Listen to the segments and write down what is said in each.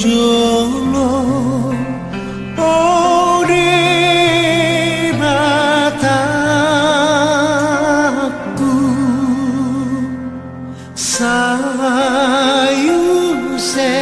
jolo ode bataku sayu se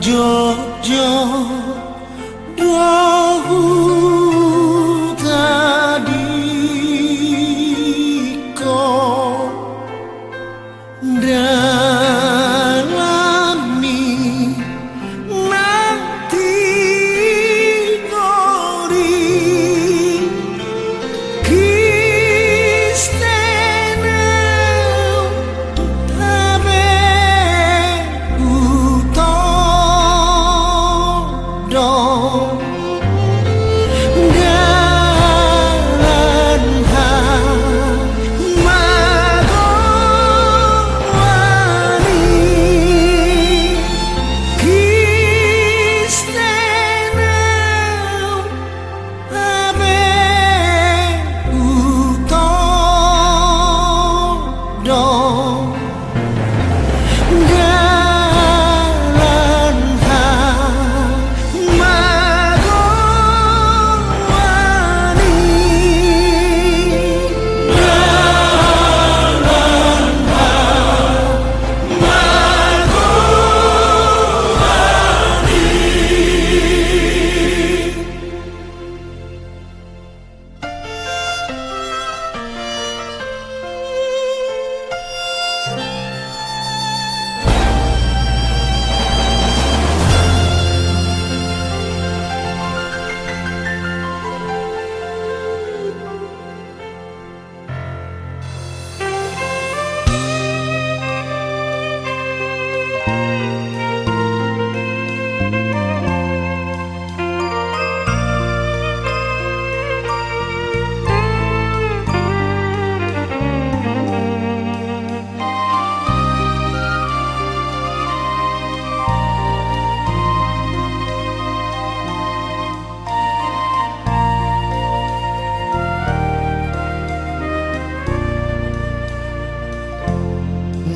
Jojo dohu tadi ko dalami nanti gori Kristena tabe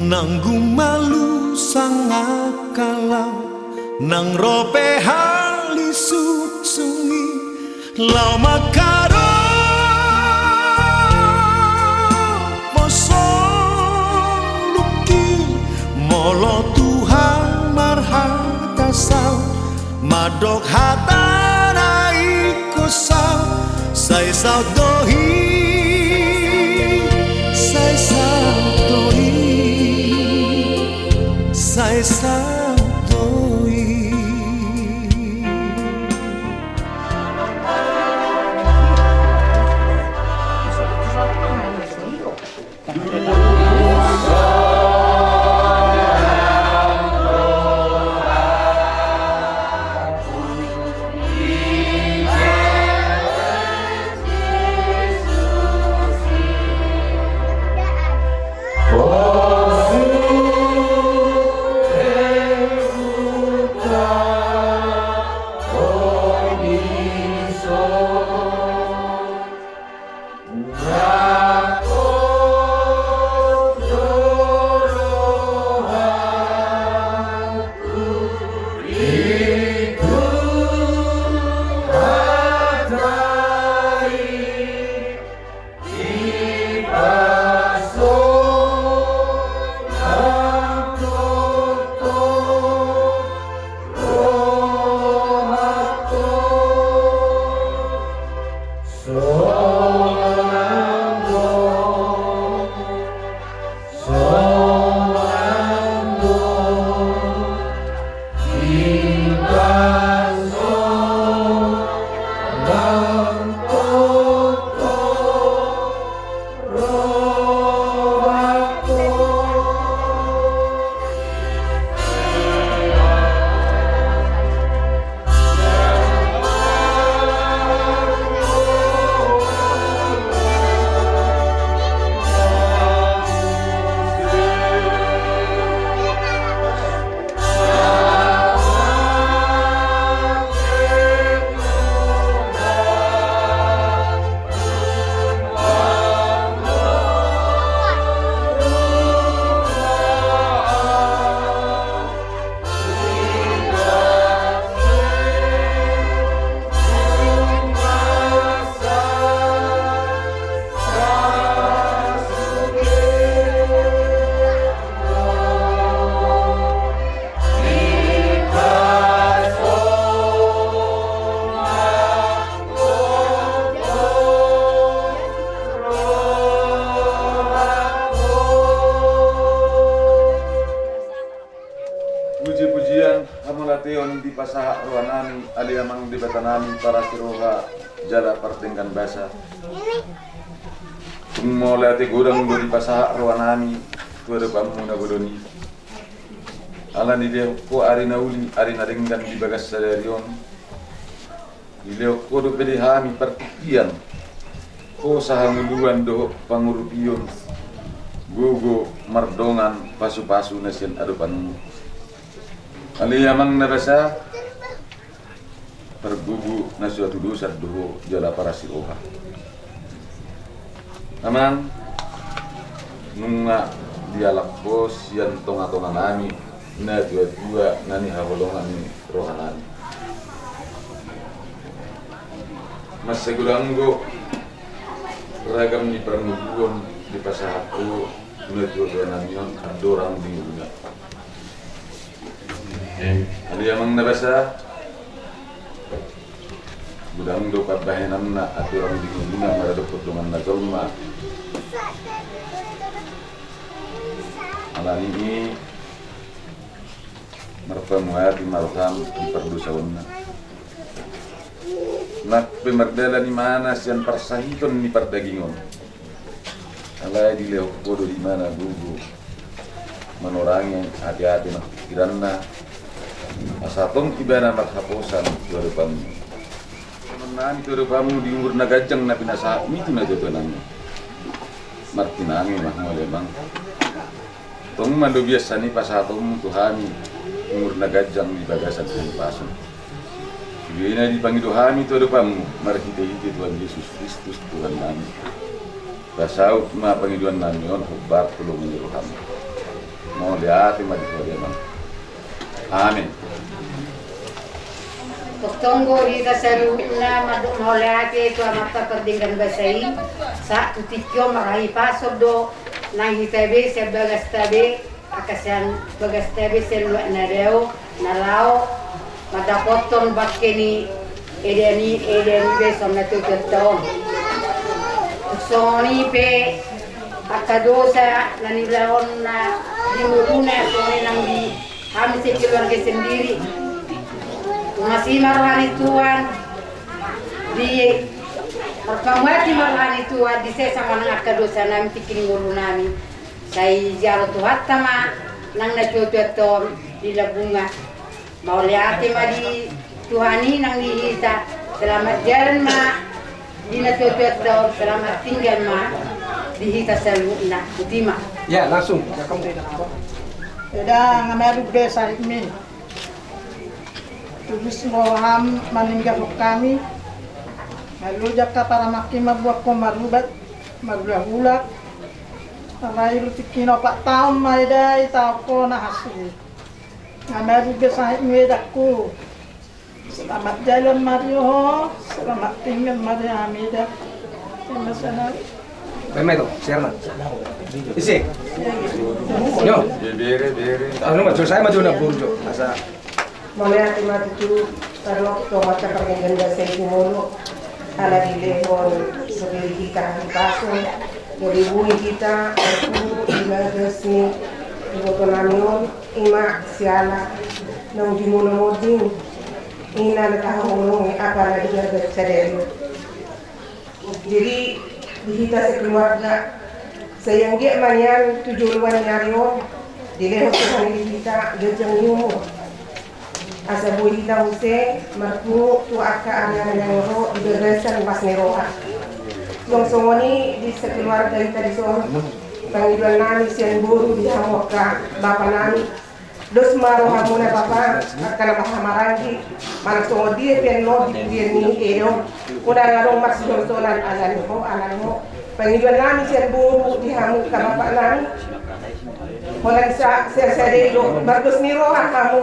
nanggung malu sangat kalau nang rope hali sungi lau makaro poso luki molo Tuhan marhata sao madok hatana iko sao sai sao dohi sai sao dohi sai sao dohi. Puji-pujian hamulation di pasaha ruanani aliamang di batanami para siroha jala pertengkan basa tumolati gudang di pasaha ruanani tuada pamuna bodoni ala di dia ko arina uli arina ringgan di bagas sadarion di leo ko do pede hami pertikian ko sahanguluan do pangurupion gogo mardongan pasu-pasu nasian adupan aliamang nabasa pergugu na suatu dosa doho jala para siroha amang nunga dialak bos yan tonga-tonga nami na dua-dua nani hawalongan ni rohanani mas seguranggo ragam ni pernubuan di pasahaku na dua-dua namion adorang di dunia aliamang nabasa budang do pabahenan na aturan di dunia marado potongan na zolma ala ini marpamuat marham di perdosawanna nak pemerdela di mana sian persahiton ni perdagingon ala di leo kodo di mana bubu manorangi hati-hati nak pikiranna asatong ibana marhaposan tuarupamu menani tuarupamu di umur nagajang na pinasa itu na jodonan martinangi mahmole bang tong mando biasa ni pasatong tuhani umur nagajang di bagasan dari pasun bina dipanggil tuhani tuarupamu marhite-hite Tuhan Yesus Kristus Tuhan kami basaut ma panggiluan nami on hubar tulungan Tuhan mau lihat mati ko dia bang. Amin. Tonggo rita saruna madu maulate tu amata perdinggan basai sa tutikyo marahi pasod do nang hitabe se bagastabe akasan bagastabe se lu nareo nalao madapoton bakkeni edeni be somna tu keton soni pe akadosa nani laon na dimuluna soni nang di kami se keluarga sendiri masih marwani tuan di perkamati marwani tuan di saya sama nang akadosa nami tikin ngulu nami saya ziarah tuhan tama nang na tom di labunga mau lihat ma di tuhani nang dihita selamat jalan ma di na tom selamat tinggal ma dihita selalu na kutima ya langsung ya kamu tidak apa Eda ngameru desa ini. Tulis moham meninggal kami. Lalu jaka para makin mabuat ko marubat marulah. Tarai rutikino pak tahun maidai tau ko na hasil. Ngameru desa ini daku. Selamat jalan Mario, selamat tinggal Mario Hamida. Terima kasih. Pemeto, siapa? Isi. Yo. Bere. Ano maju saya maju na burjo. Asa. Mulai hati mati tu taruh tomat cakap dengan ganda saya mulu. Ala di lehon sebeli kita di pasung. Dari bui kita aku tinggal resmi di Botonamion ima siala nang di mulu moding. Ina nakahulungi apa lagi jaga sadari. Jadi kita sekeluarga sayang dia manian 7 luan nyarion di lehon sekali kita gejeng nyumu. Asa bui kita use marku tu aka ana nangro iberesan pas neroa. Yang songoni di sekeluarga kita di sono. Panggilan nami sian buru di hamoka bapa nami. Dos maro hamuna bapa kana bahamarangi. Mana songo dia pen no di dia ni edo. Udah ngarong mas jontolan alan mo. Panggilan nami sian buru di hamuka bapa nami. Holan sa do margos niroa kamu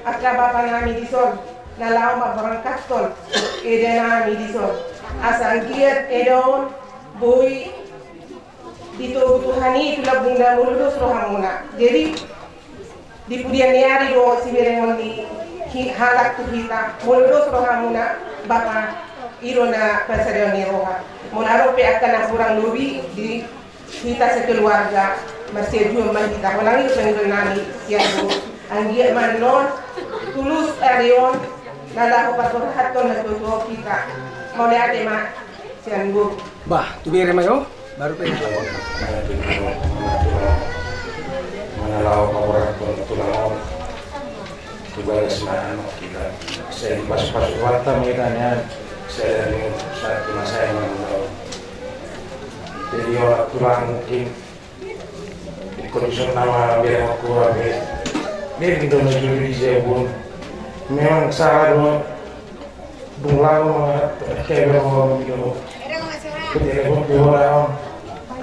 akka bapa nami di son nalaw mabarangkat tol ede nami di son asang giat edon boy dito butuhani tulabung na mulus rohamuna jadi di pudian niari do si meremon di halak tu kita mulus rohamuna bapa irona pasareon ni roha monaro pe akan kurang lubi di kita sekeluarga masih jual kita walangi pengen nami siang anggia manon tulus arion nala ko patorhaton na tuto kita mo na ate ma sianggo Bah, tubire mayo baru pe. Mengalau orang tulang juga semangat kita. Saya pas waktu mereka saya dengan saat saya mengalau. Jadi orang tulang mungkin kondisi nama biar aku biar kita menjadi saya pun memang salah dong bunglao kayak berapa gitu ketika pun orang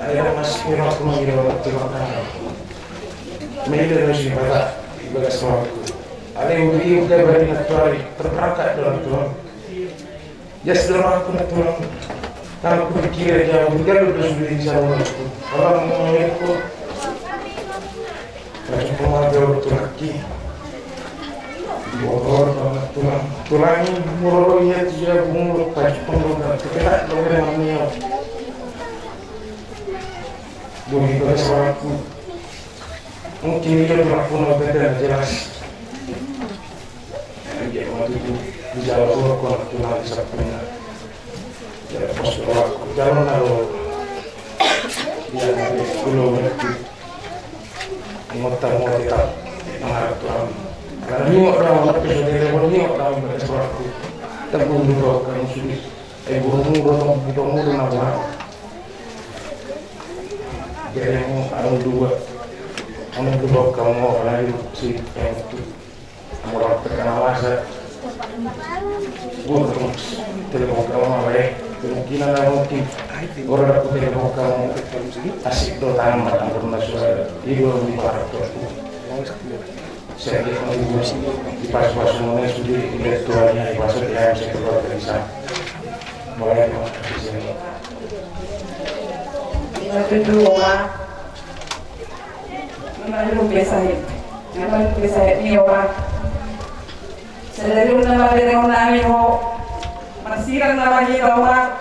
ada masih orang cuma gitu tulang tangan mereka harus dibaca ibadah semua ada yang beri udah beri natural terperangkap dalam tulang ya setelah aku tulang kalau aku pikir aja udah udah sudah insyaallah kalau mau ikut macam pengajar turki Bogor tulang murolo ya dia bungul pas penggunaan kita loren namanya bumi bersamaku mungkin dia tulang pun beda jelas dia waktu itu di jalan keluar tulang sapunya jadi pos aku jalan lalu dia dari pulau berarti ngotak mengharap tulang karena ni orang nak pergi dari mana ni orang bersekolah aku tanggung dulu kan sulit burung nak buat jadi orang dua kamu orang itu si yang itu orang terkenal masa burung telepon kamu apa kemungkinan na mungkin orang aku tidak mau kamu asik do tangan matang karena suara ibu di para tua saya lihat ibu di pas-pas semuanya sudah lihat tuanya masuk yang saya keluar dari sana mulai di sini. Yang kedua, memang biasa ini orang. Saya dulu nama dengan nami ho masirang nama kita orang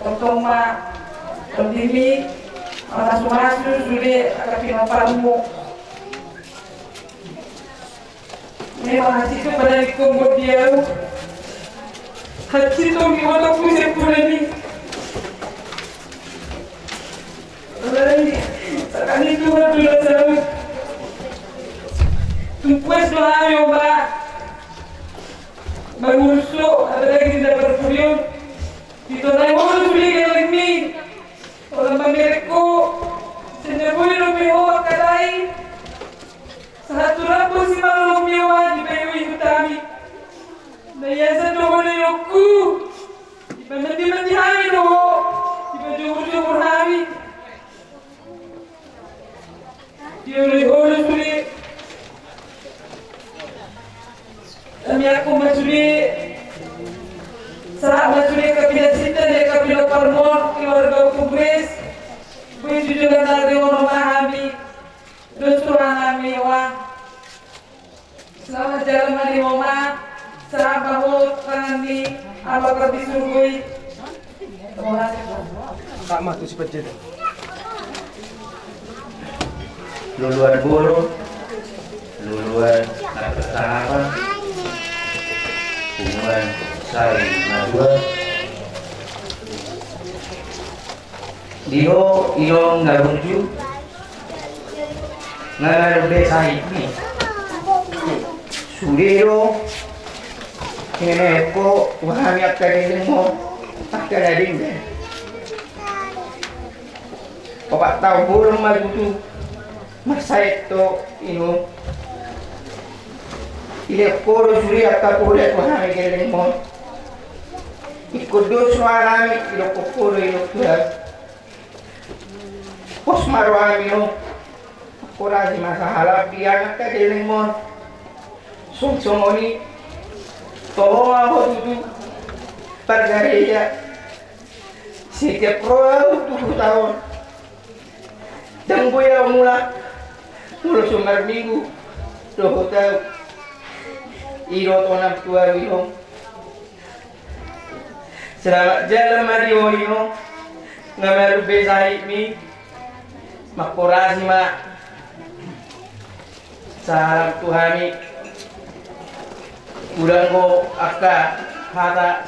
berkoma berdiri masuk sudah akan pinoparmu. Memang hati itu pada dikumpul dia. Hati itu gimana pusing ini. Sekarang itu sudah jauh. Tumpues doa yoba. Berusuk ada lagi tidak berpuyung. Itu naik mobil beli yang ini. Orang pamerku senjabui lebih awak kadai. Satu rabu si malu mewah di bayu itu kami. Daya satu boleh yoku. Mandi hari doh. Di baju hari. Dia oleh sulit. Kami aku masuli. Saat masuli kabinet cinta dan kabinet parmon keluarga kubris. Begitu juga dari orang memahami. Dosa kami wah. Selamat jalan mari mama. Saat bahut kami apakah disurgui. Terima kasih. Sama tuh si pecel. Luluan bulu, luluan apa? Hubungan sari nadua. Diho ilong ngarunju, ngarube sahibi. Sudiro, kene ko wahami akademi mo akademi. Opak tahu burung malutu. Masa itu ino ile koro suri akka kore ko ha gele mo ikodo suara mi ilo kokoro ilo kuya pos marwami no kora si masa halap dia ka gele mo somoni toho aho tutu pargareya setiap pro tuh tahun dan gue mula sumber minggu doh tahu iro tonam tua wino selamat jalan mari wino ngamaru besai mi makorasi ma salam tuhani ulang ko akka hata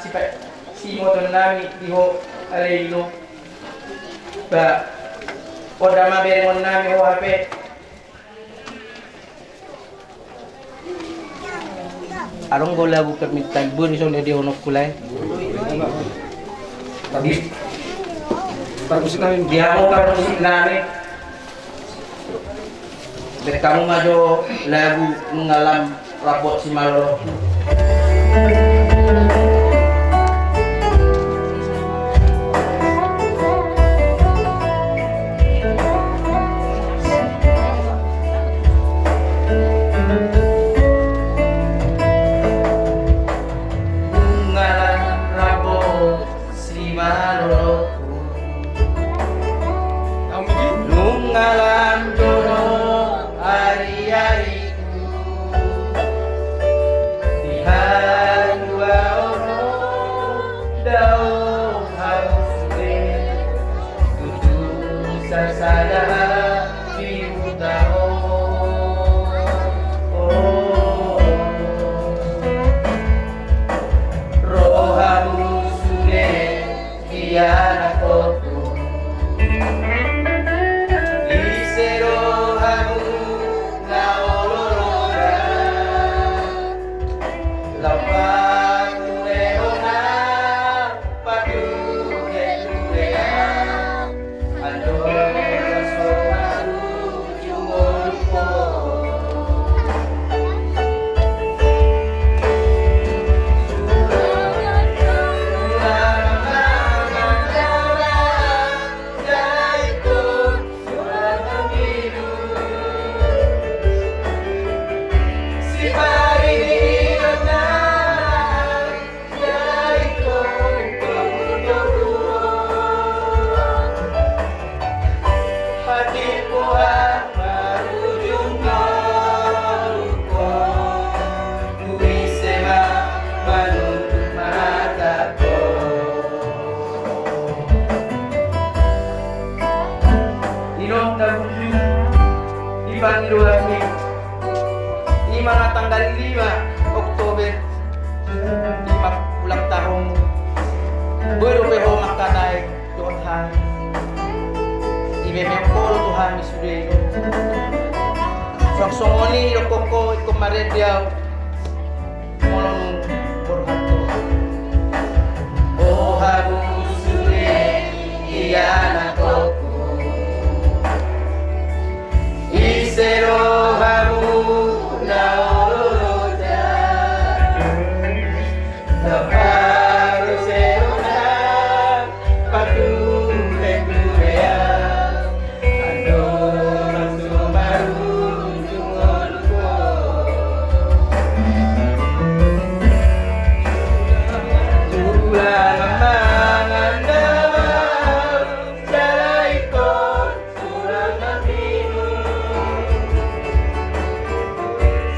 si moton nami diho aleno ba oda mabere mon nami ho hape arong gola bukat mitag bun isong dia honok kulay. Tadi parmusik namin. Dia mau parmusik namin. Dari kamu maju lagu mengalam rapot si Maloro. Ibang Luami di mana tanggal 5 Oktober 5 ulang tahun baru peho makanaik Tuhan imemekol Tuhan misudeo songsongoni lokoko kemarin dia molong borhato oh harus iya nakoku isero hamu na oroja naparo serona patunde kurea ando masu baru jungolko tulang manganda jalaikon surang nabinu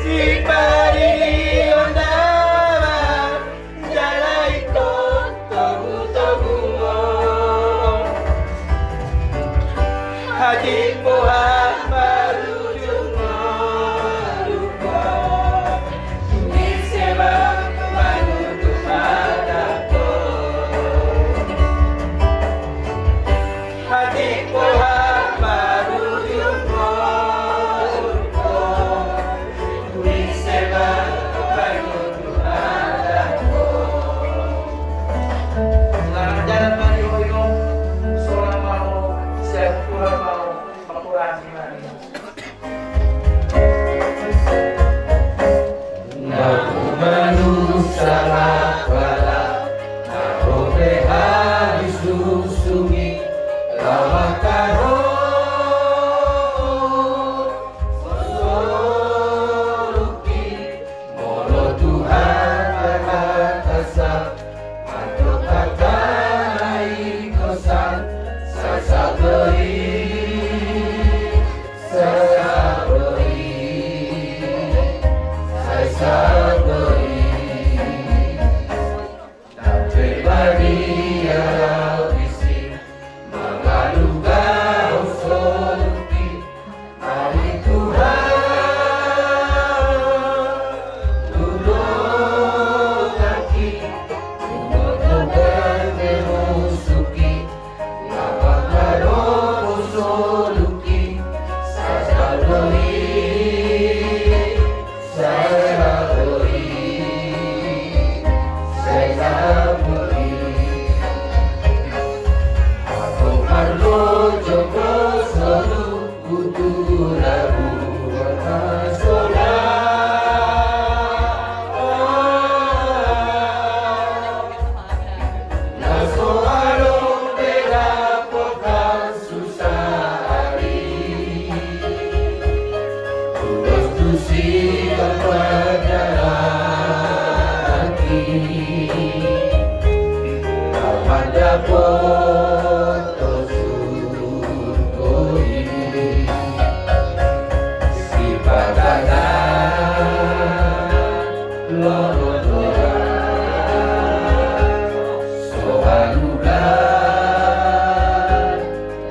si parili ondama jalaikon togu-togungo hati pohan baru jungolko Tumisema manutu madako hati pohan baru jungolko Tumisema manutu madako Selamat jalan mari hoyo Solang mau siap kurang mau Pengkurasi mari Naku manusia lapala Narobe habis lusungi Lama karo Soluki Molo Tuhan berhatasa Manto kata ikosan Sasa beri Sasa beri Sasa beri Tapi bagi bisi Mengaluga soluki Hari Tuhan Tunduk kaki Tunduk bermemusuki Lawan karo soluki Sasa beri Sasa beri Sasa beri Aku marlo joko solu Kuturabu Wakasola Naso alo perapokan susari Terus tusi kepada lagi Kepada foto surgoi Si bagana lolodoa Sohaluga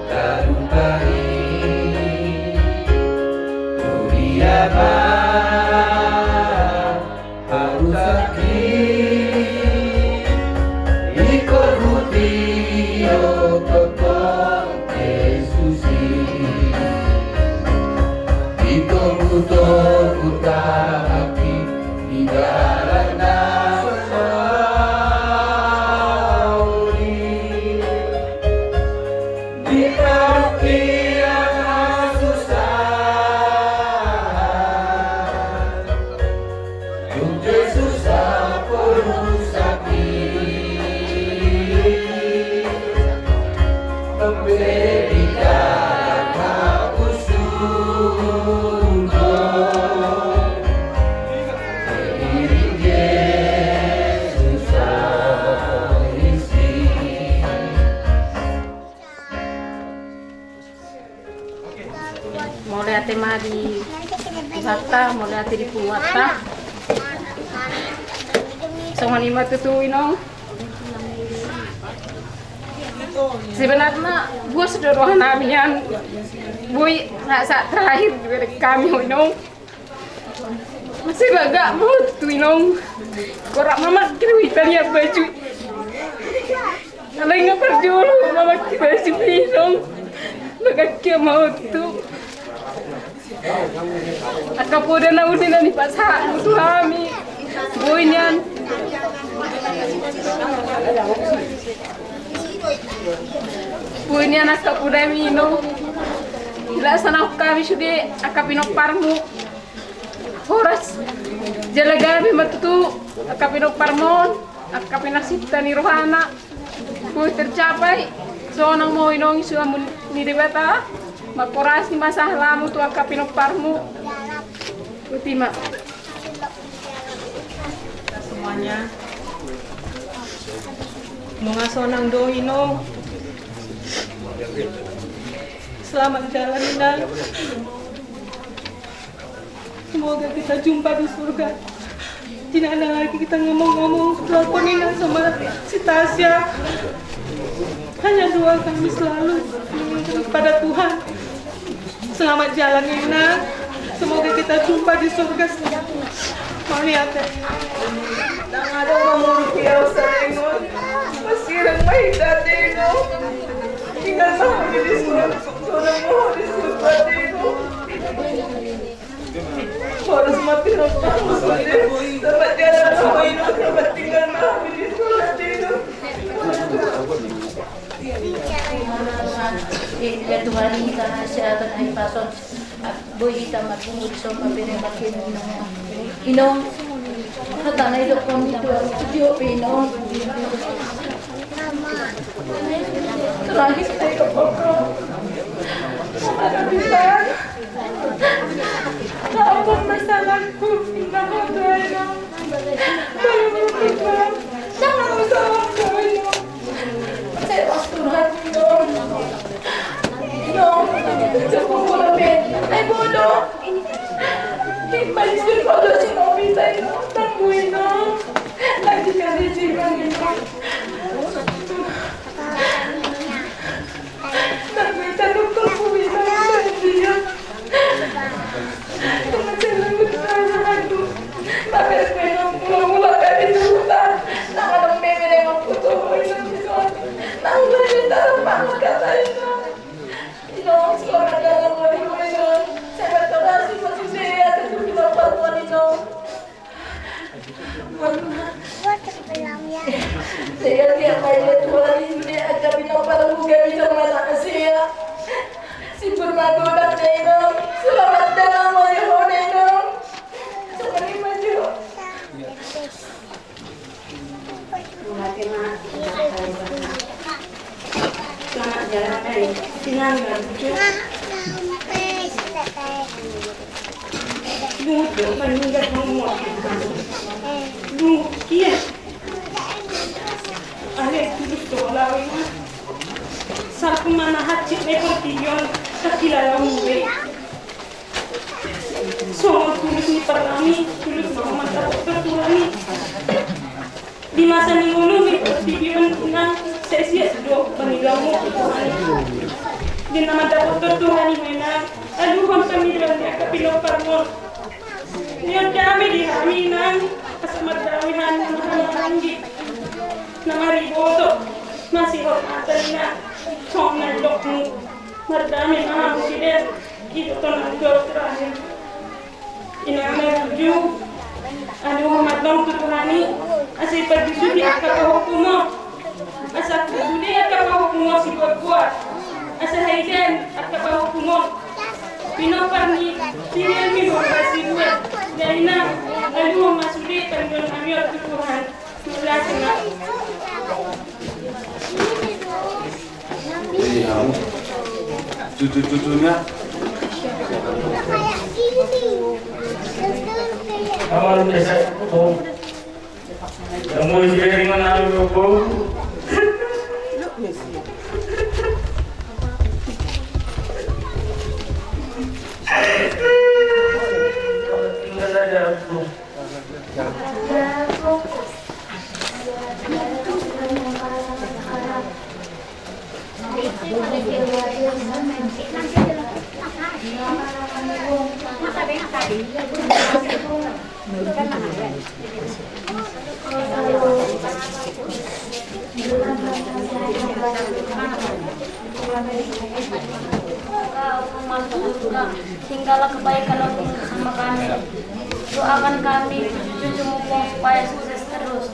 Garukai Turiaba Harusaki Ikut hutio Totong Yesusi Ikut hutong Utahaki Di galana Sauli Di parokia susah Yung Jesus ako sakit Pemberitaan aku sugo Seiring Yesus isi Mulai ate madi bata, mulai ate di puwata. Songanima tutuin sebenarnya gue sederhana namin yan Boy, saat terakhir juga kami Inong. Masih bagak mau tuh Inong. Korak mama kiritan ya baju. Kalau nggak perjulu mama baju Inong. Bagak kia mau tuh. Akapoda na uli na ni Pasa tuh kami. Boy niyan. Boy niyan akapoda Inong. Ilaksana kami sudah akapinok parmu. Horas jalagabi matutu akapinok parmon, akapinok sita ni rohana. Boy tercapai. So nang mau Inong isu amun ni debata. Makoras ni masalah mu tu akapinok parmu. Utima. Semuanya. Mengasonang do Inong. Selamat jalan Inang. Semoga kita jumpa di surga. Tidak ada lagi kita ngomong-ngomong telepon Inang sama si Tasya. Hanya doa kami selalu kepada Tuhan. Selamat jalan Inang. Semoga kita jumpa di surga. Mau lihat ya. Nang ada ngomong piau saringon. Masih remai dadeno. Tinggal sama di surat. Sudah mau di surat itu. Harus mati rokok maksudnya. Dapat jalan sama ini. Dapat tinggal sama di surat itu. Ya Tuhan kita kesehatan ay pason. Boy kita matungod sa mapinemakin Inong. Kata na ito kung ito studio Inong. Terakhir saya ke pokok. Ada bisa. Apapun masalahku, Inang itu Inong. Jangan masalahku Inong. Saya pasti Tuhan Inong. Inong, cukup lebih. Ay bodoh. Malis din bodoh si Nobita Inong. Tanggu Inong. Lagi kali jiran Inong. Nobita dokter po Inong. Dia. Tumasalang magkala ako. Bakit ko Inong mula kami tuta. Nakadang bebe na yung puto ko Inong. Nangulay na tarapang kata Inong. Inong, sekolah dalam wali ko Inong. Saya berterasi manusia at tutulang paruan Inong. Saya lihat mayat Tuhan ini agak pinapalung kami sama anak saya. Si bermagodak Inong. Selamat dalam mohon Inong. Selamat maju. Selamat jalan ay sinanggan. Buto maninggal mo. Kia. Ale gusto lawin. Sa kumana hatchit may portilyon kakilala mo eh. So, tulis ni Parami, tulis na kumanta ko Parami. Di masa ni Mulu may portilyon ng sesi do panigaw mo di naman dapat Tuhan mo na aluhon kami lang niya kapilo parmo niyon kami di kami nang kasamardawihan ng mga langgi na mariboto masih hormatan na song na dok mo mardami na musider ito ng doktoran inamay buju aluhon matlang tutuhani asay pagdisudi akapahukumo asa dunia akapahukumo si kuat asa haidan akapahukumo pinoparni sirian mi berhasil dan aluh masuli tanggung amir Tuhan mulasna cucu-cucunya Amal biasa kau. Kamu jadi mana kau? Tinggal aja aku. Tinggallah kebaikan sama kami. Doakan kami, cucumu supaya sukses terus.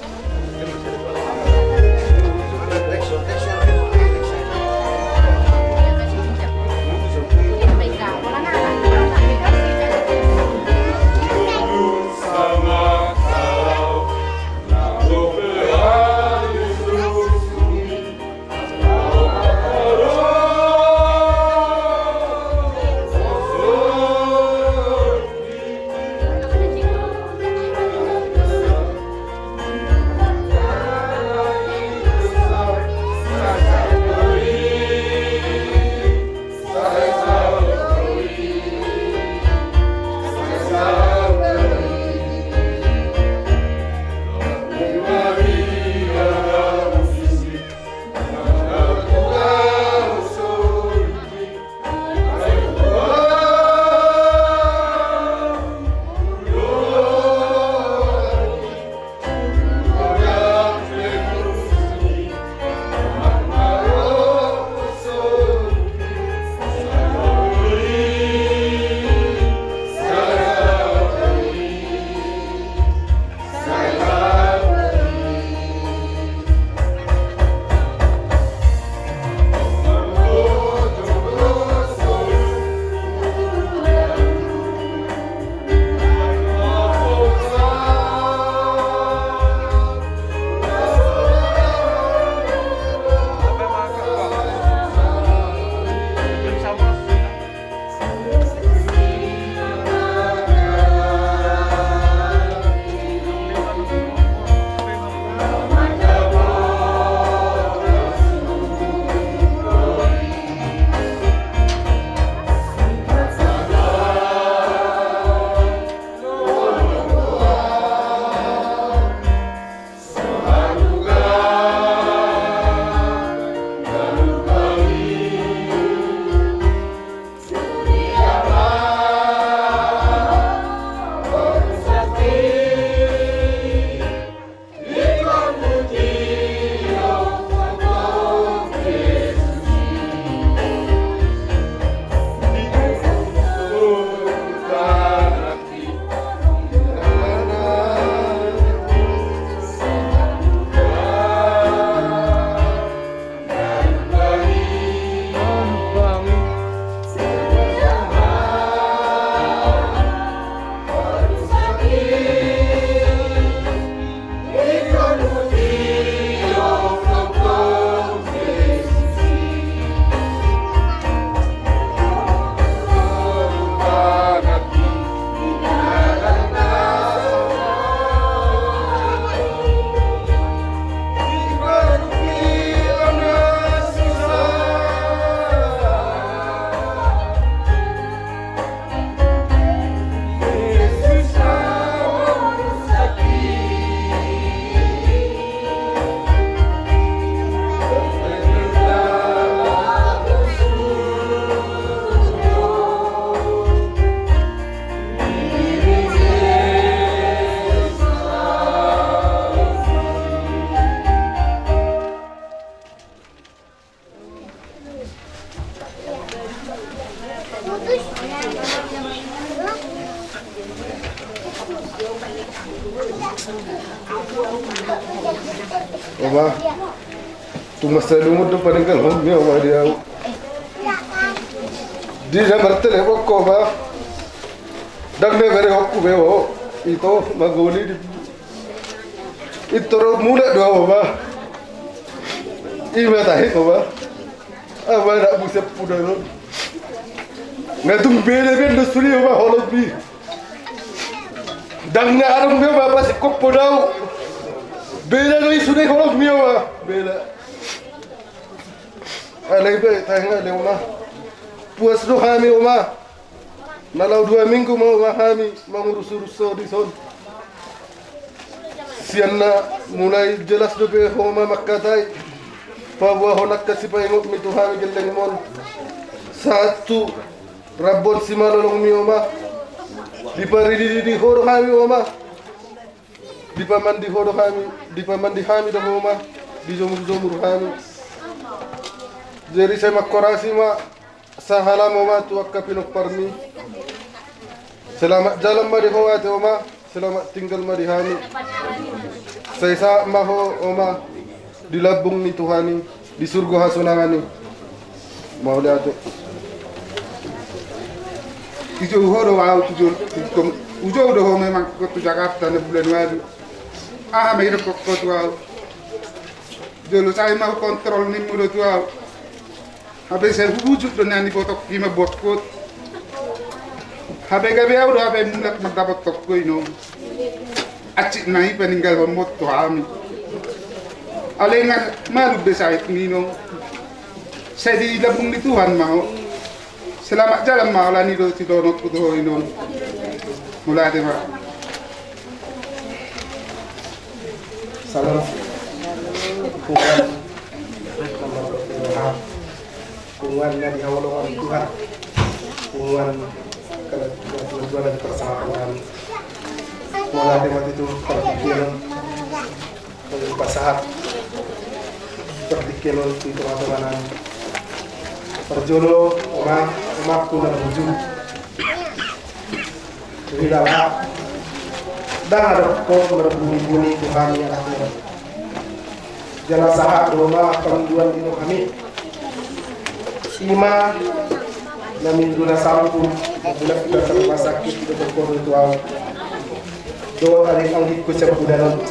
Oma, tu masa lumut tu paling kan home dia oma dia. Dia dah bertele kok ba. Dak ne bere hokku bewo. Itu magoli di. Itu mula dua oma. Ima tahi oma. Aba nak busa puda lo. Ngatung bele ben dosuri oma holok bi. Dang na arum be ba pas kok podau. Bela no isu deh kalau mio ah bela. Alai be tanya le uma. Puas do kami uma. Nalau 2 minggu mau kami mengurus-urus di son. Sianna mulai jelas do be homa makkatai. Pawa honak kasi pa imok mituhami geleng mon. Satu Rabon si malolong mi oma. Di paridi di horo kami oma. Di paman di horo kami, di paman di kami dah oma. Di jomur kami. Jadi saya makorasi ma sahala oma tuak kapinok parmi. Selamat jalan ma di hoate oma. Selamat tinggal ma di kami. Saya sa maho oma di labung ni Tuhani, di surga hasunangani. Mau lihat tu. Itu horo au tujuh ujo doh memang ke Jakarta ne bulan madu. Mai ro ko tu au. Dulu saya mau kontrol ni mudo tu au. Habis saya wujud dengan ni botok kima botkot. Habis gabe au habis mulak mendapat toko ino. Acik naik peninggal homot tu ami. Alengan malu besar nino. Saya di labung ni Tuhan mau. Selamat jalan mau lah ni do si donok kudo ino. Mulai deh pak. Salam. Hubungan yang diawali Tuhan. Hubungan kalau Tuhan ada bersama Tuhan. Mulai dari itu terpikiran berupa saat terpikiran itu teman-teman perjodoh oma kuna buju jadi dalam dah ada kau berbunyi-bunyi Tuhan yang akhir jalan sahat doma pengunduan itu kami ima namin guna sampun bulan kita ke rumah sakit kita berkoritual doa dari anggit ku sebudanon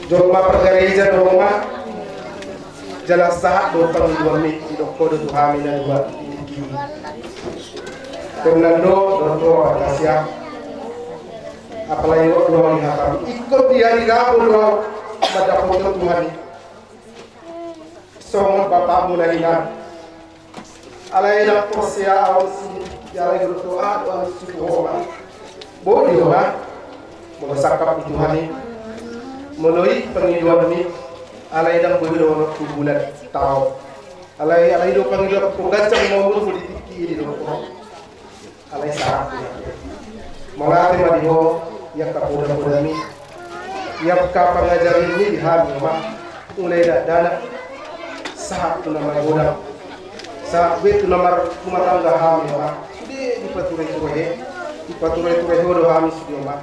doma pergereja doma jalan sahat do pengunduan mi do kodo Tuhan dan buat iki Fernando do Asia apalagi do lihat kami ikut di hari Rabu do pada foto Tuhan songon bapakmu nahingan alai dak posia awsi jalan berdoa doa suku orang boleh doa mengesakap itu hari melalui pengiduan ini alai dang berdoa bulan tahu alai do pengiduan penggacang maupun politik di do alai saat malate madiho yang kapoda ini yang pengajaran ini di hari mah mulai dana saat tu nama godam saat itu nomor rumah tangga kami mah sudah dipaturai hodo kami sudah mah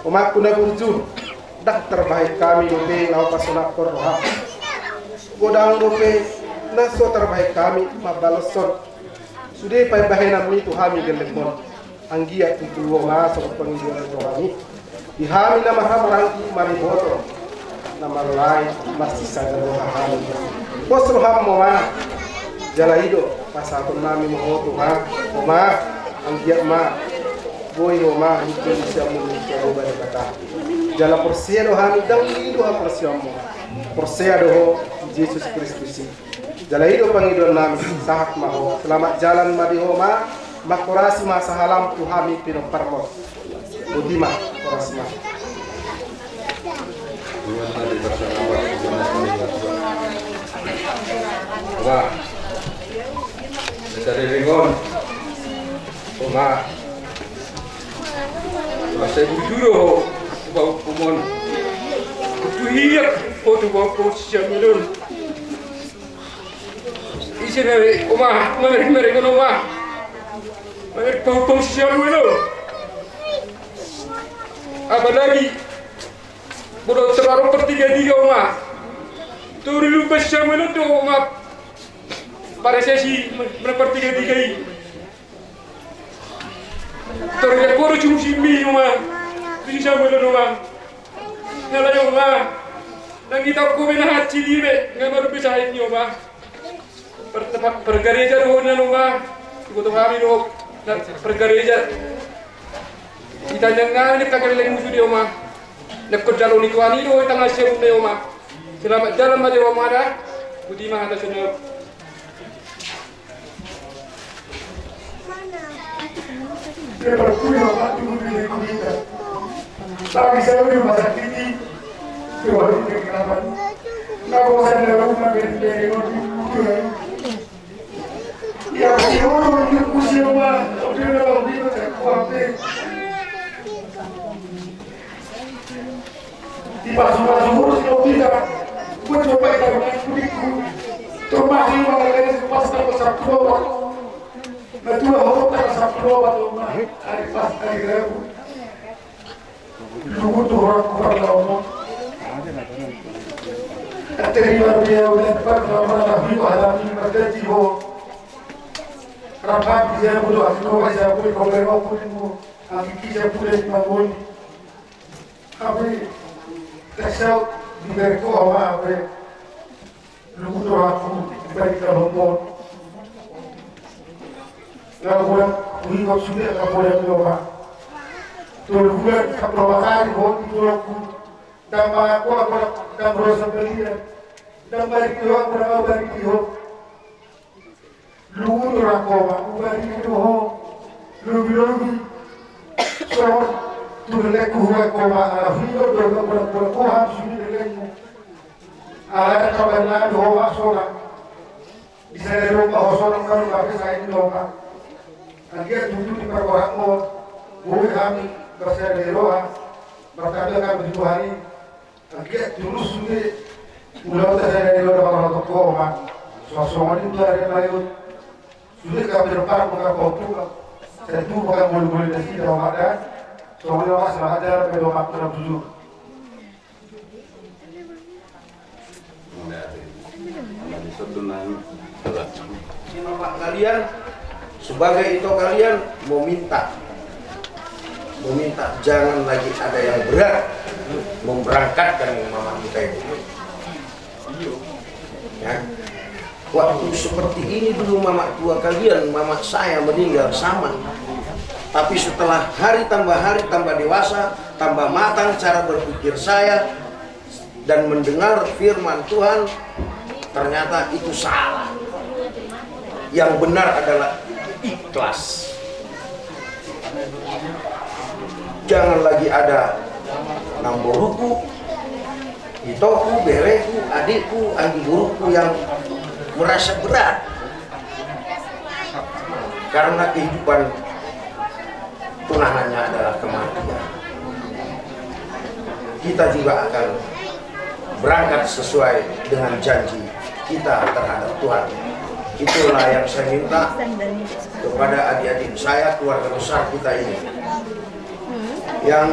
umat kuna burju dak terbaik kami dope lawan pasona korha godang dope naso terbaik kami mabalason sudah pai bahena mi tu kami gelemon anggia itu wonga so pengiduan kami di kami nama hamrangki mari boto nama lain masih saja doa kami posro ham mana jala hidup pasatun nami mau Tuhan oma anggia ma boy oma itu bisa menuju obat kata jala porsia do kami dang hidup porsia mo porsia do Yesus Kristus jala hidup pengiduan nami sahat mau selamat jalan madi oma makorasi masa halam Tuhan pino parmos budima korasma Oma, dari Ringon, Oma, masih bujuro, bau kumon, tuhiyak, foto bau posisi melun. Isi dari Oma, mereka Oma, mereka bau posisi melun. Apalagi, bodoh terlalu pertiga Oma. Turun besar melun tu Oma. Pada sesi berpertiga-tiga ini terlihat koro cuma simbi Oma bisa melun Oma nyala Oma dan kita komen hati libe nggak baru bisa ini Oma pergereja dohnya Oma ikut kami doh pergereja kita jangan kita kalian musuh dia Oma nekot jalur itu ani doh tengah siapa Oma selamat jalan maju Oma ada budi mah atas senior. Dia berkuliah waktu membeli kita. Lagi saya di rumah sakit ini, dua hari kenapa? Nggak bosan dalam rumah beri orang itu. Dia coba ikan kudiku termasuk mereka pas aku sabtu waktu natua hok tak sabtu waktu hari pas hari Rabu lugu tu orang kuat lama terima dia udah dapat lama lagi alami mereka jiwa rapat dia bodoh aku aja boleh kau berapa pun mu aku kisah boleh bangun tapi kesal di berko apa lugu tu aku bagi kelompok lalu bulan kau sudah kau boleh berapa tuh bulan berapa kali kau itu aku dan aku dan berusaha beliau dan balik itu aku nak balik itu lugu aku balik itu lebih so tuh leku aku video doa aku harus ini leku ada kawan lain doa soalnya bisa doa soalnya kalau lagi saya doa akhirnya tujuh di perkorakmu boleh kami bersama doa berkata kami di hari akhirnya terus sudah ulang saya doa kalau toko mah suasana itu ada lain sudah kami depan bukan kopi saya tu bukan boleh nasi doa ada soalnya masalah ada doa makan tujuh Bapak kalian sebagai itu kalian meminta jangan lagi ada yang berat memberangkatkan mama kita itu. Ya. Waktu seperti ini dulu mama tua kalian, mama saya meninggal sama. Tapi setelah hari tambah dewasa, tambah matang cara berpikir saya dan mendengar firman Tuhan, ternyata itu salah. Yang benar adalah ikhlas. Jangan lagi ada namboruku, itoku, bereku, adikku, agi buruku yang merasa berat karena kehidupan tunangannya adalah kematian. Kita juga akan berangkat sesuai dengan janji kita terhadap Tuhan. Itulah yang saya minta kepada adik-adik saya, keluarga besar kita ini. Yang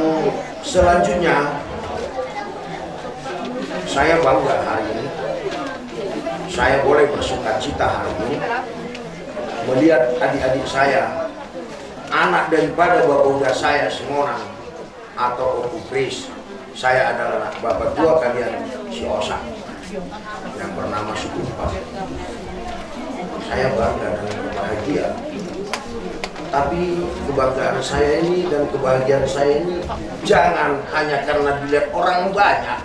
selanjutnya, saya bangga hari ini, saya boleh bersuka cita hari ini melihat adik-adik saya, anak daripada bapak saya Simonang atau Opu Kris. Saya adalah bapak tua kalian si Osak yang bernama Sukupa. Saya bangga dan bahagia. Tapi kebanggaan saya ini dan kebahagiaan saya ini jangan hanya karena dilihat orang banyak,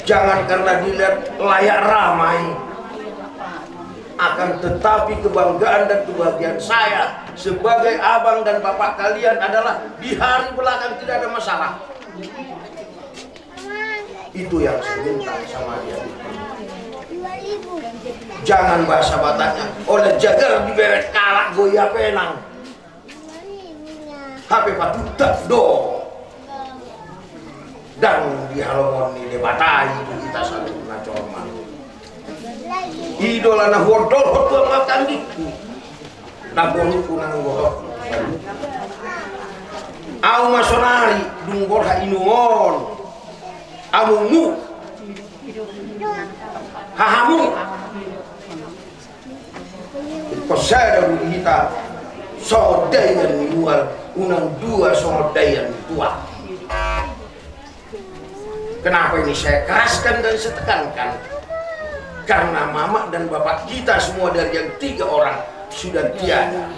jangan karena dilihat layak ramai, akan tetapi kebanggaan dan kebahagiaan saya sebagai abang dan bapak kalian adalah di hari belakang tidak ada masalah. Itu yang saya minta sama dia. Jangan bahasa Bataknya oleh jagar di beret kalak goya penang HP patutak do dan di halomon ini debatai itu kita saling ngacoman idola na hodol hodol makan diku nabonuku nang godok au masonari dunggor ha inungon amumu hahamu pasada kita sodayan luar unang dua sodayan tua. Kenapa ini saya keraskan dan saya tekankan? Karena mama dan bapak kita semua dari yang 3 orang sudah tiada.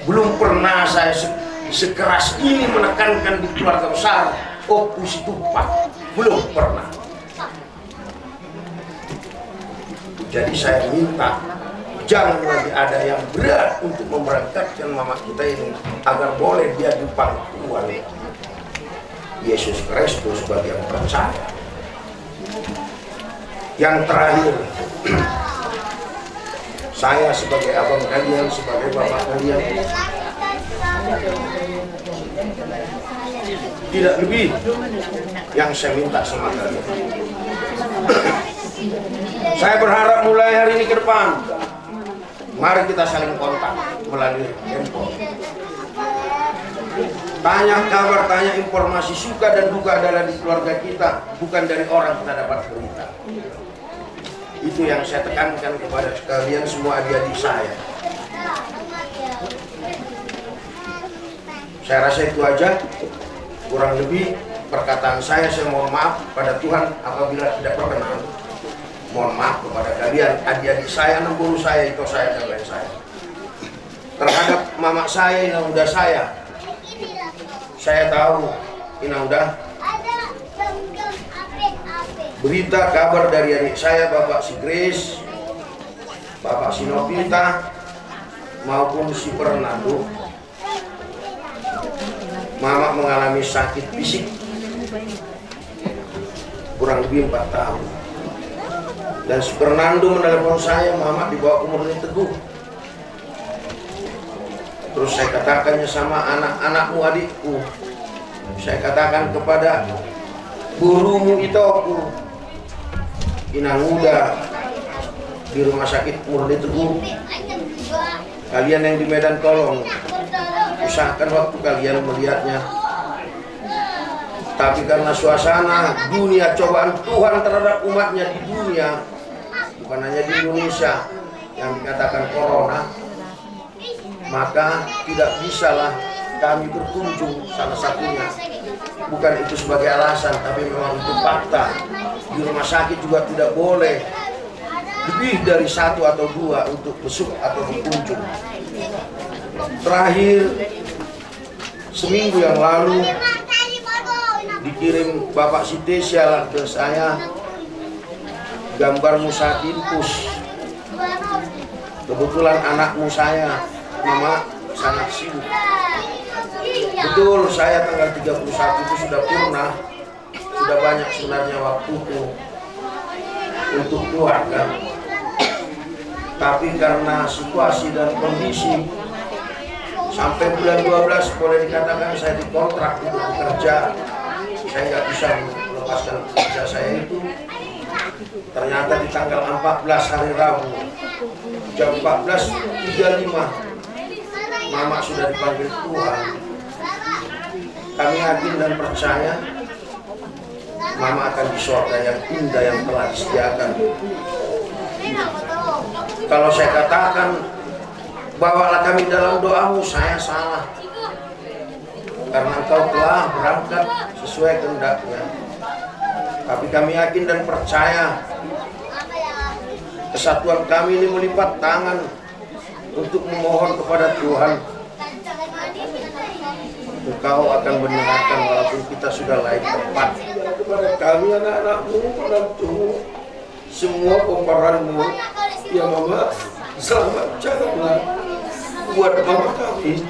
Belum pernah saya sekeras ini menekankan di keluarga besar Opu Situpak. Belum pernah. Jadi saya minta jangan lagi ada yang berat untuk memberangkatkan mama kita ini agar boleh dia di pangkuan Yesus Kristus sebagai yang percaya. Yang terakhir, saya sebagai abang kalian, sebagai bapak kalian, Tidak lebih yang saya minta sama kalian. Saya berharap mulai hari ini ke depan, mari kita saling kontak melalui handphone. Tanya kabar, tanya informasi, suka dan duka adalah di keluarga kita, bukan dari orang kita dapat berita. Itu yang saya tekankan kepada kalian semua adik-adik saya. Saya rasa itu aja, kurang lebih perkataan saya mohon maaf pada Tuhan apabila tidak berkenan. Mohon maaf kepada kalian, adik-adik saya, guru saya, itu saya dan lain saya. Terhadap mama saya, yang udah saya tahu, ini udah berita kabar dari adik saya, Bapak si Grace, Bapak si Novita, maupun si Fernando. Mama mengalami sakit fisik kurang lebih 4 tahun. Dan si Fernando menelepon saya, Mama dibawa ke Murni Teguh. Terus saya katakannya sama anak-anakmu, adikku. Saya katakan kepada gurumu itu, Inang Muda di rumah sakit Murni Teguh. Kalian yang di Medan tolong usahakan waktu kalian melihatnya. Tapi karena suasana dunia, cobaan Tuhan terhadap umatnya di dunia, bukan hanya di Indonesia yang dikatakan corona, maka tidak bisalah kami berkunjung. Salah satunya bukan itu sebagai alasan, tapi memang itu fakta. Di rumah sakit juga tidak boleh lebih dari 1 atau 2 untuk besuk atau berkunjung. Terakhir seminggu yang lalu dikirim Bapak Sitesia ke saya gambar Musa Timpus. Kebetulan anakmu saya, Mama, sangat sibuk. Betul, saya tanggal 31 itu sudah purna, sudah banyak sebenarnya waktuku untuk keluarga. Tapi karena situasi dan kondisi, sampai bulan 12 boleh dikatakan saya dikontrak untuk bekerja. Saya nggak bisa melepaskan kerja saya itu. Ternyata di tanggal 14 hari Rabu, jam 14.35, Mama sudah dipanggil Tuhan. Kami yakin dan percaya Mama akan di surga yang indah yang telah disediakan. Kalau saya katakan bawalah kami dalam doamu, saya salah. Karena engkau telah berangkat sesuai kehendaknya. Tapi kami yakin dan percaya kesatuan kami ini melipat tangan untuk memohon kepada Tuhan. Engkau akan mendengarkan walaupun kita sudah lain tempat. Kepada kami anak-anakmu, menantumu, semua pemeranmu, ya Mama, selamat jalanlah buat Mama kami.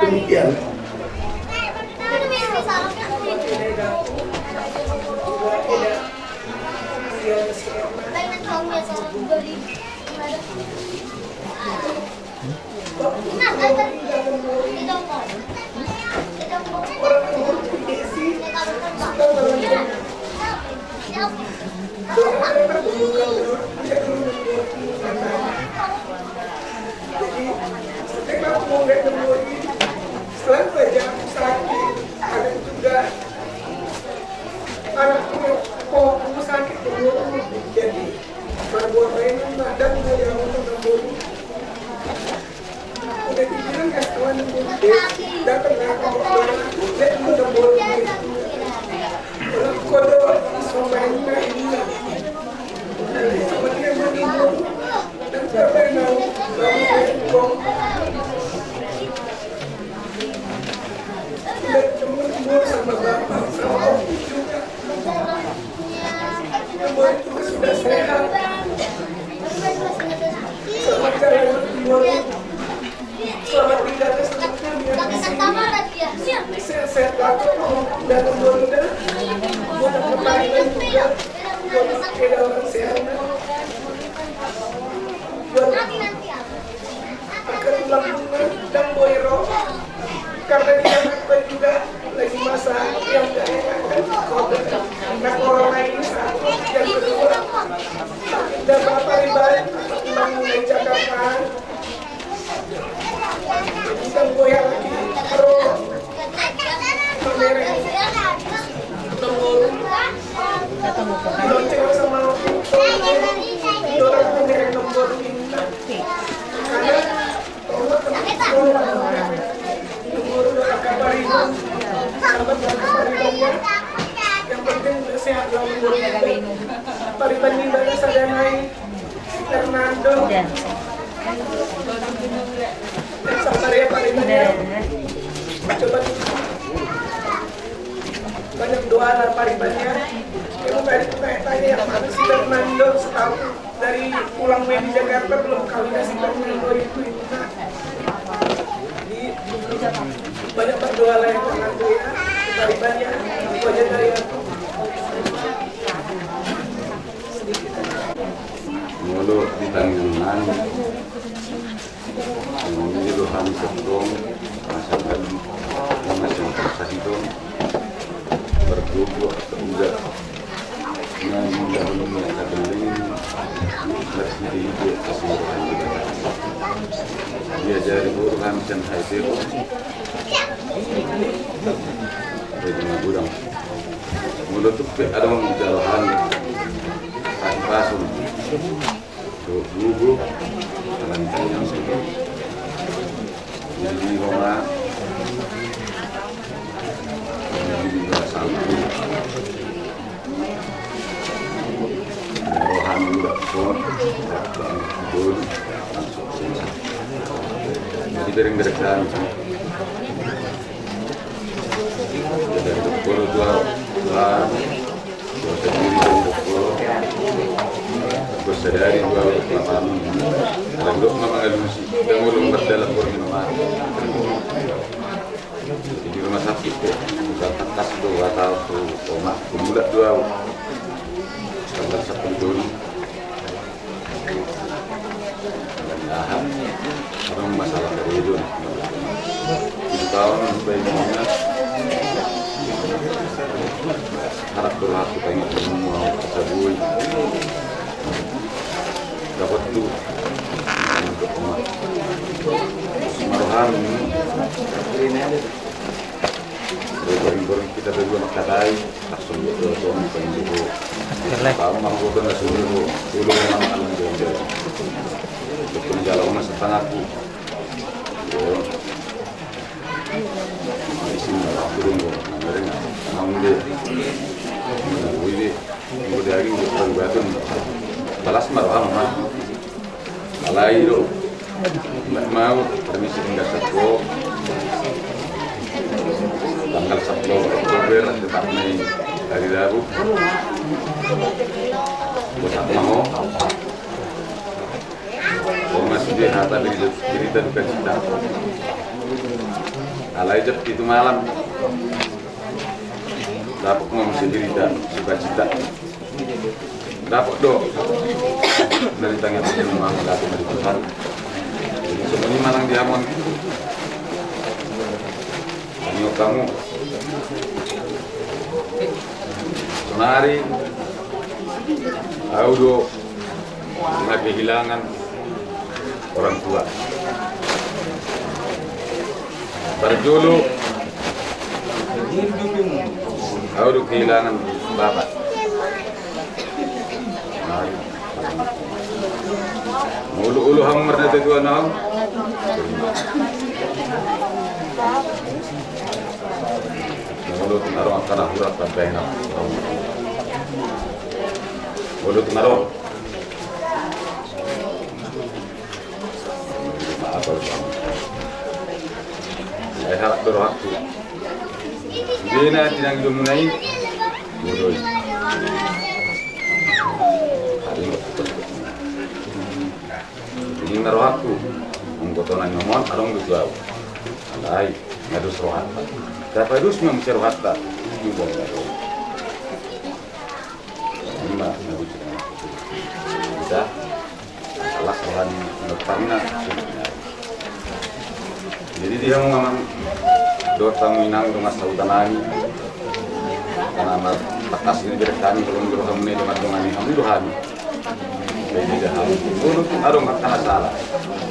Demikian. Selain saja aku sakit, ada juga anakku aku sakit dulu, jadi berbuat mainan badan yang untuk udah dibilang kan kawan datang aku dan udah boleh kodo soalnya ini seperti yang begini dan pernah ketemu sama bapak sama om juga semua itu sudah sehat sama cara selamat tinggal sehat lagi dan mudah mudahan juga buat keadaan sehat buat akan lambungan dan boiro Yang penting sehat lalu. Pariban ni bala sa danay Fernando. Sa Maria pariban niya. Coba banyak doa lah pariban niya. Kamu tadi tuh kayak tanya yang mana si Fernando setahun dari pulang main di Jakarta belum kawin si Fernando itu nah. Jadi banyak berdoa lah yang Fernando ya. Paribannya itu aja dari aku. Mulu di tanggungan ini Tuhan sebelum masa lalu masih proses itu berdoa tidak menjadi kebeling bersih itu keseluruhan juga dia jadi urusan dan hadir dengan gudang mulut tuh ada orang jalanan pasung dulu lantai yang sedang jadi rumah jadi sampai rohani udah pun betul jadi bereng-bereng dari dokter dua sendiri dokter sadari dua lapan lalu memang alusi dan ulung berdalam berminumah di rumah sakit bukan atas dua tahun tuh omak pemuda dua sampai 10 dulu dan orang masalah dari itu 7 tahun bayinya harap berlaku pengen semua kesabui dapat tuh untuk umat maruhan goreng-goreng kita berdua makatai langsung ke suami pengen dulu kalau mau gue kena suruh dulu memang alam jauh-jauh untuk penjalan masa setengahku di sini aku dulu mereka namun dia ini gue dari untuk perbuatan balas marah mah alai lo mau permisi enggak satu tanggal 10 Oktober tetap Mei hari Rabu bosan mau masih dia harta berita duka cita alai jep itu malam dapat ngomong berita duka cita dapat do dari tangan semua dapat dari Tuhan jadi semuanya malang diamon ini kamu senari audio dengan kehilangan orang tua berjulu audio kehilangan bapak ulu-ulu hammer na dua naon ulu tunaro kana hurat pabena ulu tunaro apa saya harap berwaktu dia tinang dumunai bodoh ini naruh aku mengkotonan ngomong arong dua alai ngadus rohata dapat dus memcer rohata juga lima ngadus bisa salah rohani ngeparna jadi dia ngomong dota minang rumah sautanani karena batas ini berkani belum rohani dengan ini rohani jadi dah urut arong kana salah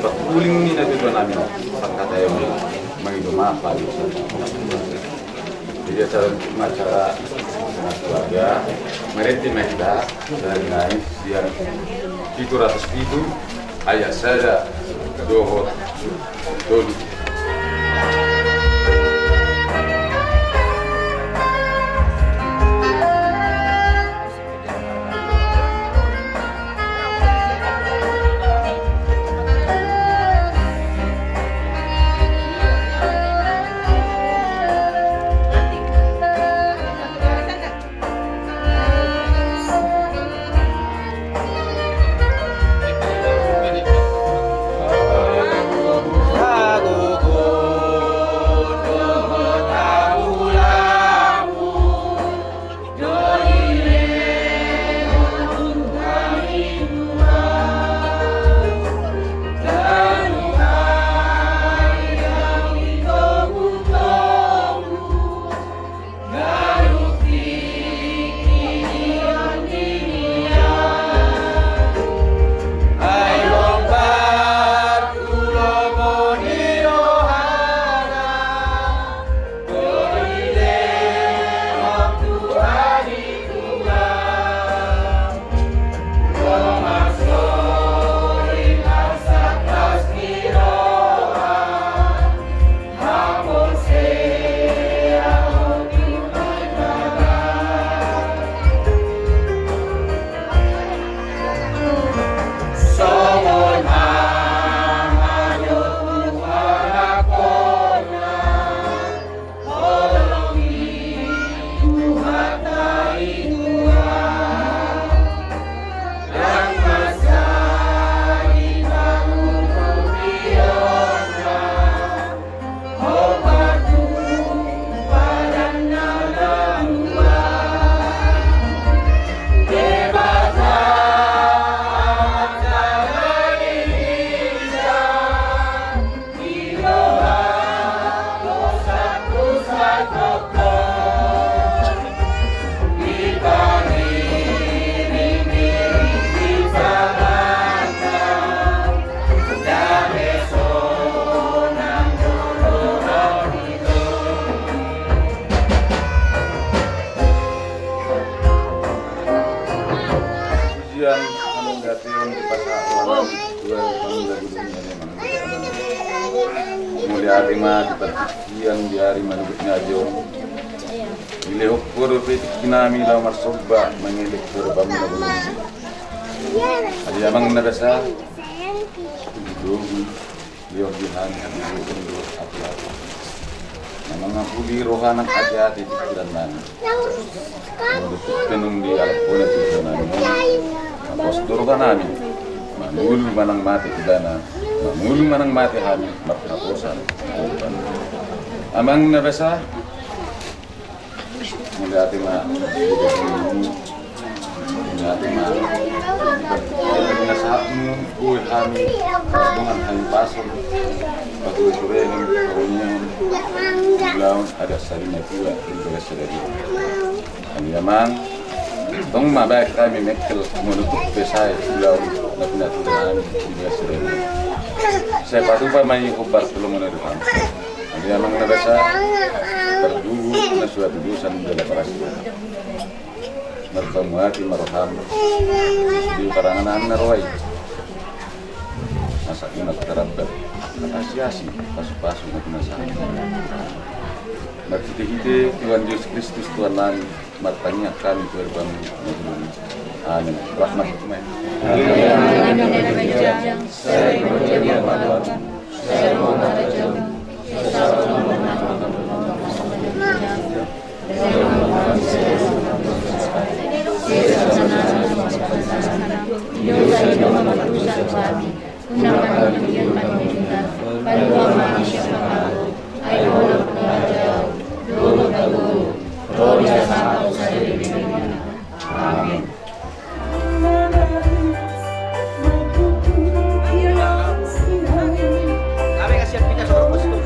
pakuling ni na dito namin pagkata yung magiguma pa jadi cara keluarga mereka mereka dari naik siang 700 itu ayah saya dohor dolu. Mulia terima dipertikian di hari manubutnya jom. Bila ukur petik kinami lau marsoba mengilik berbam nabulun. Adi amang nabasa. Dugu liok dihan yang diundur apa-apa. Namang ngapuli rohanak hati-hati pikiran mana. Penung di alat puna pikiran mana. Apos durukan nami. Mangulu manang mati kudana. Mangulu manang mati hami mapunaposan. Amang nabasa. Mulia terima nasahatmu kue kami dengan halim pasir batu sureleng kaunian laun ada salina tua di belasari aliaman tong mabak kami mekel menutup pesai laun lapina turan di belasari saya patu pamai kubar belum menerukan aliaman nabasa berdulu na suatu dusan bela parasita bertemu hati marham di karangan narwai masa kita terabbat asiasi pasu-pasu nak nasahan berhiti-hiti Tuhan Yesus Kristus Tuhan kami matanya kami berbang amin rahmat Tuhan Amin. Kami kasih kita suruh bos itu.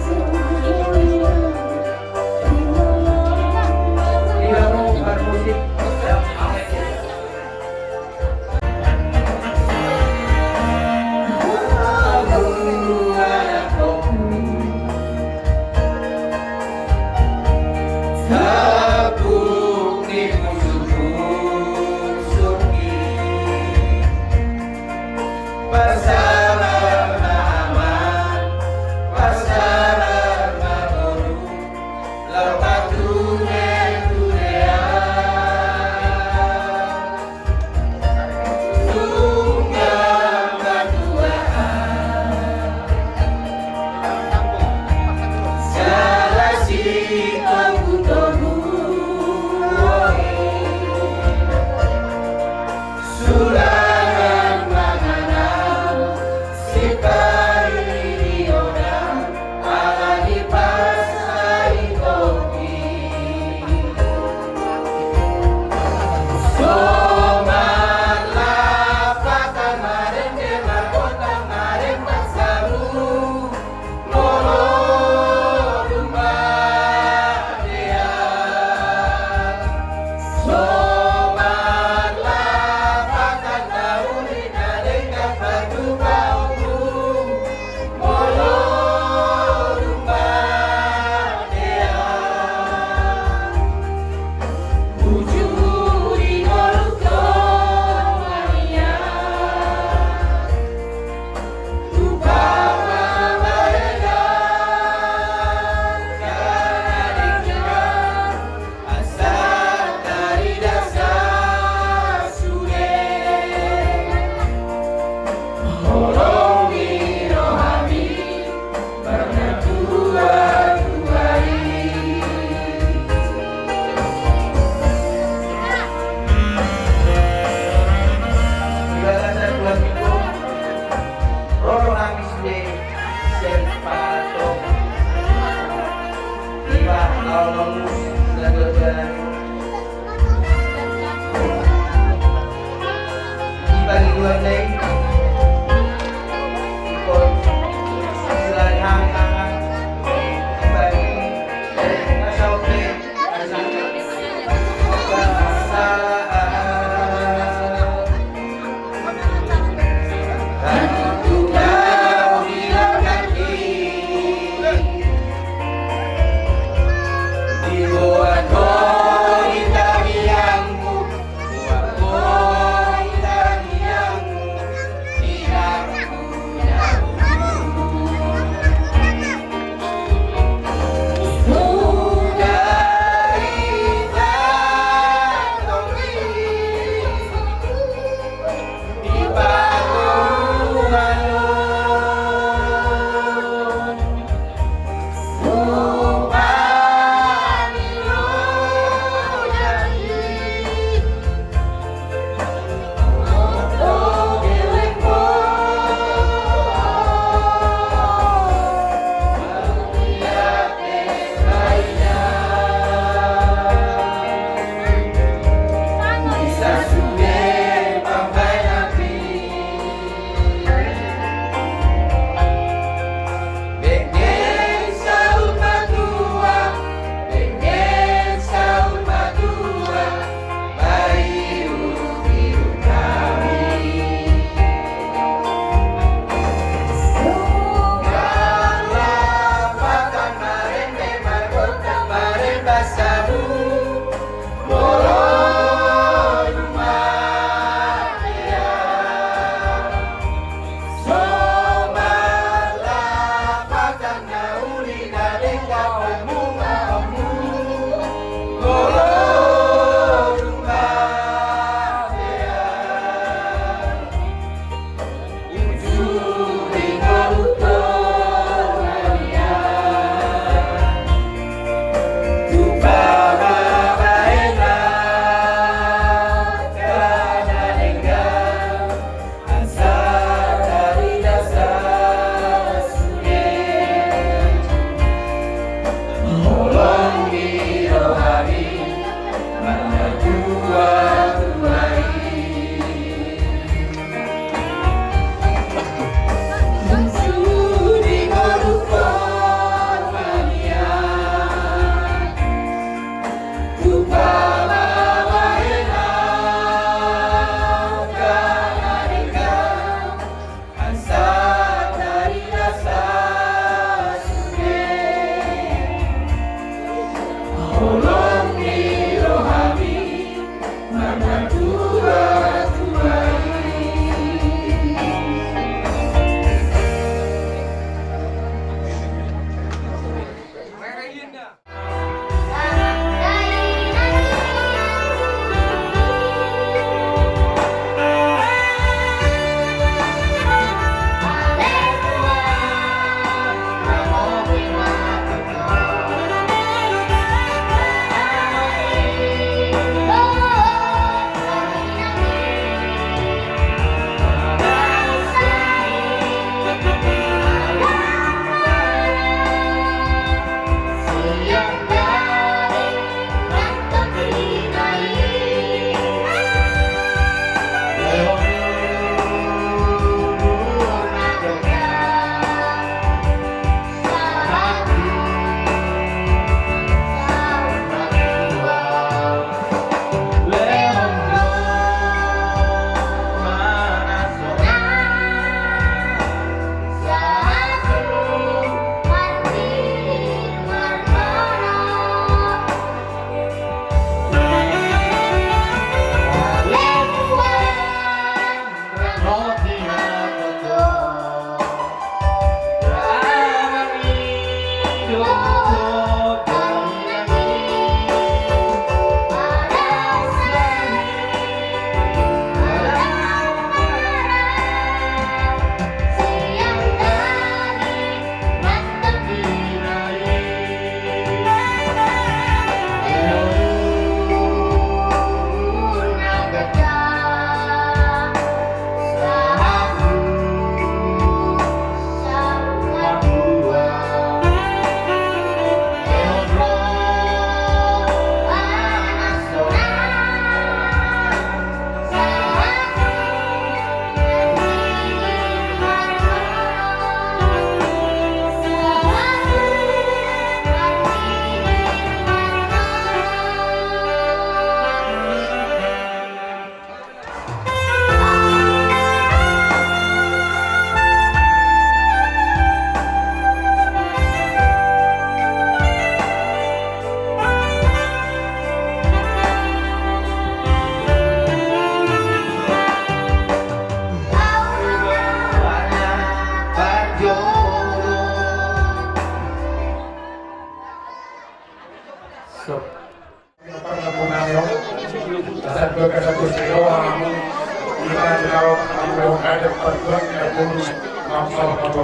foto.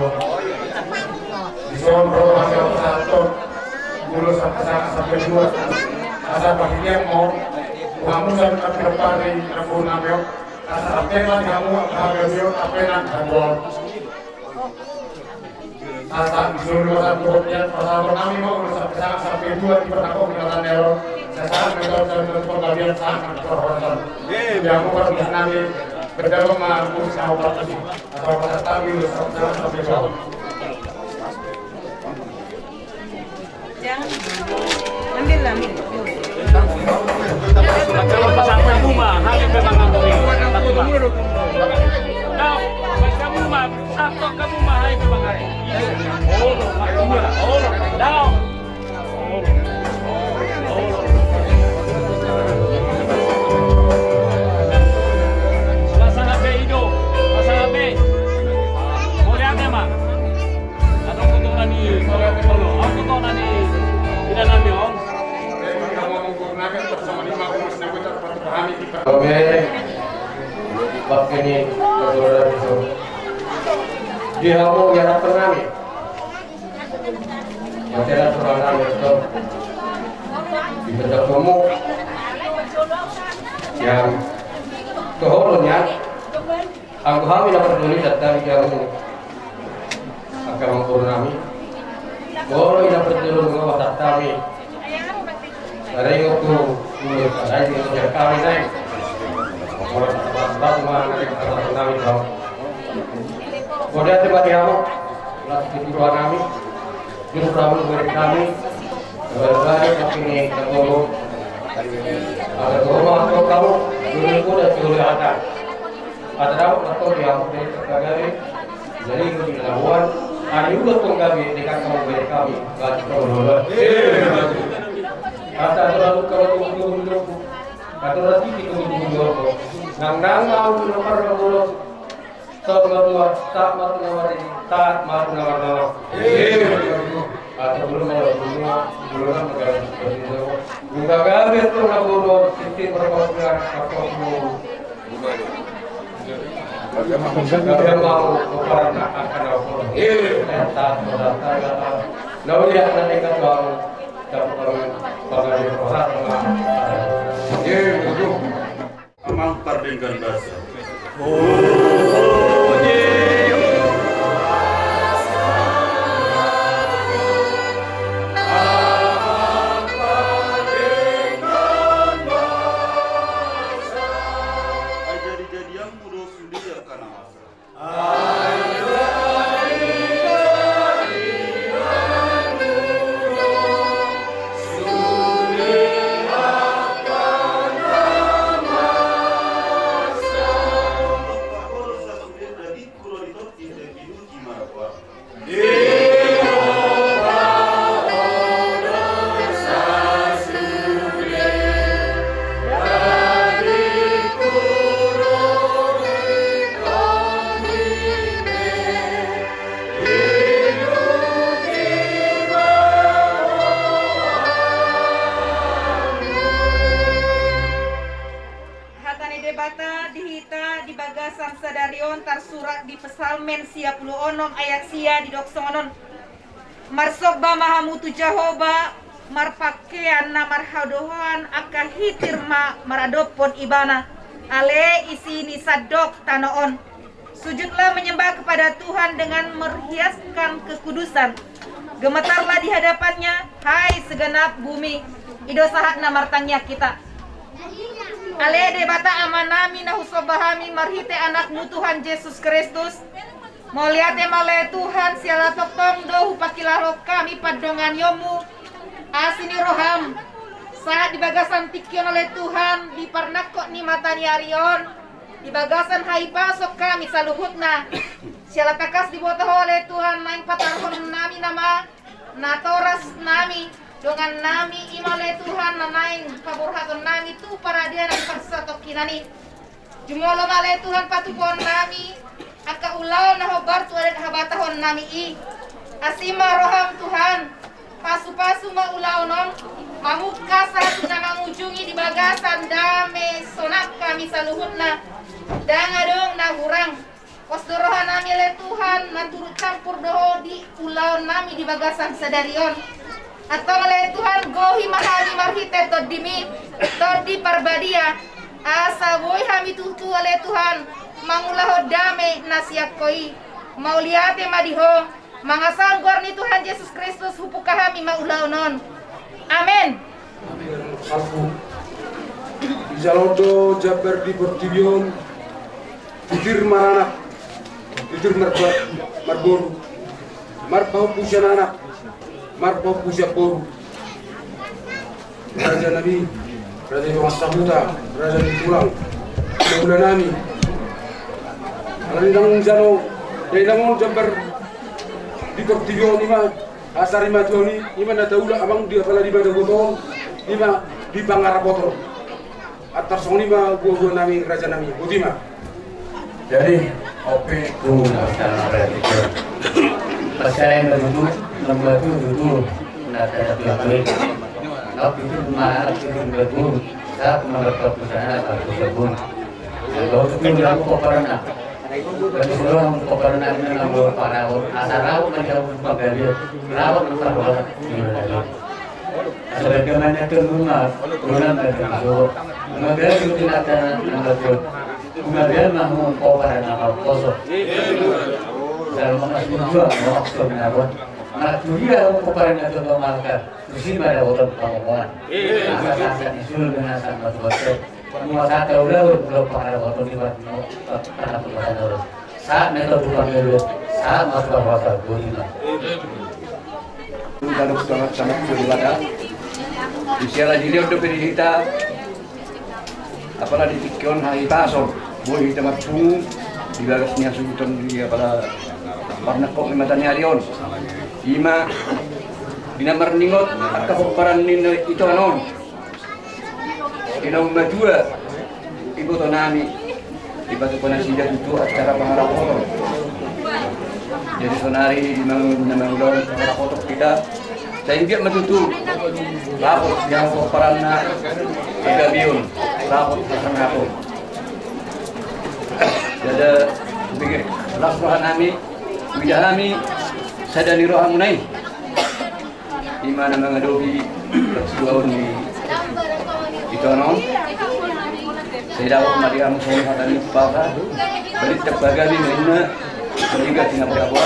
Disuruh hasil satu, dulu sampai dua. Asal bagian mau kamu sampai ke depan di Rabu Namyo. Asal apa lagi kamu bagian apa yang kamu. Asal disuruh satu bagian pasal kami mau sampai dua di perangkap dengan Nero. Saya mentor dan penggabian sangat terhormat. Yang mau kami berdalam mampu sama partisi atau peserta milu sampai bawah. Jangan ambil lah. Kalau sampai rumah, hari memang ngomongin. Kau, kamu mah, satu kamu mah hari memang hari. Oh, dah. Masalah behido, masalah be. Boleh ada mah. Atau kau nani, kalau aku kau nani, tidak nani om. Oke, pakai ini keluar itu. Dia mau yang apa kami? Macam apa orang itu? Dibentuk kamu yang kehormatnya. Aku kami dapat tulis datang yang akan mengkurnami. Kalau yang berjulur mengawat kami. Ada yang tu, ada yang tu kami naik. Orang tak mana kami tahu. Kemudian tiba kamu, lagi tiba kami, juru pramu beri kami, berbagai kami ketemu. Ada rumah atau kamu, juru kuda juru ada. Ada atau yang beri kami, jadi kami lawan. Ada juga pun kami dekat kamu beri kami, bagi kamu. Kata terlalu kalau kata lagi kita dulu nang mau nomor tak marunawar atau belum juga gawe tu naburo sistem perkopian aku mau karena akan aku tak lalu dia nanti kan mau Amang pardengkan bahasa. Jadi-jadian mudah sudah karena masa. Tersurat di Pesalmen 56 ayat sia di doksongonon Marsokba mahamutu Jehovah marpakean na marhadohan akahitir maradopon ibana ale isi ni sadok tanoon. Sujudlah menyembah kepada Tuhan dengan merhiaskan kekudusan. Gemetarlah di hadapannya, hai segenap bumi. Ido sahat na martangnya kita. Ale de bata amanami na husobahami marhite anakmu Tuhan Yesus Kristus. Moliate male Tuhan siala toktong do hupakilah kami padongan yomu. Asini roham. Saat di bagasan tikion oleh Tuhan di parnakok ni matani arion. Di bagasan hai pasok kami saluhutna. Siala takas dibotoh oleh Tuhan main patarhon nami nama natoras nami. Dengan nami imale Tuhan nanaing paburhaton nami tu para dia nang paksatok kinani. Jumolo male Tuhan patupon nami aka ulaw na hobar tu adat habatahon nami i. Asima roham Tuhan pasu-pasu maulaw non mamuka satu na mangujungi di bagasan dame sonak kami saluhutna. Dangadong na hurang Posdorohan nami le Tuhan naturut campur doho di ulau nami di bagasan sadarion. Atau le Tuhan gohi mahami marhite todimi todi parbadia. Asa boy hami tutu le Tuhan mangulaho dame nasiak koi. Mauliate madiho mangasanggor ni Tuhan Yesus Kristus hupukah kami maulau non. Amin. Aku Jalondo Jabar di Portivion Titir Maranak Titir Marboru Marpau Pusyan anak Marpau Pusyak Boru Raja Nabi Raja Mas Sabuta Raja Tulang Mula Nami Alindang Jalo Alindang Jabar di Portivion lima Asari Matuani lima nataula abang dia pala di Badagotong lima di Pangarapoto atar song lima gua nami Raja Nami Butima. Jadi oke tuh percaya berduduk lembaga duduk nada tapi tapi itu marah itu berduduk saat mendapat pesanan atau sebun kalau itu bilang koperna kalau orang koperna ini nambah para asarau menjauh pegawai rawat terbawa sebagaimana rumah itu mengajar itu tidak ada nambah mengajar mahmud koperna atau kosong dalam mengasih juga maksud menabur nak juga koperna itu malkan mesti pada orang pengomongan asal isul dengan sama tuan semua kata udah belum para orang di para perbuatan orang saat mereka berpanggil saat masuk waktu bulan kalau sangat berbeda usia lagi dia udah berita apalagi dikion hari pasok boleh kita macam di bagasnya sultan dia pada warna kok matanya Arion lima dinamar ningot akak koparan nino itu anon Inong madua ibu to nami iba to panasida itu acara pangarapoto. Jadi sonari di manulon pangarapoto kita sehingga matutu lapor yang koparanna agabiun lapor pasang hapon. Jadi pikir laporan nami widahami sadani rohamunai di mana mengadobi sebuah ni itu non saya dapat melihat musuh hatan itu apa beri tebaga di mana sehingga tina berapa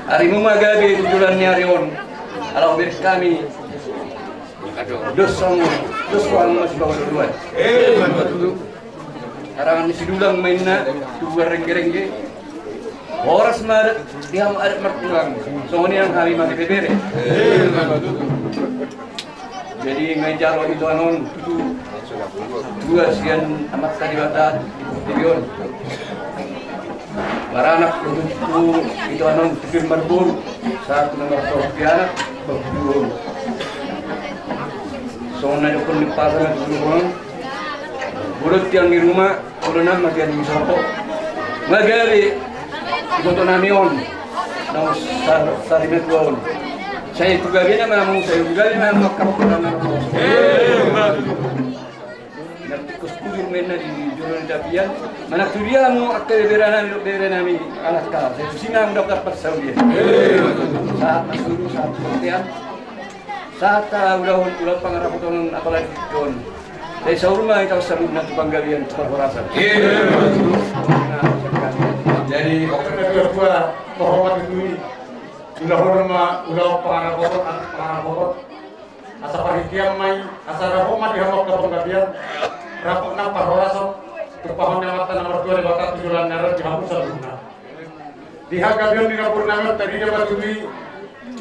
hari magabi tujuannya Arion kalau bir kami dosong masih bawa duluan karangan si dulang mainna dua rengge horas mar dia ada mertuang soalnya yang kami mati bebere jadi ngajar itu anon dua sekian amat tadi bata dibion baranak itu anon tipir marbur satu nomor topianak berbuon soalnya ada pun dipasang dulu burut yang di rumah corona makin disopok magari ikut namion nang sarimet tuan saya juga dia memang saya juga dia memang kapuran nanti kuskudur mena di jurusan dapian mana tu dia mau akal beranami alat kau saya singa mendapat pasal dia saat masuk saat kemudian saat udah pangaraputon apalagi don saya saurma itu sabun nanti panggalian perhorasan jadi oke kedua hormat itu ulah pangarapoto asa panitia mai asa rahoma di hamok kapong gabian rapok nang parhorasan kepahon mata nomor 2 di bakat tujuan narar di hamus sabuna di hagabion di Purnamio tadi dia batui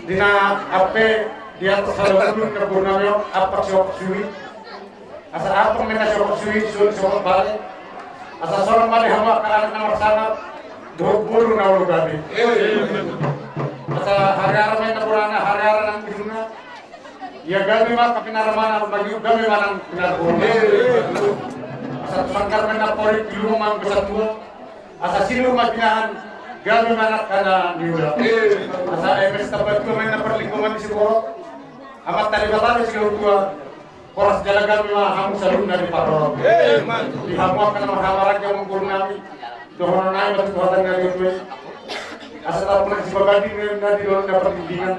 dina ape di atas halulun ke Purnamio apa siok suwi asa apa mena siok suwi siok balik asa sorong mali hamak anak nomor sangat buru naulu gabi asa hari-hari main purana hari-hari nang biduna ya gabi mah kapinaraman bagi gabi manang benar bumi asa sangkar mena pori di rumah bersatu asa silur majinahan gabi manak kana diulah asa MS tabat ko mena perlingkungan di Siboro amat tadi batal di dua poros jalan gabi mah hamu salun dari paror di hamu akan mahawarak yang mengkurung nami Dohonan naik masuk Tuhan dari itu. Asal apa sih bagadi dari doang dapat bimbingan.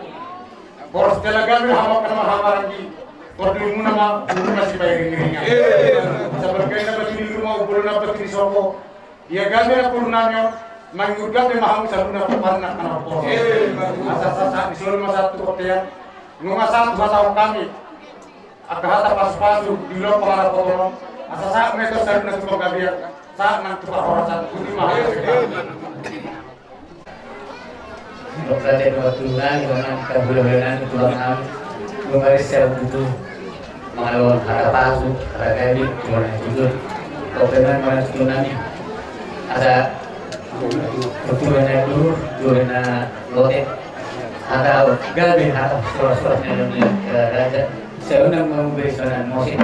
Boros tenaga hama kana hama lagi. Kordi nama masih bayar ringan. Sebagai nama di rumah ubur nama di sopo. Ya gambar purnanya mangurga be maham saruna papanna kana po. Asa disuruh masa satu kotean. Ngasa satu kami. Agahata pas-pasu di luar para potong. Asa sa meto saruna tu gabiar. Sa nang tu orang satu di mahal. Berarti dua tulang dengan kebulan tulang kembali secara utuh melawan harga palsu, harga ini cuma jujur. Kopenan mana tunani ada pertujuan dulu, jualnya lote, ada gabi harga surat-suratnya yang raja. Saya undang memberi soalan musik.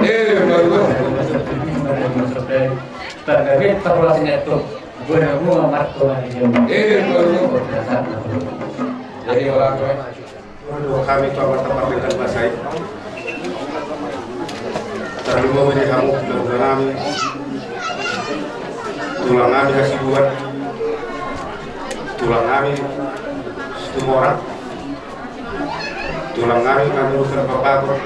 Tapi terpelasinya itu guna bunga marto di jauh. Jadi orang tua, kami coba tempat dengan bahasa itu. Terlalu banyak kamu sudah kami, tulang kami kasih buat, tulang kami semua orang, tulang kami urusan bapak,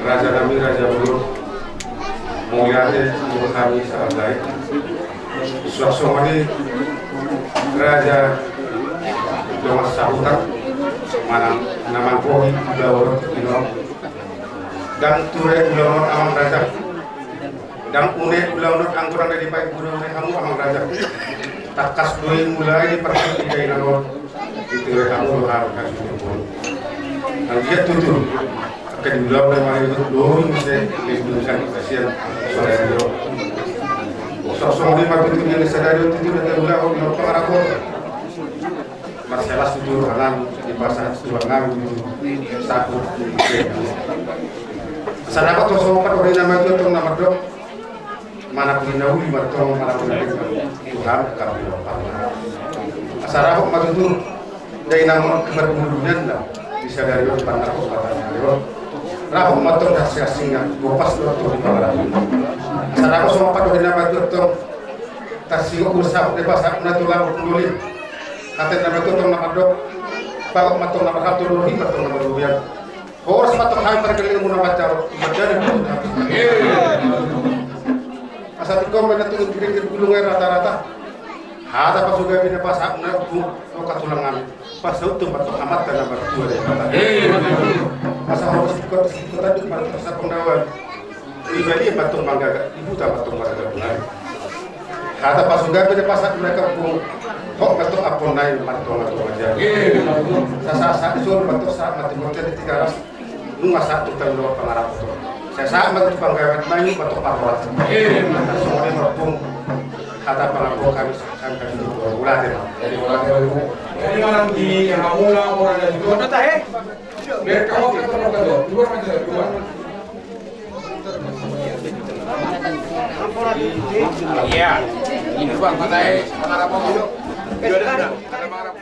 raja kami raja buruk, mulianya tulang kami sangat baik. Suasana ini raja Domas Sahutan mana nama Bohi Gawar Ino dan Ture Ulawar Amang Raja dan Une Ulawar Angguran dari Pai Guru Kamu Amang Raja takas doi mulai di persen di Kainanor itu kamu harus kasih pun dan dia tutur akan diulang oleh itu doi mesti diberikan kasihan saudara dia sosok lima tutur yang disadari tutur dan ulang oleh para masalah tutur halang di pasar tulang satu sadapat sosok orang nama itu atau nama dok mana punya nawi martong mana punya Tuhan kami asarahu matutur dari nama keberuntungan lah bisa dari pandang kesempatan lewat rahu matong hasil singa gopas tutur di pangaran asarahu semua pada nama itu atau tasio usap di pasar natural kulit kata nama itu atau nama dok bawa matong nama satu rohi matong nama rubian horas matong hai terkeliling muna baca dari asal kau menentukan kiri gulungan rata-rata ada pas juga bina pas aku nak tulangan pas itu batok amat dan nomor 2 deh asal harus ikut tadi pasar pendawan pribadi batok mangga ibu tak batok mangga bulan ada pas juga bina pas mereka pun kok batok apa naik batok aja sasa itu batok saat mati mati di 300 lu masa itu tahu pengarap itu saya sangat bangga main batok paruat semuanya merpung kata pelaku kami ulat jadi ulat jadi malam di Hamula orang ada juga ada teh biar kamu ketemu dua aja dua iya ini bang kata pengarap dulu ada pengarap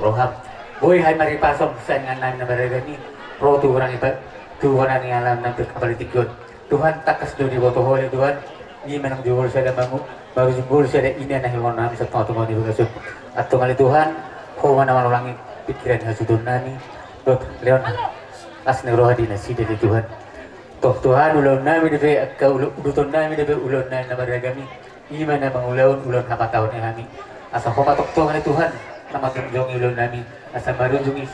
roham. Boy hai mari pasom sangan nan nabaragani. Pro Tuhan yang alam nan berkembali Tuhan tak kasih di bawah oleh Tuhan. Ini menang jual saya bangun baru jual saya ini anak hewan nami satu atau di begasuk. Atau kali Tuhan, kau mana ulangi pikiran hasudun nami. Dok Leon as negrohadi nasi dari Tuhan. Toh Tuhan ulun nami debe kau ulun nami debe ulun nami nabaragami. Ini mana mengulun apa tahun kami. Asal kau patok Tuhan nama tunjung ulun nami. Asal baru jungi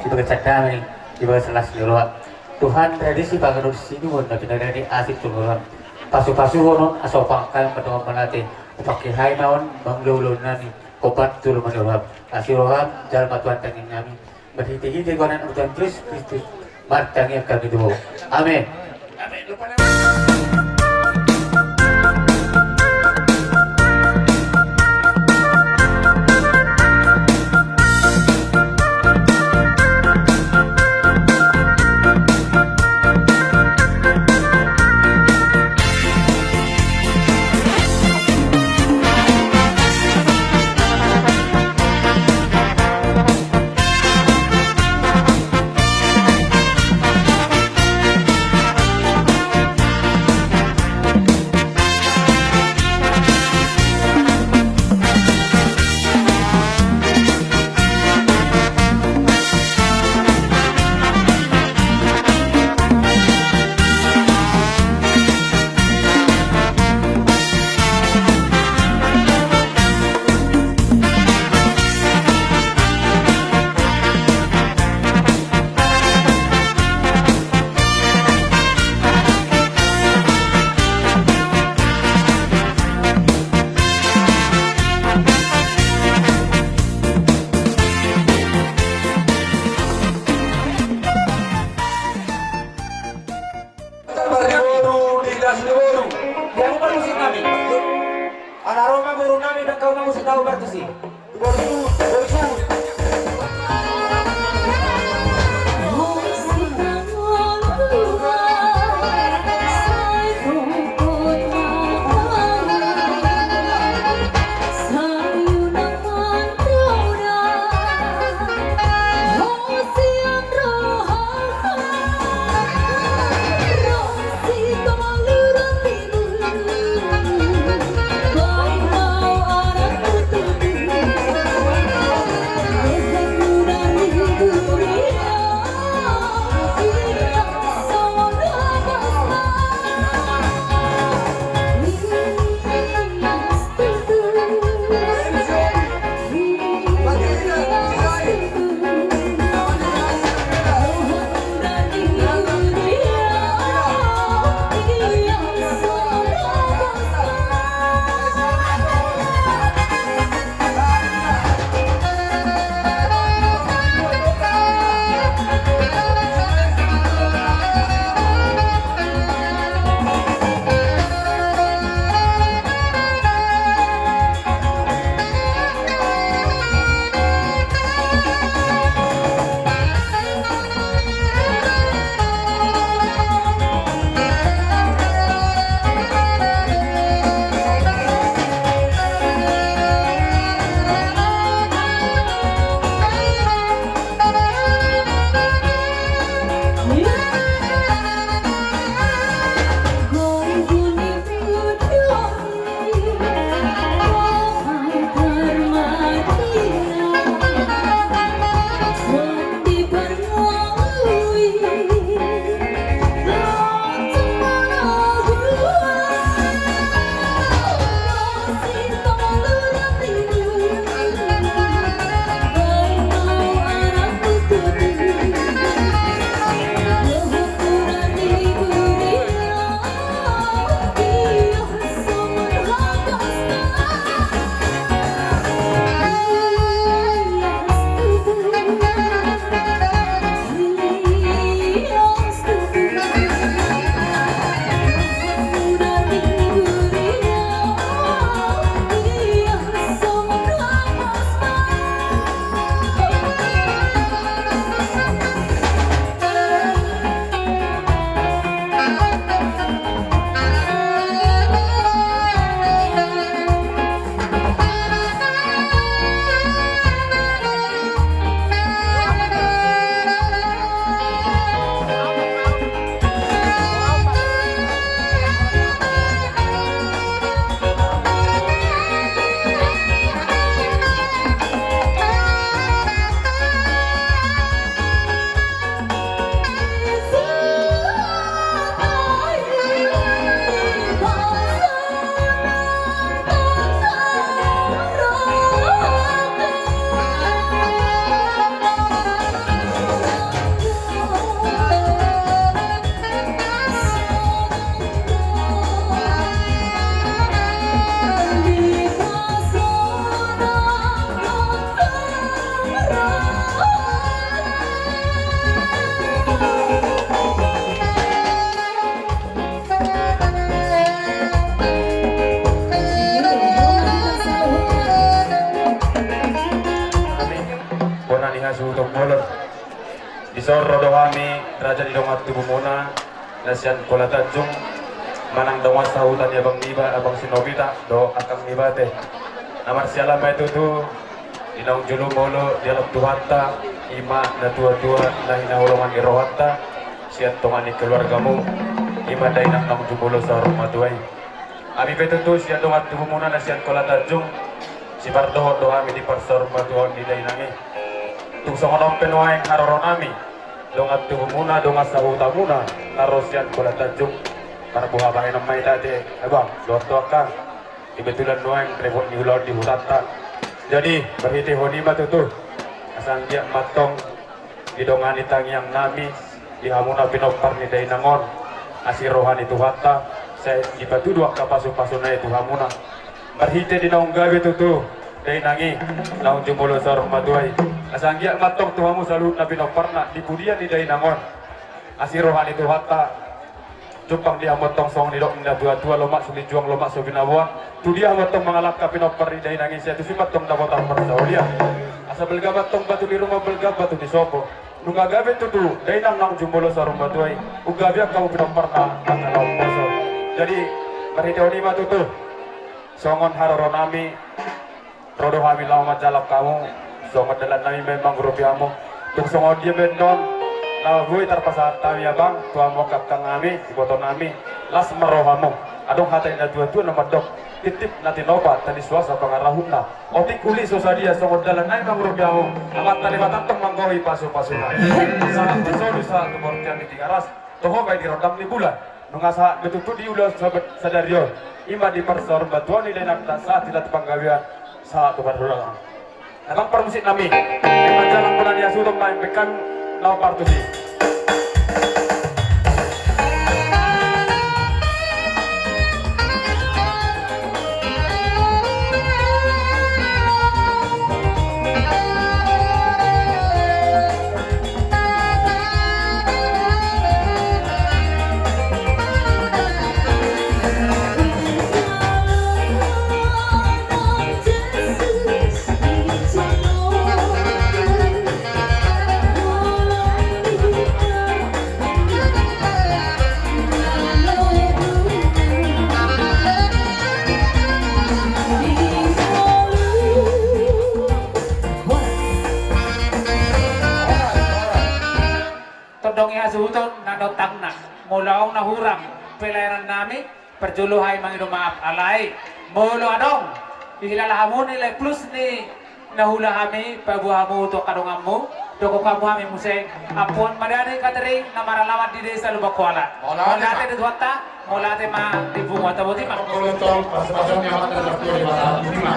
sebagai cadang di bawah selas negroha. Tuhan tradisi pagano sini pun tapi dari asik turun. Pasu-pasu kono asal pangkal pada melatih pakai hai maun banglulun nami kopat turun menurut asiroham jalan Tuhan tanging nami berhiti-hiti konan utan Kristus martangnya kami doa amin. Isor rodohami raja di dongat tubuh mona nasian kola Tanjung manang dongat sahutan ya bang niba abang sinobita do akang niba teh namar sialama itu tuh inaung julu molo dialog tuhanta ima na tua-tua na hinahulungan ni rohanta siat tongani keluargamu ima dainak nang jumulo sa rumah tuay ami betu tuh siat dongat tubuh mona nasian kola Tanjung si pardoho dohami di parsor batuan di dainangi tung songonom penuaing haroronami dongat tubuh muna dongat sahuta muna narosian kola Tanjung para buah bahay ng may tadi abang dorto ka ibetulan nuang tribut ni ulod di hutata jadi berhiti honi matutu asang dia matong didongani tangiang nami di hamuna pinopar ni dainangon asir rohani tuhata saya ibatu dua kapasu-pasuna itu hamuna berhiti di naung gawe tutu dainangi naung jumulo sarong matuay asang dia matong tuhamu salut na pinopar na di budian di dainangon asir rohani tuhata Jupang dia motong song ni dok nda tua lomak suli juang lomak so binawa tu dia motong mengalap kapinop peri dai nangis itu si matong da botang persaulia asa belga matong batu di rumah belga batu di sopo nunga gabe tu dai nang nang jumolo sarung batuai ugabia kau pinop perna angalo poso jadi bari teoni matu tu songon haroronami rodo hami lawa majalap kamu songon dalan nami memang rupiamu tung songon dia benon nah gue terpasat tahu ya bang tuan mokap kang kami iboton nami las merohamu adong hatai na dua nama dok titip nanti nopat tadi suasa pengarahuna otik kuli sosadia songot dalan naik bang rupiamu amat tali batantong manggohi pasu-pasuna saat besodu saat kebortian di tigaras toho baik dirodam di bulan nungasa betutu diulas sahabat sadario ima di persor batuan di denak saat tidak panggawian saat keberdoa abang permusik nami di jalan bulan ya sudah main bekan Now part to see. Suton na dotang na mulaong na hurang pelayanan nami perjuluhay mangido maaf alay molo adong ihilalahamu nilai plus ni nahula kami pabuhamu to kadongamu doko kamu kami museng apun madani katering na maralawat di desa Lubakuala molate di duata molate ma di bunga taboti ma Kolentong pas-pasang yang ada di lima.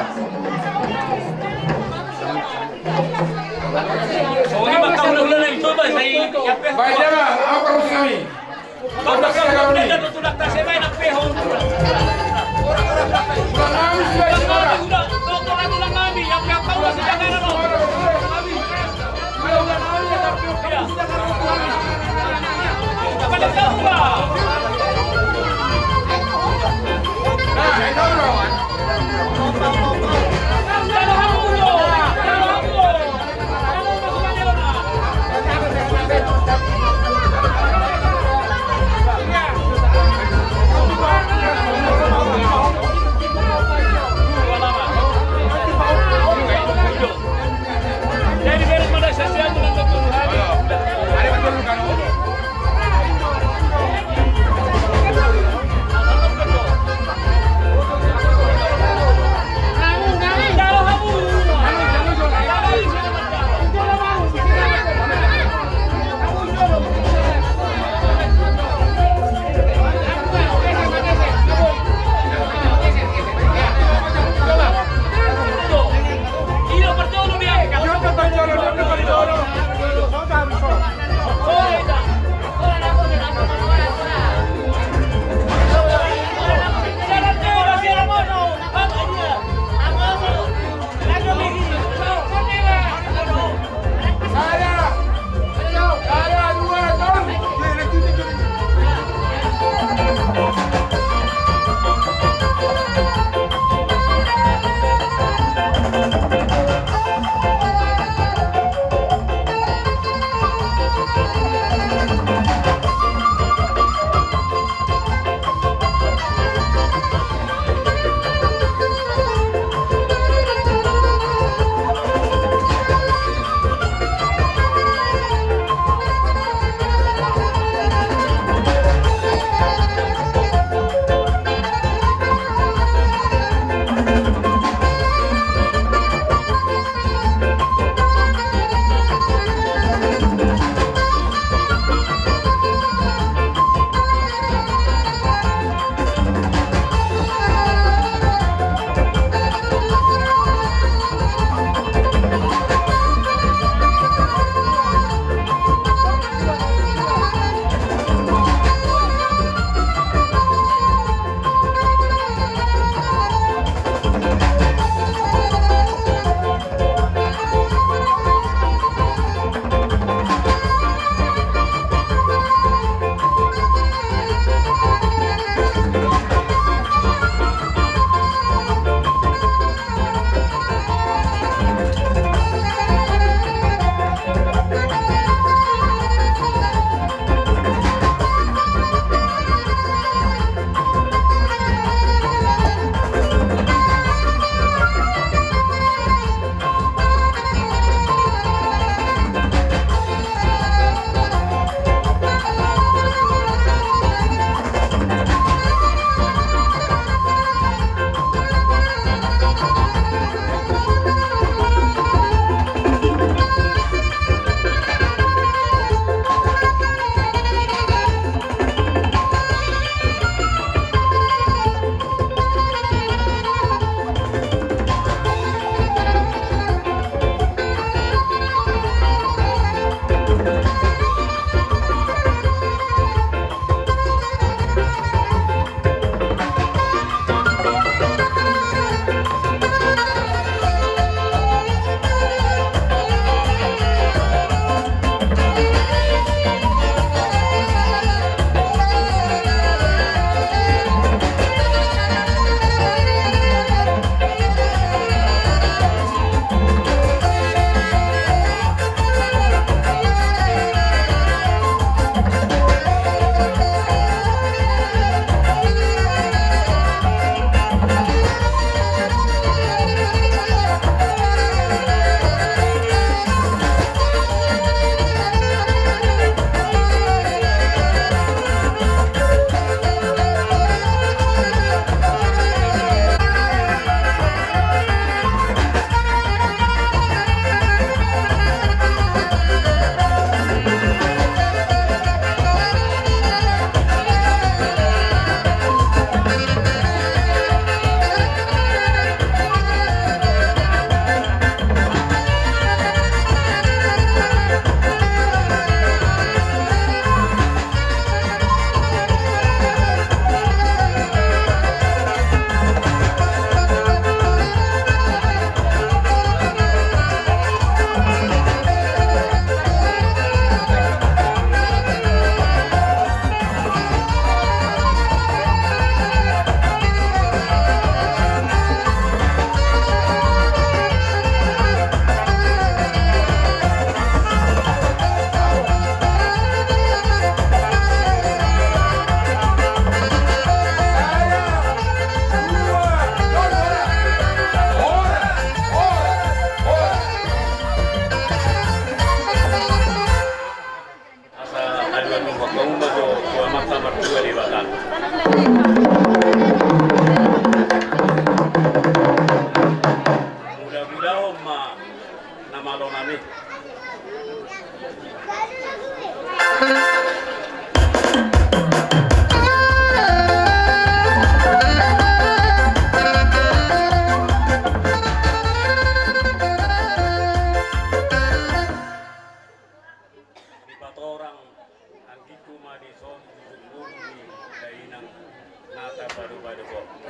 Oh, ini bakal ulang-ulang itu tuh saya yapeh. Baik dah, apa harus kami? Kau tak kau dah tu nak tak saya nak pehon. Kami sudah sekarang. Kau ulang kami yang kau dah sedang ada loh. Kami. Kalau dah kami dah pehon sudah kami. Pada kau lah. Nah, itu orang. majo tua mata mertua di batang. Mudah-mudahan ma nama lo nami.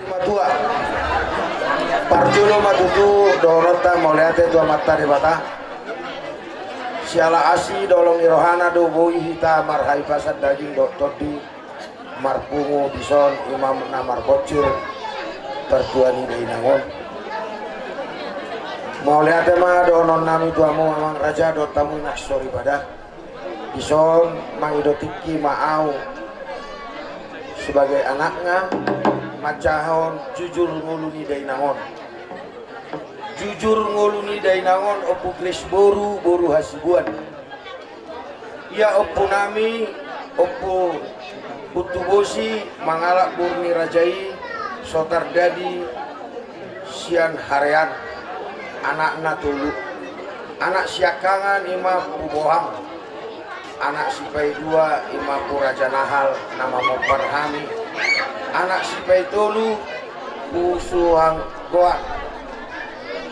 Matua Parjulo matutu dorota moliate tua mata di bata siala asi dolong irohana do boi hita marhai pasat daging do todi marpungu bison imam namar bocil tertuani dari nangon moliate ma do non nami tuamu amang raja do tamu naksori pada bison mangido tiki maau sebagai anaknya macahon jujur nguluni dainangon jujur nguluni dainangon opu kris boru hasibuan ia opu nami opu utubosi mangalak burni rajai sotar dadi sian harean anak tulu anak siakangan ima pubohang anak sipai dua ima puraja nahal nama memperhami anak sipai tolu usuhang goan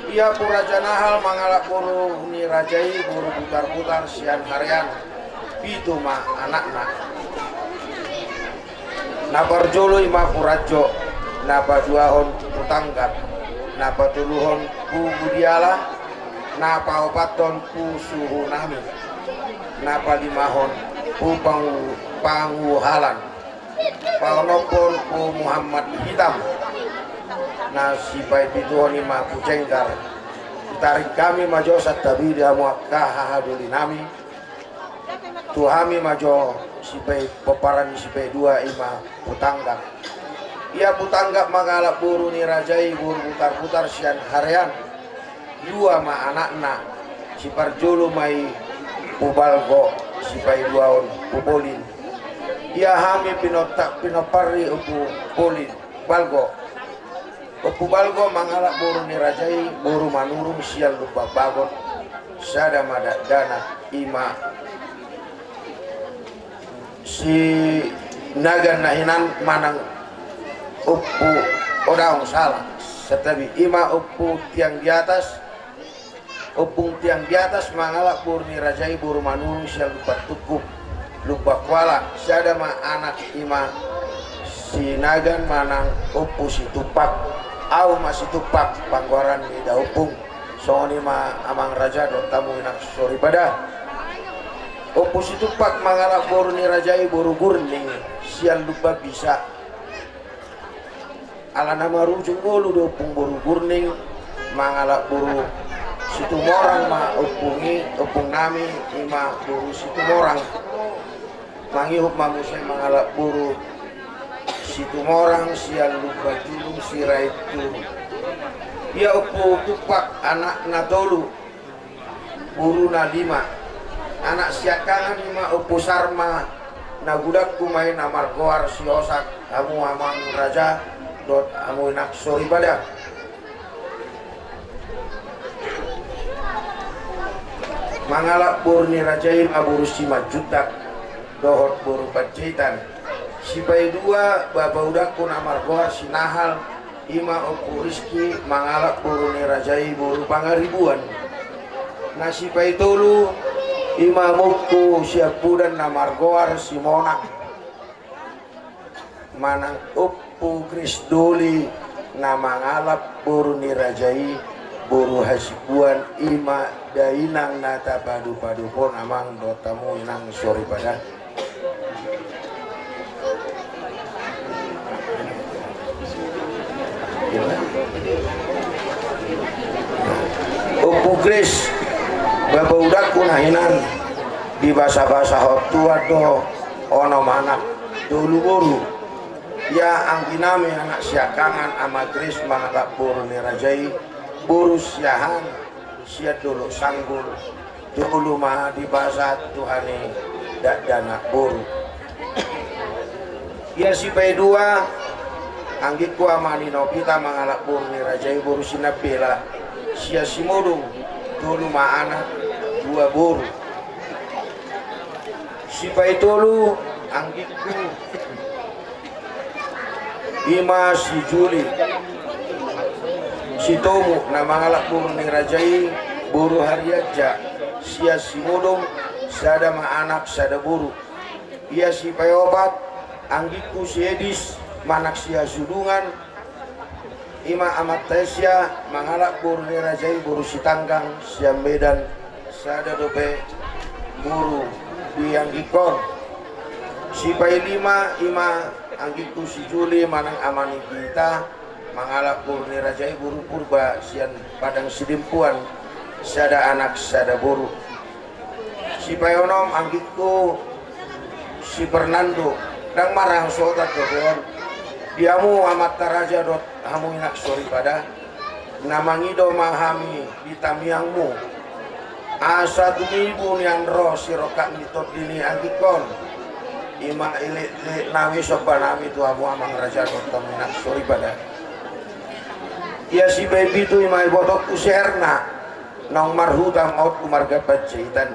ia puraja nahal mangalak buru ni rajai buru putar-putar sian harian itu mah anak-anak nabar jolo ima purajo napa duahon putanggat napa tuluhon ku budiala napa opaton ku suhu nami napa limahon ku panguhalan Paunopon ku Muhammad hitam nasi baik itu lima pucengkar tarik kami majo satabi dia muakah hahaduli nami tuhami majo si baik peparan si baik dua ima putanggap ia putanggap mangalak buru ni rajai buru putar-putar sian harian dua ma anak-anak si parjolo mai pubalgo si baik dua on pubolin ia hami pinopari upu polin balgo upu balgo mangalak buru ni rajai buru manurung sial lupa bagon sada madak dana ima si nagan nahinan manang upu odang salah setabi ima upu tiang di atas upung tiang di atas mangalak buru ni rajai buru manurung sial lupa tukup lupa kuala siada ma anak ima si nagan manang upu si tupak au masih tupak panggoran di daupung soni ma amang raja do tamu inak sori pada upu si tupak mangalak boru ni rajai boru gurning sial lupa bisa ala nama rujung golu do upung boru gurning mangalak boru situ morang ma upungi upung nami ima boru situ morang mangihup manusia mangalak buru situ morang sial lupa julung sirai itu ia upu tupak anak nadolu buru na lima anak siakangan lima upu sarma nagudak kumai namar goar siosak kamu amang raja dot amu inak sori pada mangalak buru ni rajain aburu simat jutak dohot buru pacitan sipai dua baba udakku namar goar sinahal ima opu rizki mangalak buru ni rajai buru pangaribuan nasipai tolu ima mukku siapudan namar goar simonang manang opu krisdoli nama ngalap buru ni rajai buru hasibuan ima dainang nata padu-padu pon amang dotamu inang sori pada upu kris baba udakku nahinan di bahasa-bahasa hotua do ono manak dulu buru ya angkinami anak siakangan ama kris mangalak buru ni rajai buru siahan siat dulu sanggul dulu mah di bahasa Tuhani dak dana buru Ia si dua anggit ko amani no kita mangalak burni rajai boru sinapela sia si modong tolu ma anak dua boru si tolu anggit ko ima si Juli si Tomu na mangalak burni rajai boru hariaja sia si modong sada ma anak sada boru ia si obat anggitku si Edis manak sia sudungan ima amat tesya mangalak burni rajai buru si tanggang siam bedan sada dope buru biang gikon si lima ima anggitku si Juli manang amani kita mangalak burni rajai buru purba sian padang sidimpuan sada anak sada buru si onom anggitku si Fernando dang marang sotat dopeon diamu amat taraja dot hamu inak sori pada namangido mahami ditamiangmu asa tumibu nian roh sirokat mitot dini angkikon ima ilik nawi sopanami tu amu amang raja dot hamu inak sori pada ia si baby tu ima ibotok userna nong marhutang out kumarga pacitan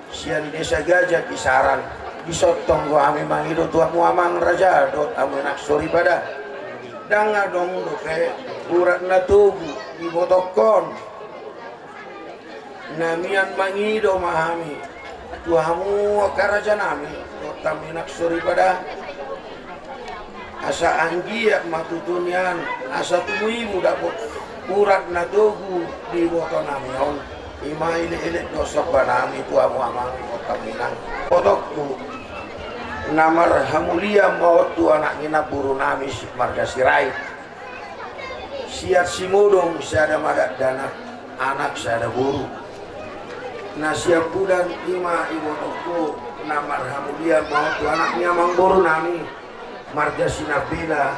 sian desa gajah kisaran disotong gua ame mangido tua muamang raja dot ame nak sori pada danga dong doke urat na tugu di botokon namian mangido mahami tuamu karaja nami dot ame nak sori pada asa anggiak matutunian asa tumu ibu dapot urat na tugu di boton namion ima ile dosok banami tuamu amang kaminang potokku namar hamulia maut tu anak ngina buru nami marga sirai siat si modong siada madak dana anak siada buru nasiap budan ima ibu toko namar hamulia maut tu anaknya mang buru nami marga sinabila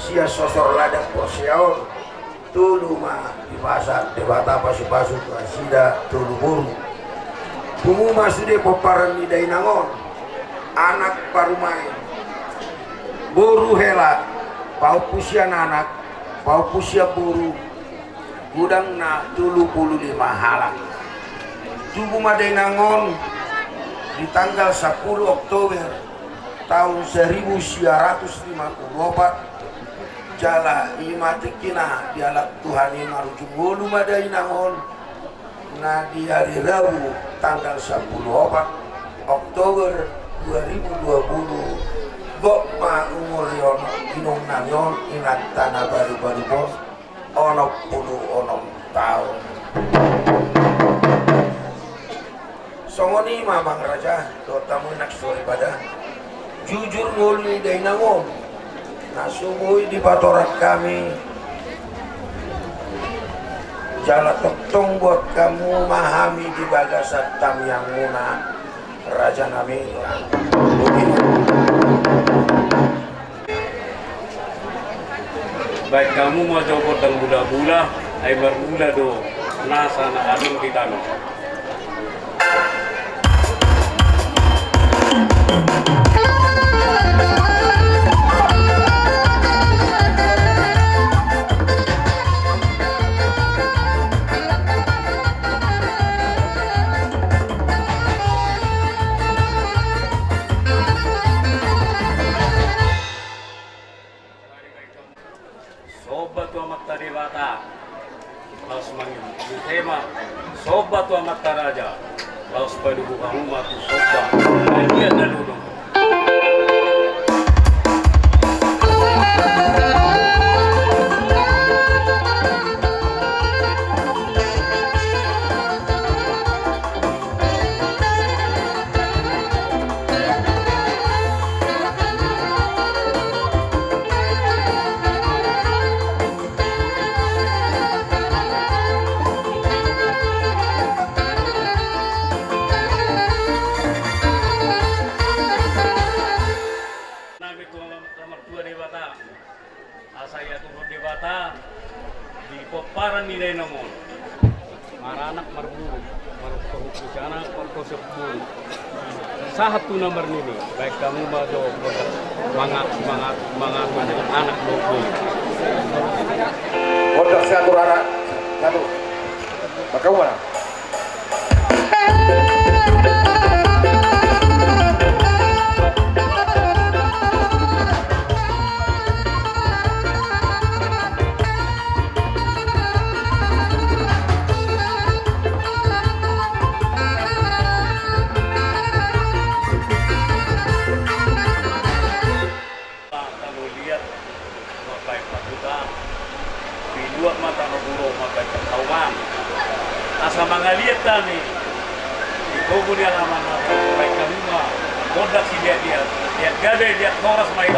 sia sosor ladak porsiaon tulu ma di pasar debata pasu-pasu tu asida tulu buru bumu masude poparan ni dainangon anak parumai buru hela bau pusia anak bau pusia buru gudang na 75 halang tubuh madainangon di tanggal 10 Oktober tahun 1954 jala imatikina dialak Tuhan marujung bolu madainangon na di hari Rabu tanggal 10 Oktober 2020 Gokma umur yono inong nanyon inat tanah baru-baru bos onok puluh onok tahun songoni mamang raja dotamu nak sore pada jujur ngoli day nangom nasubuhi di patoran kami jala toktong buat kamu memahami di bagasan tam yang muna raja nami baik kamu mau coba tentang bula-bula ay berbula do nasa na adong di tanong sobat tu amat satu nomor ini baik kamu mau semangat anak dogo. Order satu anak satu. Bagaimana? Dua mata noburo mata ketahuan. Asa mangaliat kami di kebun halaman baik kami mah bodak si lihat gade lihat noras main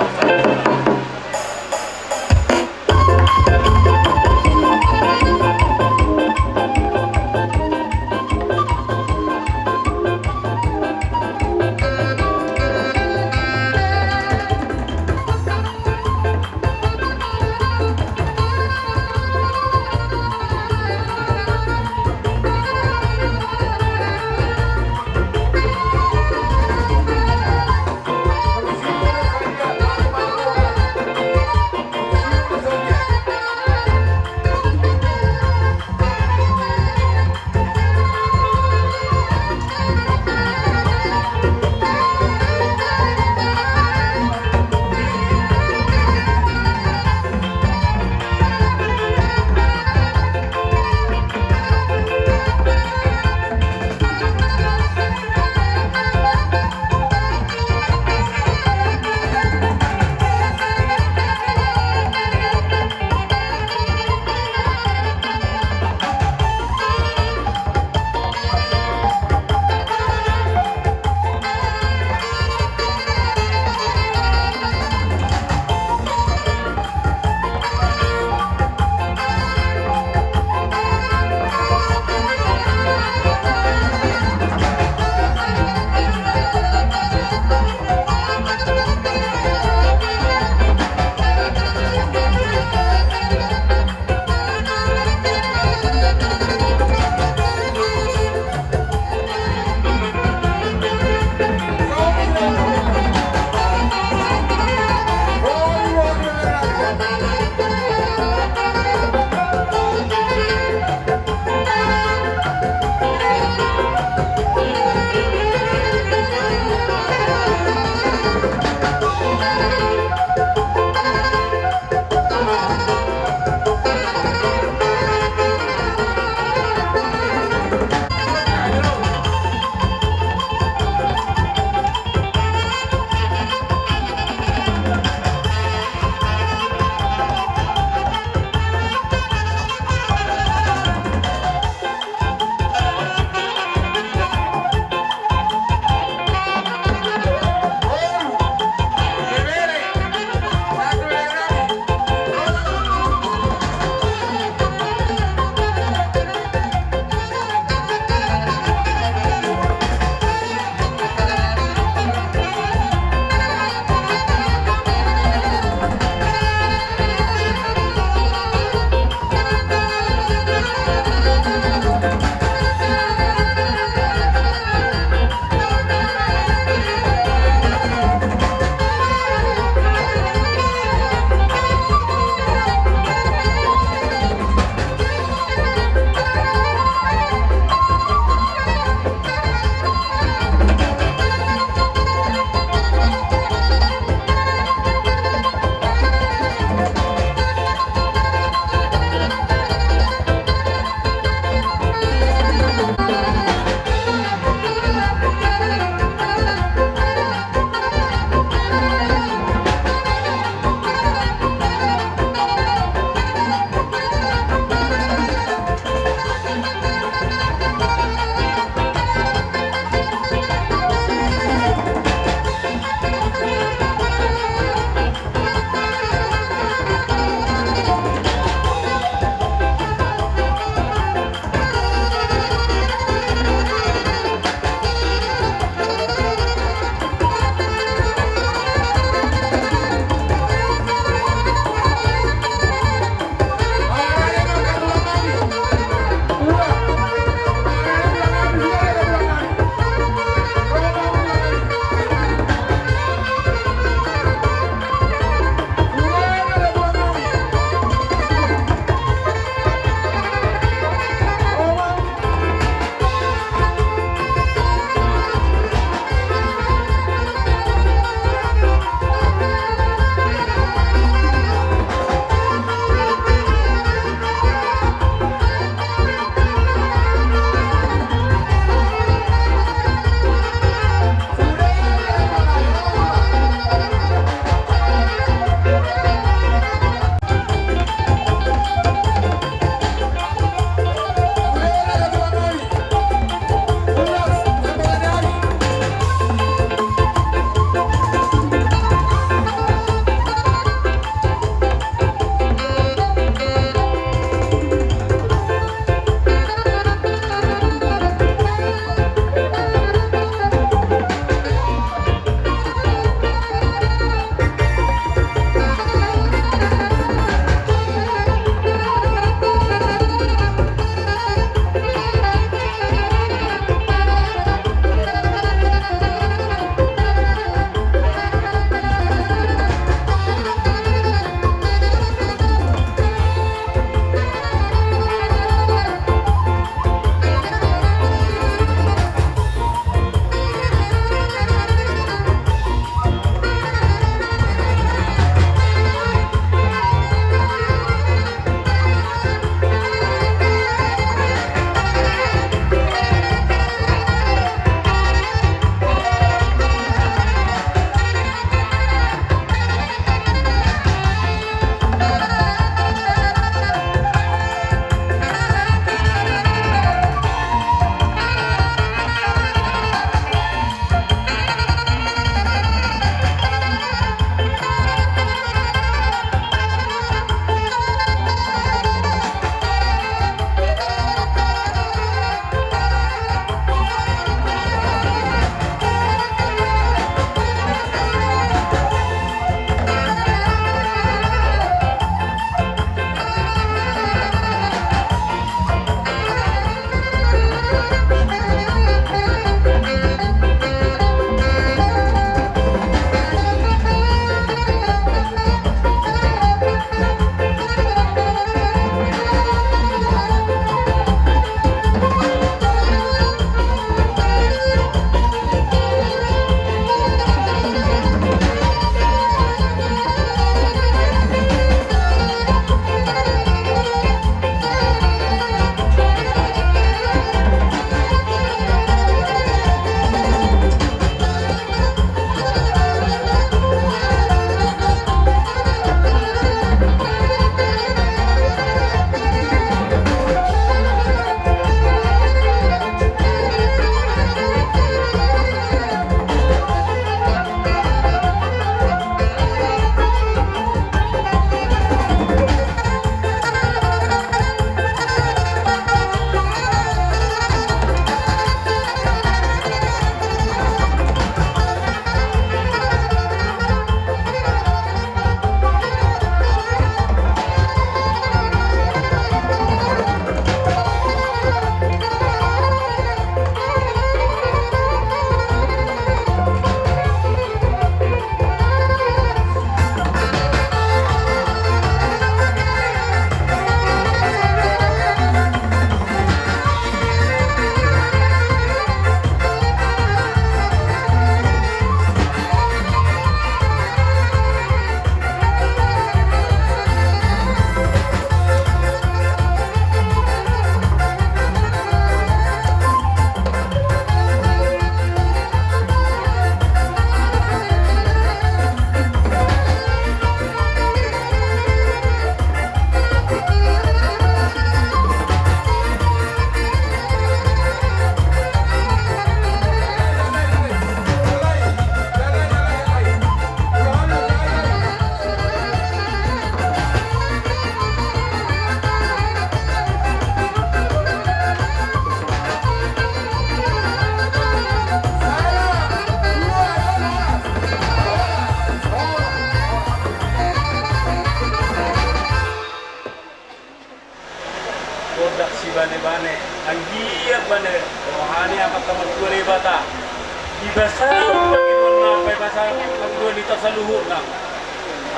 Ibasal paginoon na kay basa ang duwa dito sa luhur lang.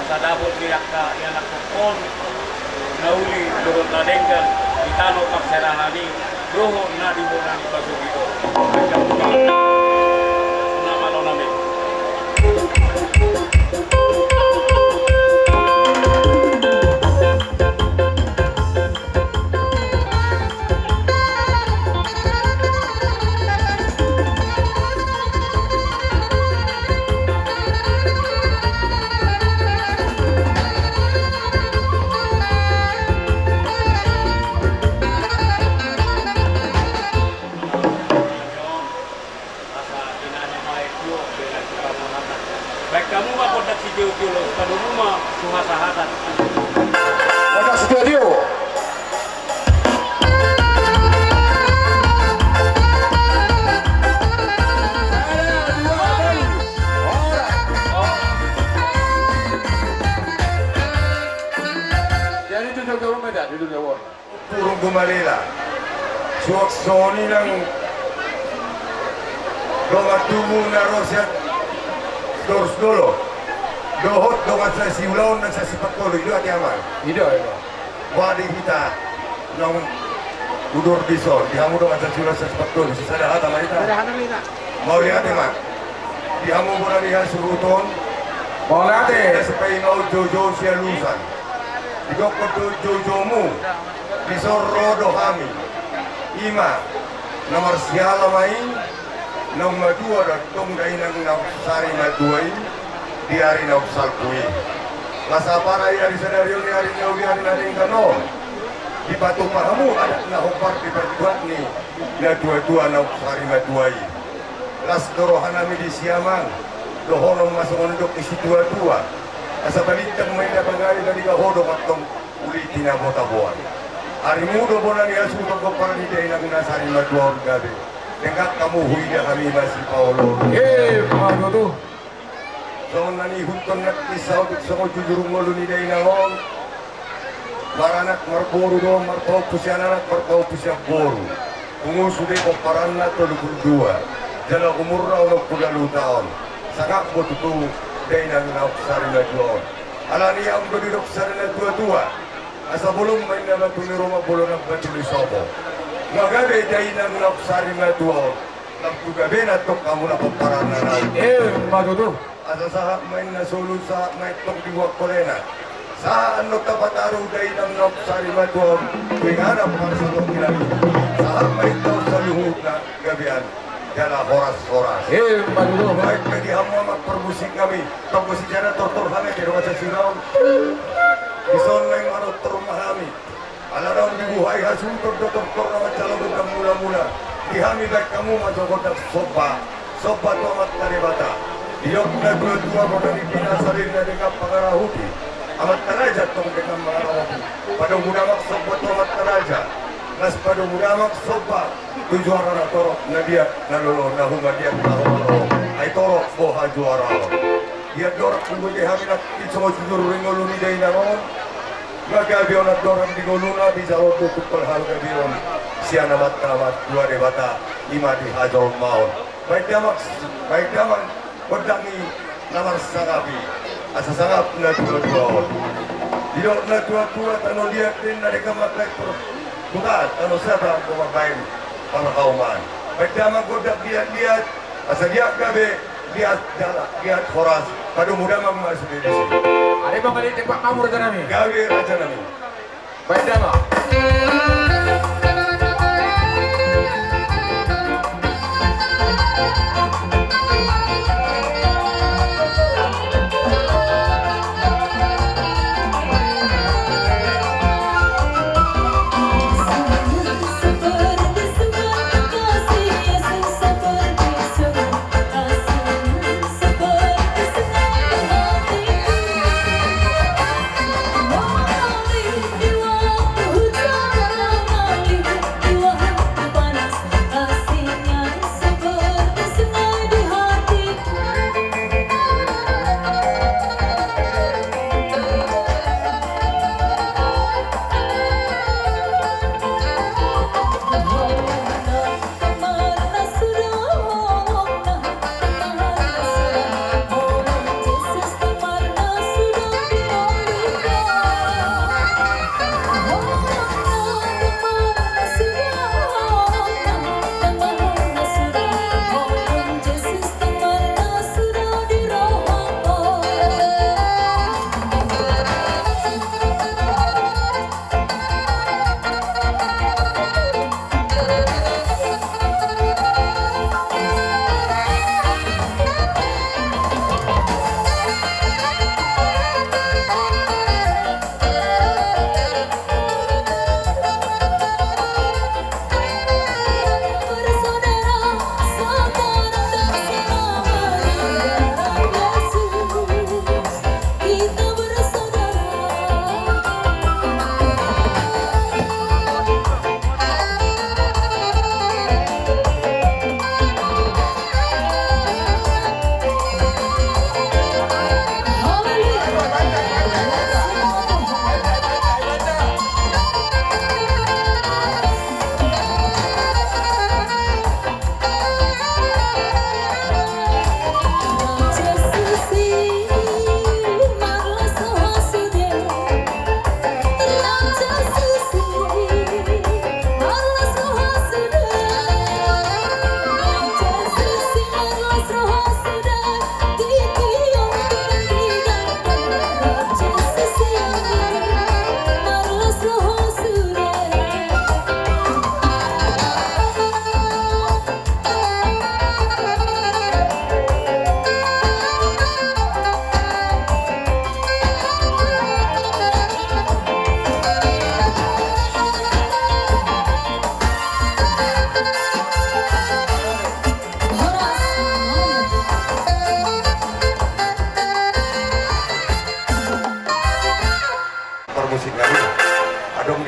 Asa dabot niya ka yan ako kon nauli doon na denggan itano pagsarahani doon na di mo na ipasugido. Nama lo namin. Baik kamu mah kodak si Jojo lo, kalau rumah cuma sahatan. Kodak si Jojo. Jadi duduk di rumah dah, duduk di rumah. Turun Gumalila. Suak Sony nang dongat tumu na rosat Doros dolo, dohot dongat sa siulaw na sa sipakolo, itu ati aman. Itu. Wadi kita nong udur dison, dihamu dongat sa siulaw sa sipakolo, sisa dahat amalita. Mau lihat emak, dihamu bola lihat suruton. Mau lihat supaya mau jojo sia lusan. Dikokot jojomu, disoro dohami. Ima, nomor siala main. Nang madua datong dahil nang sari maduay di hari na salpui. Masa para hari scenario ni hari na hari nating kanon. Di batu pahamu ada na hopar di berbuat ni na dua-dua na sari maduay. Las dorohan nami di siamang dohonong masuk untuk isi dua-dua. Asa balitang may nabangay dari kahodong atong ulitin na botabuan. Hari mudo bola ni asu ko para di dahil nang nasari maduay gabi. Tengah kamu huida kami masih Paulo. Mana tu? Jangan nani hutan nak kisah untuk semua jujur ngolu ni day nangong. Maranak marboru do martau pusianak martau pusiak boru. Ungu sudah koparan na to 22. Jala umur raw no 30 tahun. Sangat botutu day nang naksari na doon. Alani ang bodi naksari na tua-tua. Asa belum main na tu ni Roma bolon ang batuli sobo. Magabe day nang naksari na tuwa. Nagtugabe na to kamu na paparan na raw. Madudu. Asa sa main na solo sa may tok diwak kolena. Sa ano tapataro day nang naksari na tuwa. Pinganap para sa tong kilami. Sa may tao sa luhut na gabian. Jala horas-horas. Madudu. Baik pwede hamo magperbusik kami. Pagbusi jana tortor kami pero sa siraw. Ison na yung ano tormahami. Alarang dibuhay hasuntor do doktor na macalabog ang mula-mula. Dihami baik kamu majogot ang sopa. Sopa to amat karibata. Diyok na dua-dua mo na ipinasarin na dengan pangarahuti. Amat karaja tong dengan mangarahuti. Padang mudamak sopa to amat karaja. Nas padang mudamak sopa. Tujuara na torok na dia nalolo na humadiak na humalo. Ay torok boha juara. Dia dorak kung dihami na kisama jujur ringolo ni day naron. Magabion at dorang di goluna bisa roto tukul hal gabion siya namat dua debata ima di hajol maon baik daman kodangi namar sangapi asa sangap na dua-dua dilo na dua-dua tano lihat din na rekamat rektor bukan tano sabang kumabain para kauman baik daman kodak lihat asa lihat gabe lihat jala lihat horas pada muda masuk di sini. Ada bang balik tembak kamu raja nami. Gawe raja nami. Baik dah mak. Oh,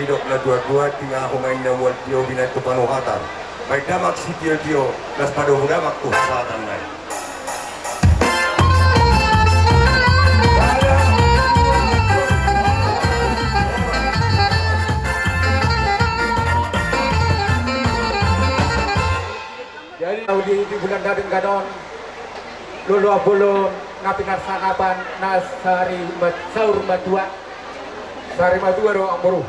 hidup na dua-dua tinggal umay na wal tio binatu panuhatan. May damak si tio nas padoh damak tuh satan nai. Jadi di bulan Dadeng Gadon lulu abulun napinar sanapan nasari saur madua sari madua do amuru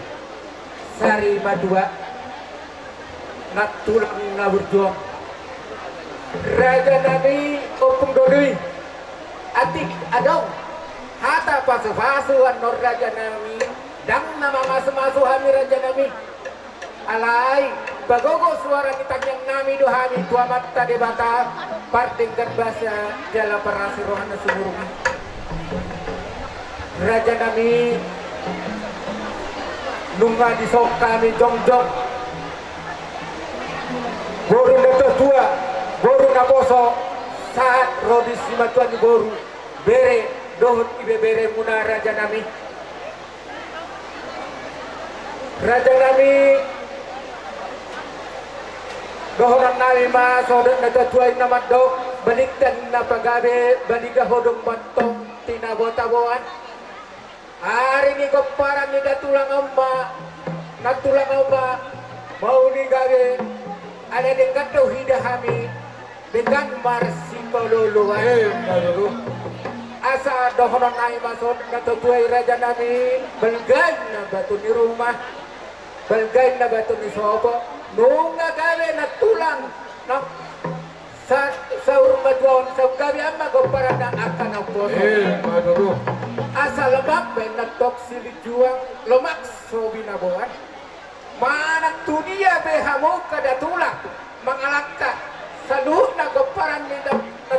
sari madua natulang na berjuang raja nami opung dodoi atik adong hata pasu-pasuan nor raja nami dang nama masu-masu hami raja nami alai bagogo suara kita yang nami dohami tua mata debata partingkan bahasa jala parasi rohana sumurumi raja nami nunga di sok kami jongjong boru neto tua boru naposo saat rodis simatuan di boru bere dohut ibe bere muna raja nami dohoran nami ma sodok na tatuay na mandok baliktan na pagabe baliga hodong bantong tinabot-aboan hari ni keparan ni datulang amba mau ni gabe ada dengan tauhidah kami dengan marsi kololuan asa dohoran nami ma sodok na tatuay raja nami belgay na batu ni rumah belgay na batu ni sobo nunga gawe na tulang na sa urmadwon sa gawe amma ko para na akan ang poso asa lemak ben na toksili juang lemak so binabuan manak dunia behamo kada tulang mangalakka saluh na ko para ni na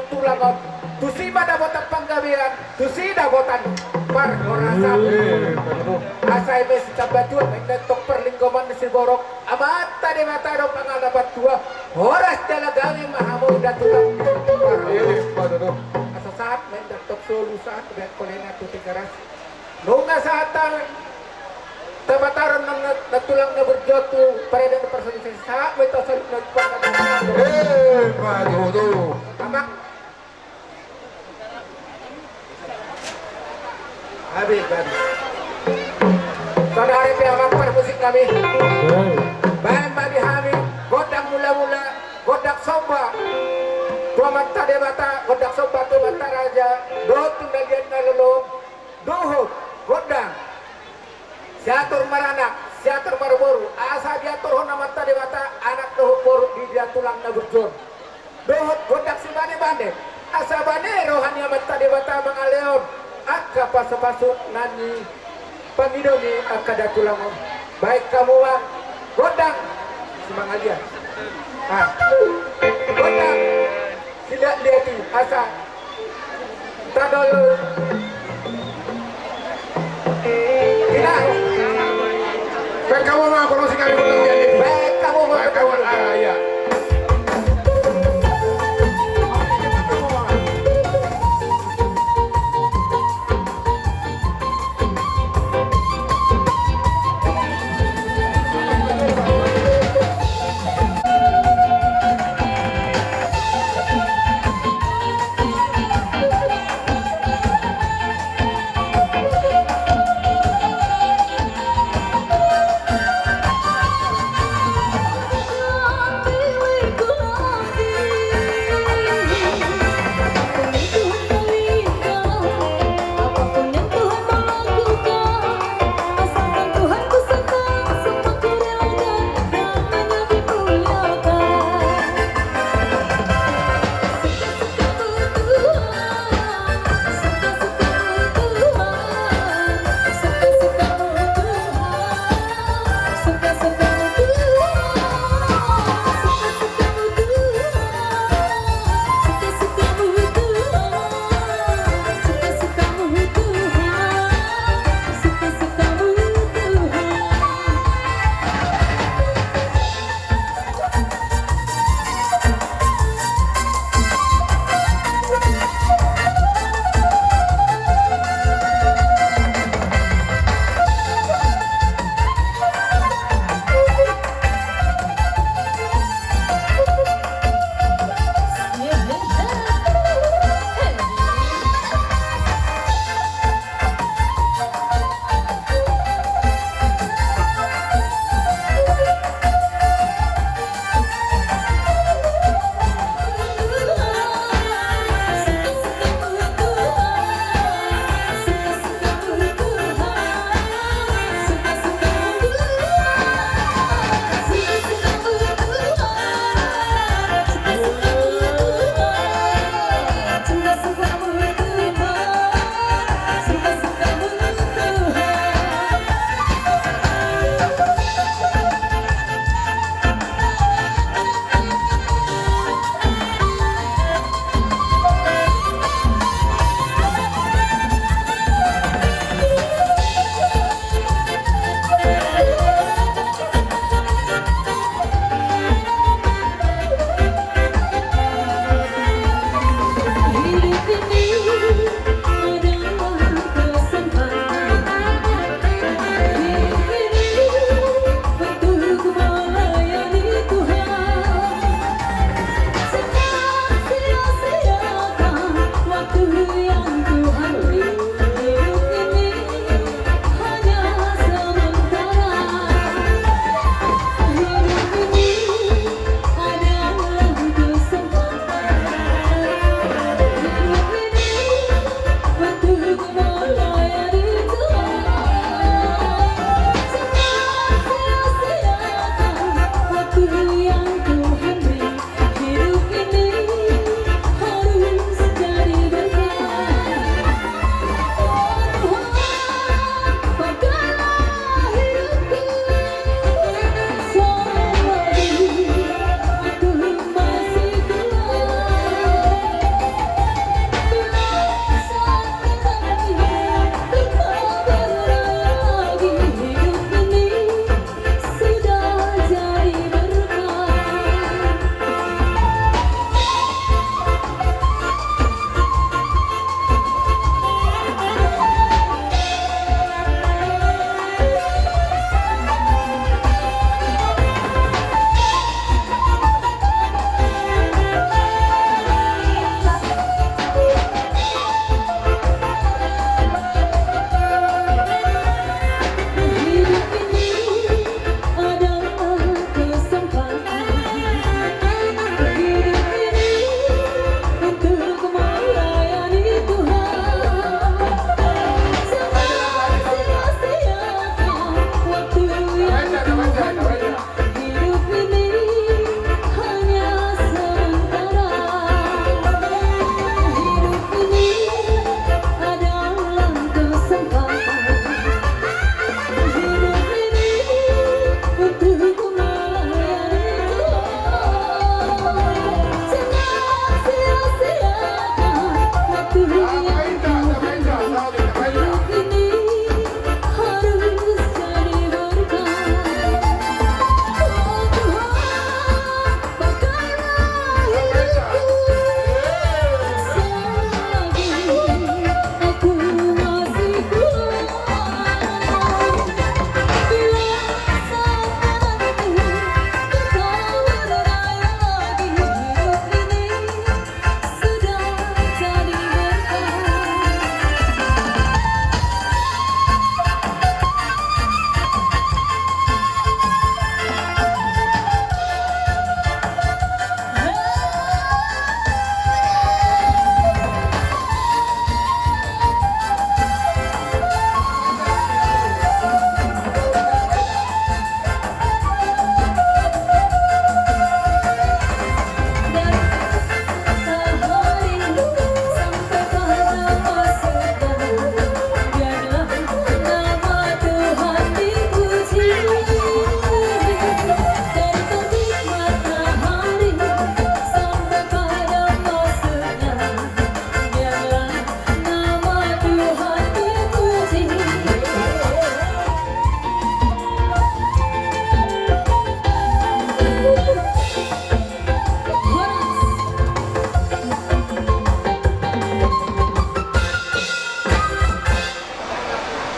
tulang tusima dabotan panggawean tusida botan par orasa asa mes tabatua mentok perlinggoman si borok amata de mata do pangalabat tua horas dalagami mahamo datulang asa saat mentok solusan bet kolena tutigaras nunga saatan tabataran ng natulang na berjotu pareda na personisa sa may tasalip na Madudu amak habis pada hari piamak pada musik kami bahan bagi kami godak mula-mula godak soba tua mata debata godak soba tu mata raja doh tunggalian nalolong doh godang siatur maranak siatur marboru asa diatur hona mata debata anak doh boru di dia tulang na berjor doh godak si bane asa bane rohani mata debata mangaleon akka pasapasut nani pangidoni akada tulang baik kamu wah godang semangat dia godang tidak lihat asa tadol tidak baik kamu mah kalau sih kami godang jadi baik kamu mah kawan ya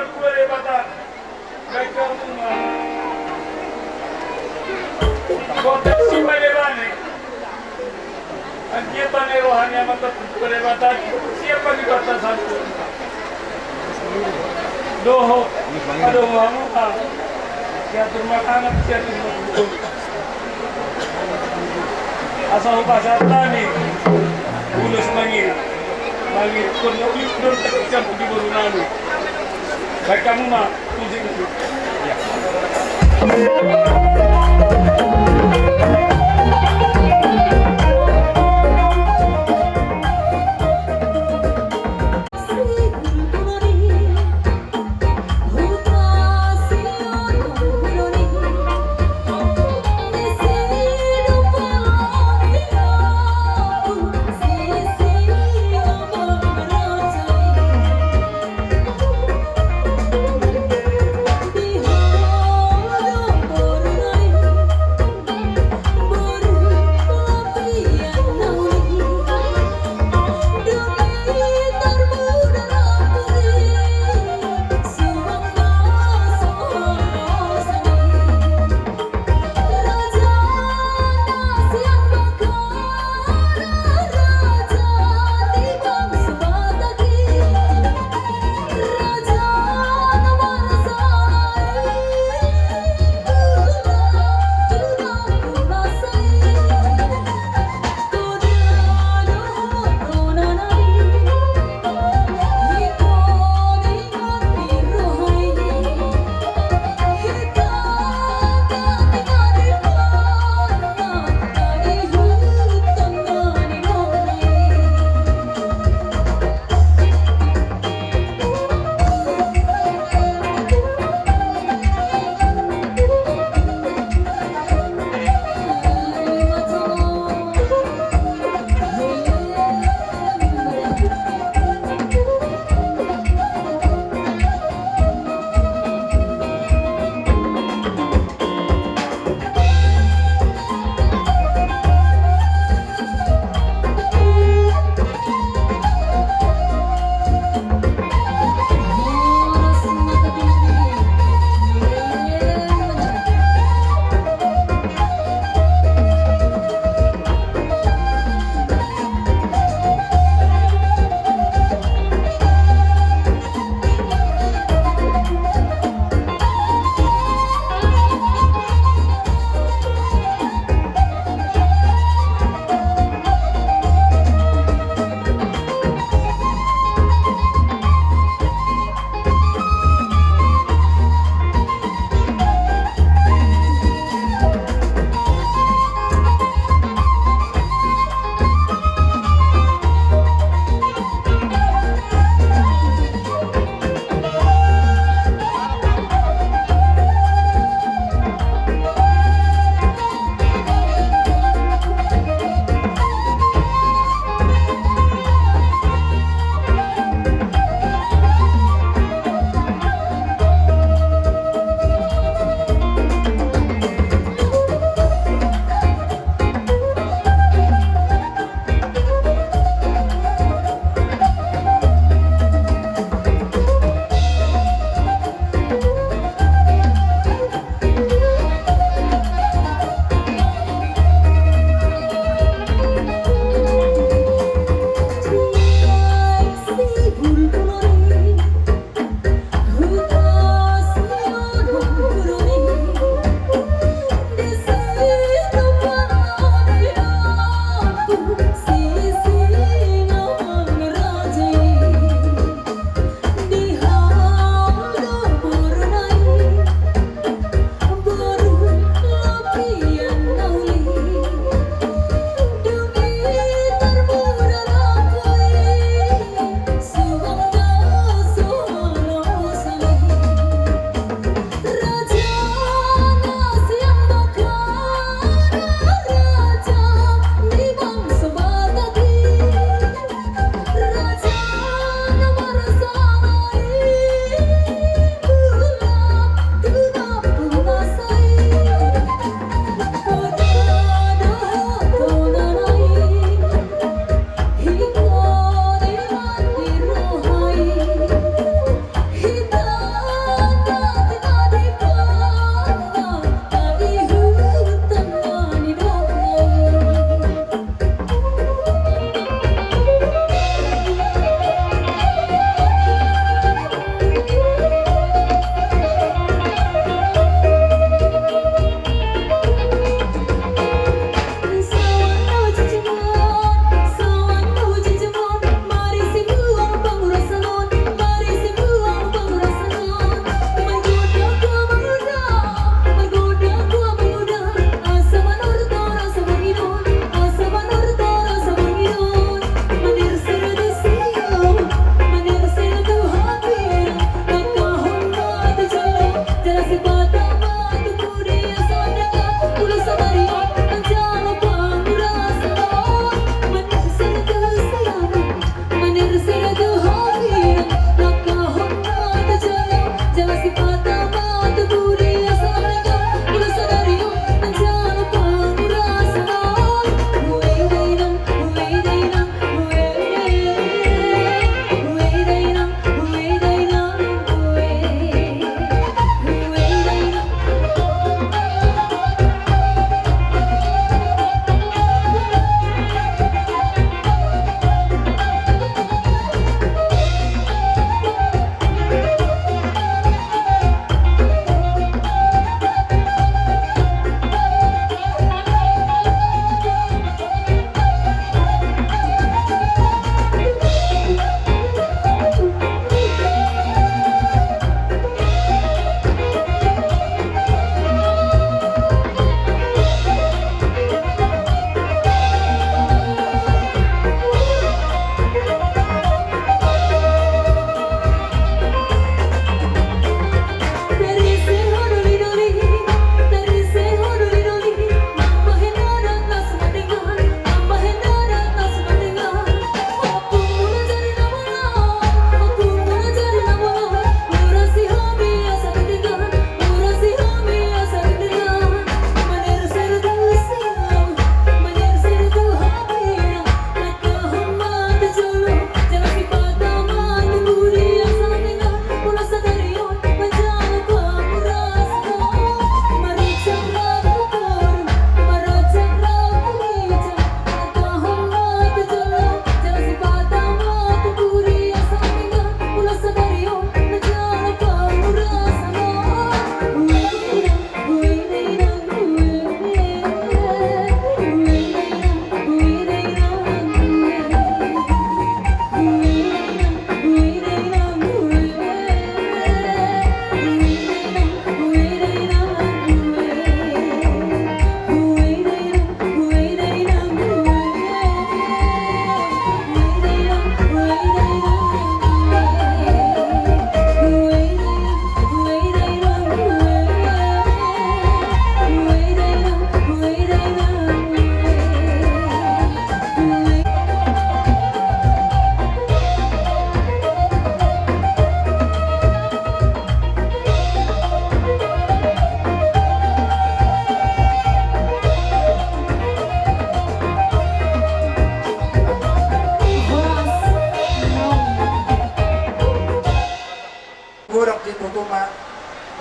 berkurebata baik kamu mah kota Simalebane anjir bane rohani amat berkurebata siapa di batasan doho aduh kamu siatur makanan siatur makanan asal pasar tani bulus mangir kun don tekan di baru lalu baik kamu mah pusing itu Di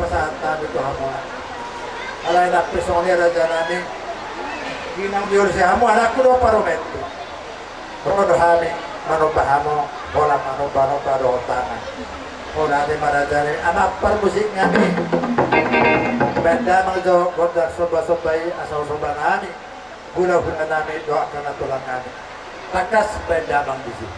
pasatan itu hamu. Alay nak pesoni raja nami. Ginang diur si hamu anakku do parometu. Rodo hami manobahamo bola manobano do tangan. Ora de marajane anak par musik ngami. Benda mangjo godar soba-sobai asal soba nami. Guna-guna nami doakan tulang nami. Takas benda mang di sini.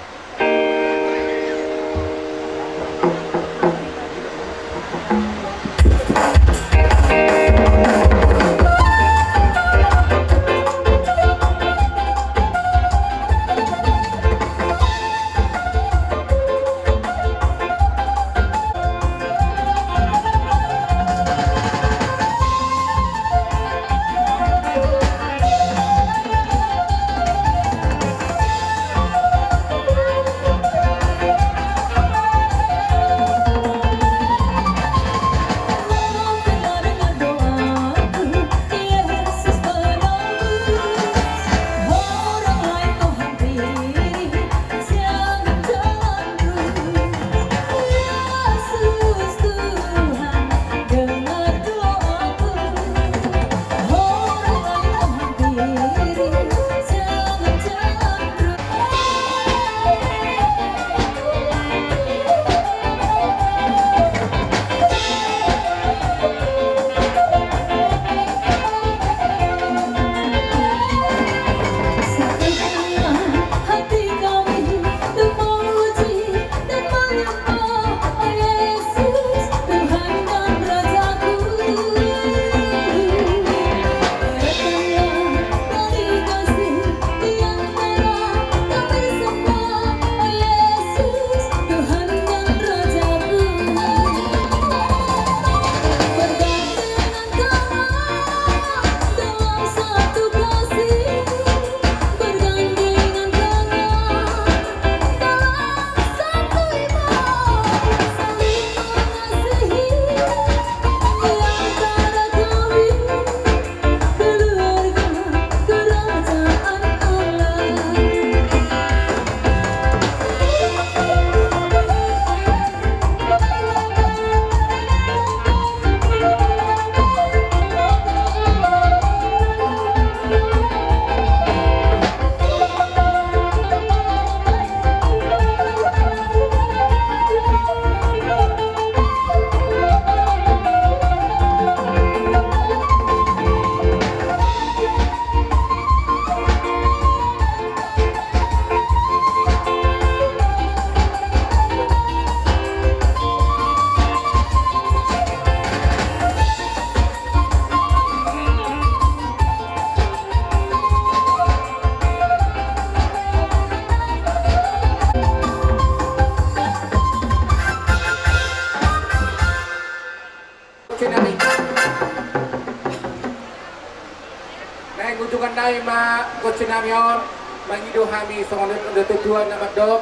Kunjungan nai ma kotsinamion mangido hami songonot udah tujuan nama dok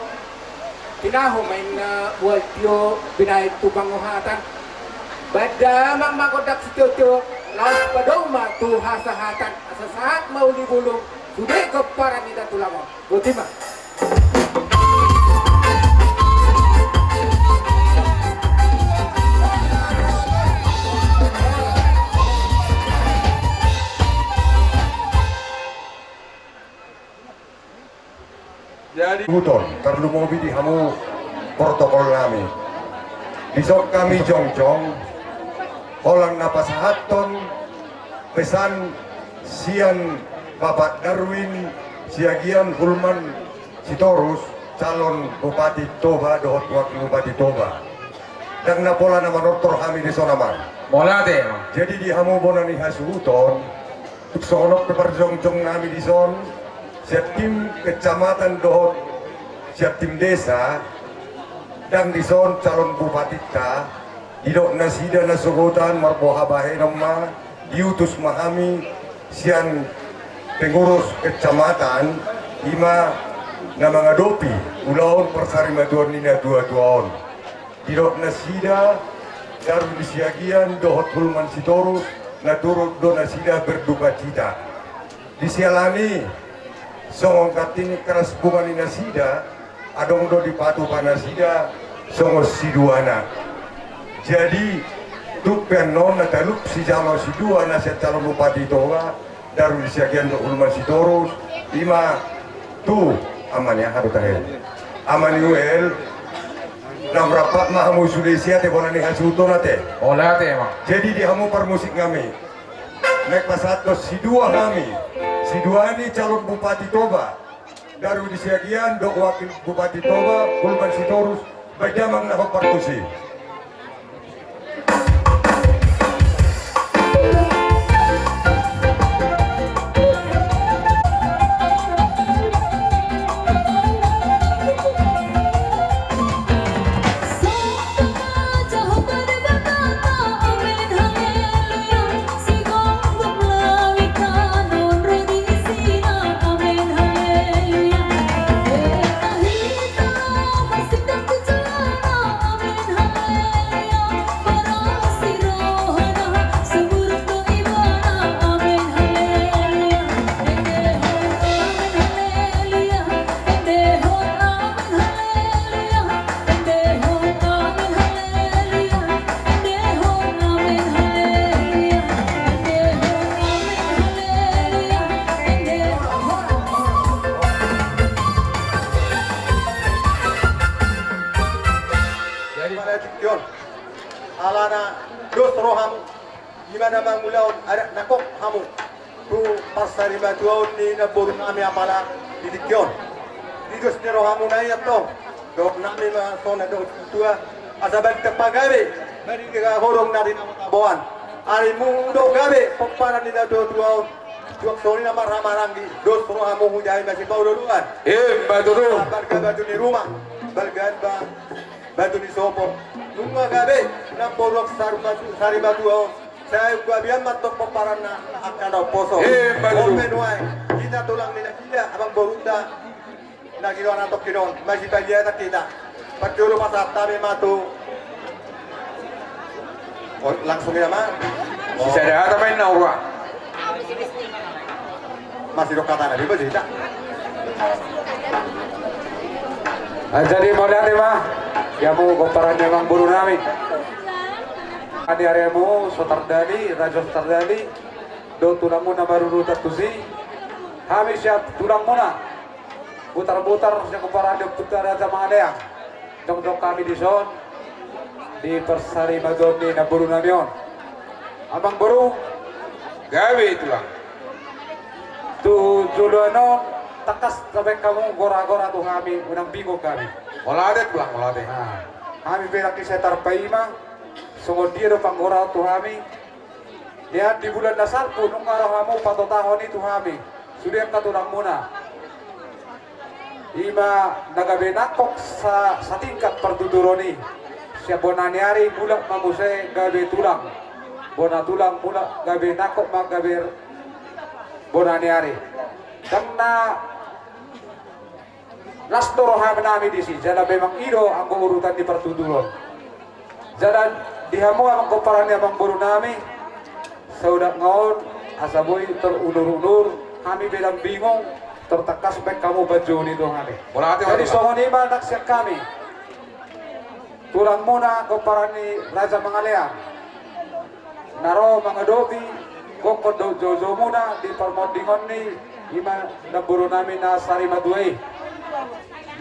tinaho main buat tio binai tupang uhatan bada mang makodak si tio laos padong ma tu hasahatan asa saat mau dibulung sudah keparan ida tulangon butima. Jadi huton perlu mau di hamu protokol kami. Besok kami jongjong orang napas haton pesan sian Bapak Darwin Siagian Hulman Sitorus calon Bupati Toba dohot wakil Bupati Toba. Dan napola nama Dr. Hamid Sonaman. Mola deh. Jadi di hamu bonani hasu huton tuk sonok peperjongjong nami di son. Siap tim kecamatan dohot, siap tim desa, dan di son calon bupati ta, didok nasida nasugotan marboha bahe nama, diutus mahami sian pengurus kecamatan, ima nama ngadopi, ulaon persarimaduan nina dua-duaon. Didok nasida, Darwin Siagian dohot Hulman Sitorus, naturut do nasida berduka cita. Disialani songong katini keras bunga ni nasida adong do di patu panasida songos siduana. Jadi Tupian non na talup si jalo si dua na si calon bupati Toba daru di sekian do ulman si Torus lima tu aman ya harus tahel aman Yuel nam rapat mahamu Sudesia te bonani hasuto nate olah te mah jadi di hamu permusik ngami nek pasato si dua ngami si dua ini calon bupati Toba daru di sekian do wakil bupati Toba ulman si Torus bajamang na partusi. Alana dos roham gimana mangulaon ada nakok hamu tu pasari batuon ni na burung ami apala didikyon didos ni rohamu na yato dok nami ma sona do tua asaban tepagabe mari ga horong na din boan ari mu do gabe popara ni do tuon juak soni na marang di dos rohamu hujai masih kau duluan batu barga batu ni rumah barga batu ni sopo nunga gabe na borok sari batu saya gua biar matok peparan na akada poso menuai kita tulang ni tidak abang borunda na kilo anak kinon masih bagia tak kita perjuru masa tabe matu langsung ya mah sisa dah main naura masih dok kata nabi betul tak jadi modal mah ya mau komparannya Bang Buru nami adi aremu sotardali rajo sotardali do tulang muna baru tatusi kami siap tulang muna putar-putar siap komparan do putar raja mangadea dong kami di zon di persari madoni na Buru namion Abang Buru gawe tulang tu juluano takas sampai kamu gora-gora tuh kami unang bingung kami olade pulang olade kami bilang kisah tarpaima sungguh dia do panggora tuh kami lihat di bulan dasar pun nungarah kamu 4 tahun itu kami sudah katulang muna ima nagabenakok sa tingkat pertuturoni siap bonani hari mulak mamuse gabe tulang bona tulang mulak gabe nakok magaber bonani hari karena lasto roham nami di sini jada memang ido ang urutan di pertuturon jada dihamu ang komparannya Bang Buru nami saudak ngaon asaboy terunur-unur kami bilang bingung tertekas baik kamu baju itu kami jadi sohonima naksiak kami tulang muna komparani Raja Mangaleang naro mangadobi kokot do jojo muna di permodingon ni ima na Buru nami na sari maduay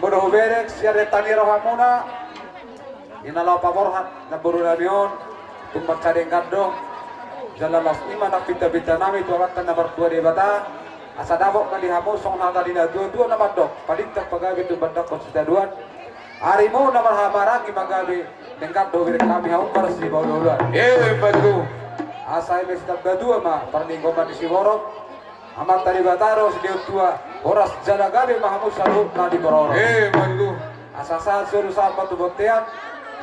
bodoh berek siya tani rohamuna inalaw paborhat na Buru nami yon tumpat kadeng kadong jalalas ima na pita-pita nami tuwatan na bartua di bata asa dabok kali hamu song nata dina dua-dua na mandok palintak pagabi tu bandak konstituan harimu na marhamaragi magabi dengkat do berek kami haum paras di bawah duluan betul asa ini sedang dua mah perlingkungan di Siborok amat tadi bataro sedia tua horas jada gabe mahamu salut na di Bororo betul asasa suruh saat batu botean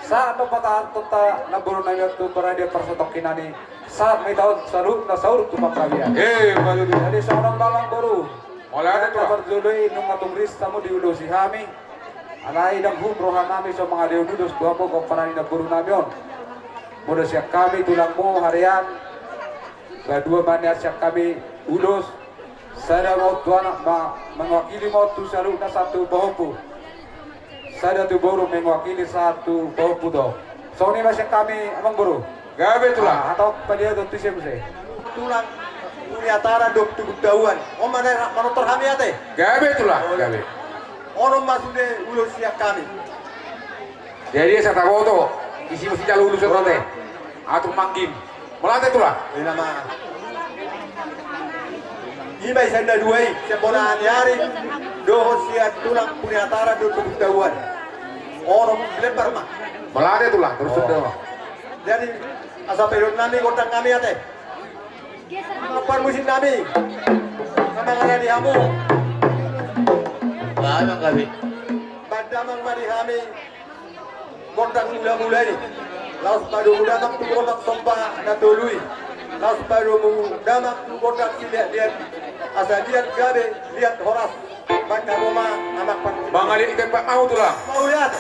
saat patahan tota na Buru nami tu berada persotok kinani saat may tahun salut na saur tu pakabian betul jadi seorang Bang Buru oleh itu berjudul nung atungris tamu diulusi kami alai dang rohan nami so mga diudus dua mo komparani na Buru nami on mudah siap kami tulangmu harian kedua mana siap kami udus saya mau tuan mewakili mau tu salut na satu bohpu saya tu Buru mewakili satu bohpu do so ini masih kami Abang Buru Gabe tulang. Atau pada dokter siapa sih? Tulang punya tara dokter Dawan. Om mana manotor kami ate? Gabe tulang. Gabe. Orang masuk deh ulus siap kami. Jadi saya tahu tuh isi mesti jalur ulus rote. Atau mangkim. Melantai tulang. Ini nama. Iba senda duai sepona hari doh siap tulang punya tara dokter Dawan. Orang lebar mah. Melantai tulang terus sudah. Jadi asal periode nami kotang kami ate. Apa musim nami? Sama ada di hamu. Emang kami. Badamang mari kami kontang mula-mula ini. Laos padu damak tu kotak sompah natului. Laos padu damak tu kotak lihat asal lihat gabe lihat horas. Baca Roma anak pan. Bang Ali tempat mau tulang. Mau lihat.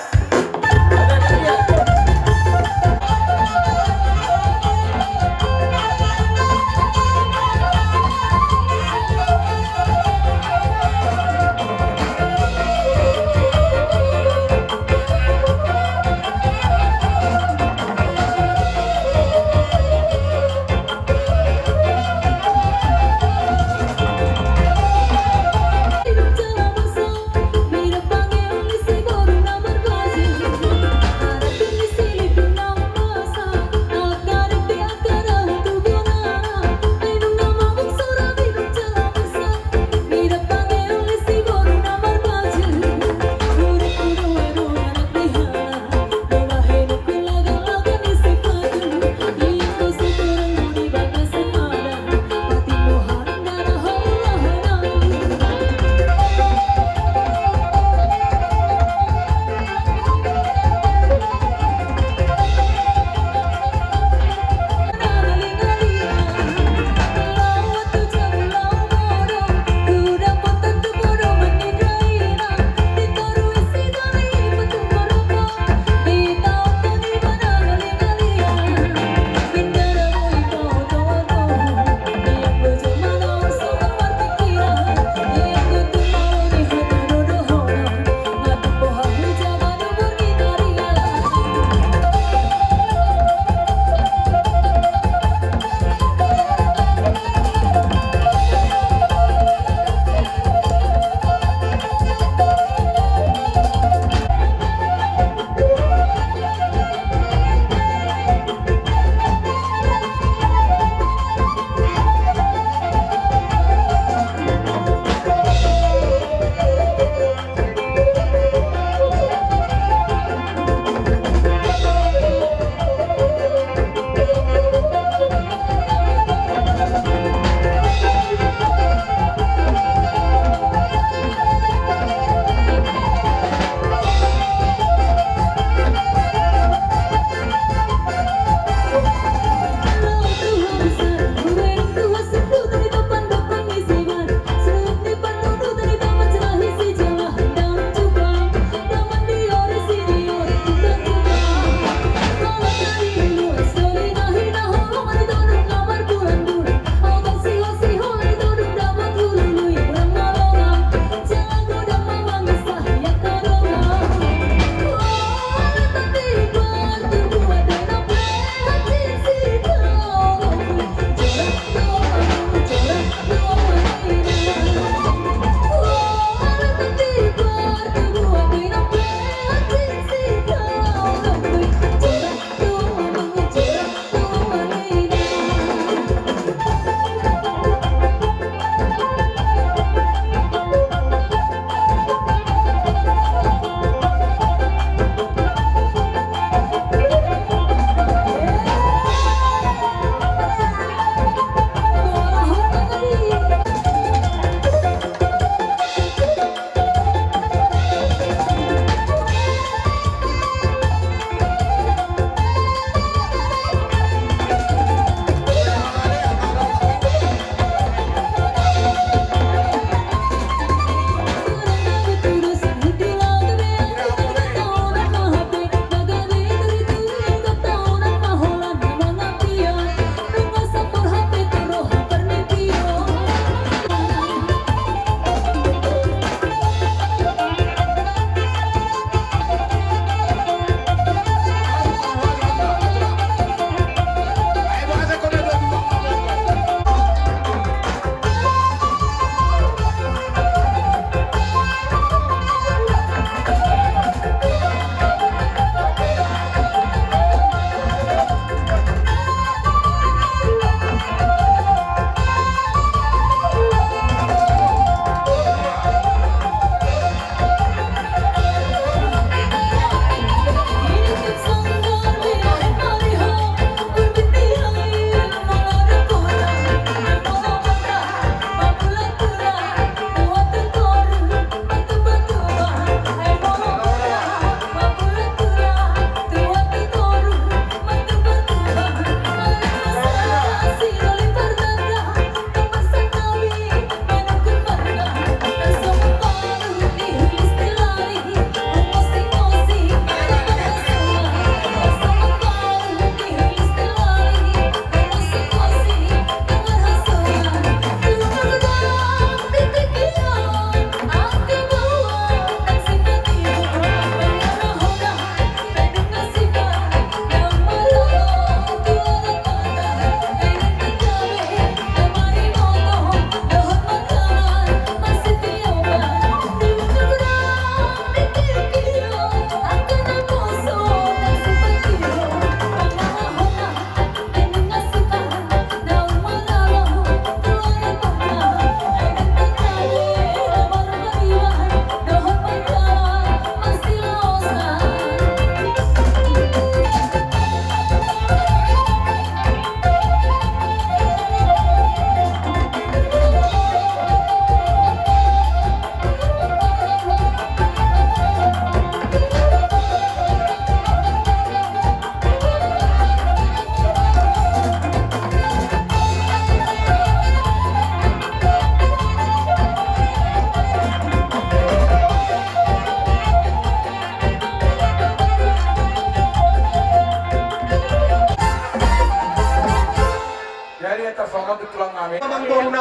Mira, pangue, un isi, por una barbarie.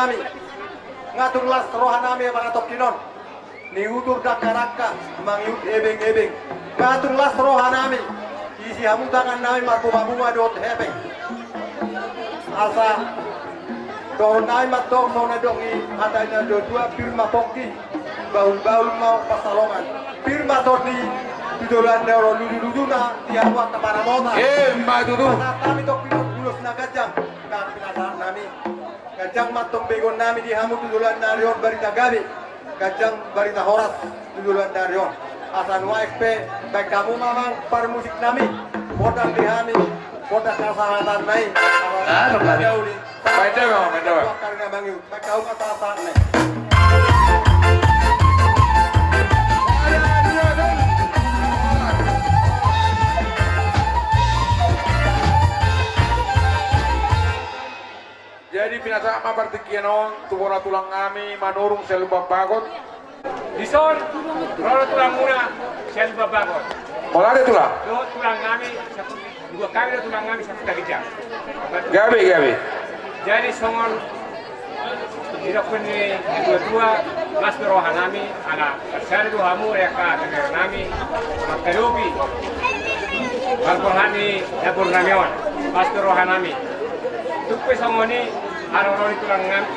nami ngatur las rohanami baratok kinon ni utur dakaraka mangiut ebeng-ebeng ngatur las rohanami isi hamutangan nami marpumabunga dot hebeng asa doon nami matong sona dongi adanya dua firma pokki baul-baul mau pasalongan firma todi tujuan neuro lulu-luluna tiawak kepara mota Mbak Dudu kami tok pilot bulus na gajang kami pinasaan nami gajang matong begon nami di hamu tujuan narion barita gabi gajang barita horas tujuan narion asan WXP baik kamu mamang par musik nami modal dihami modal kasahatan nai Baik dah, baik dah. karena bangiu baik kau kata saat nai Jadi pinasama partikianon tubora tulang kami manurung selubang bagot. Dison, rono tulang muna, saya lupa bagot. Malah ada tulang. Do tulang kami, dua kali ada tulang kami satu kali jam. Gabi. Jadi songon tidak punya dua mas rohanami, anak saya itu hamu mereka dengan nami, makalubi, balkorhani, dapur namion, mas rohanami. Tupai songoni, orang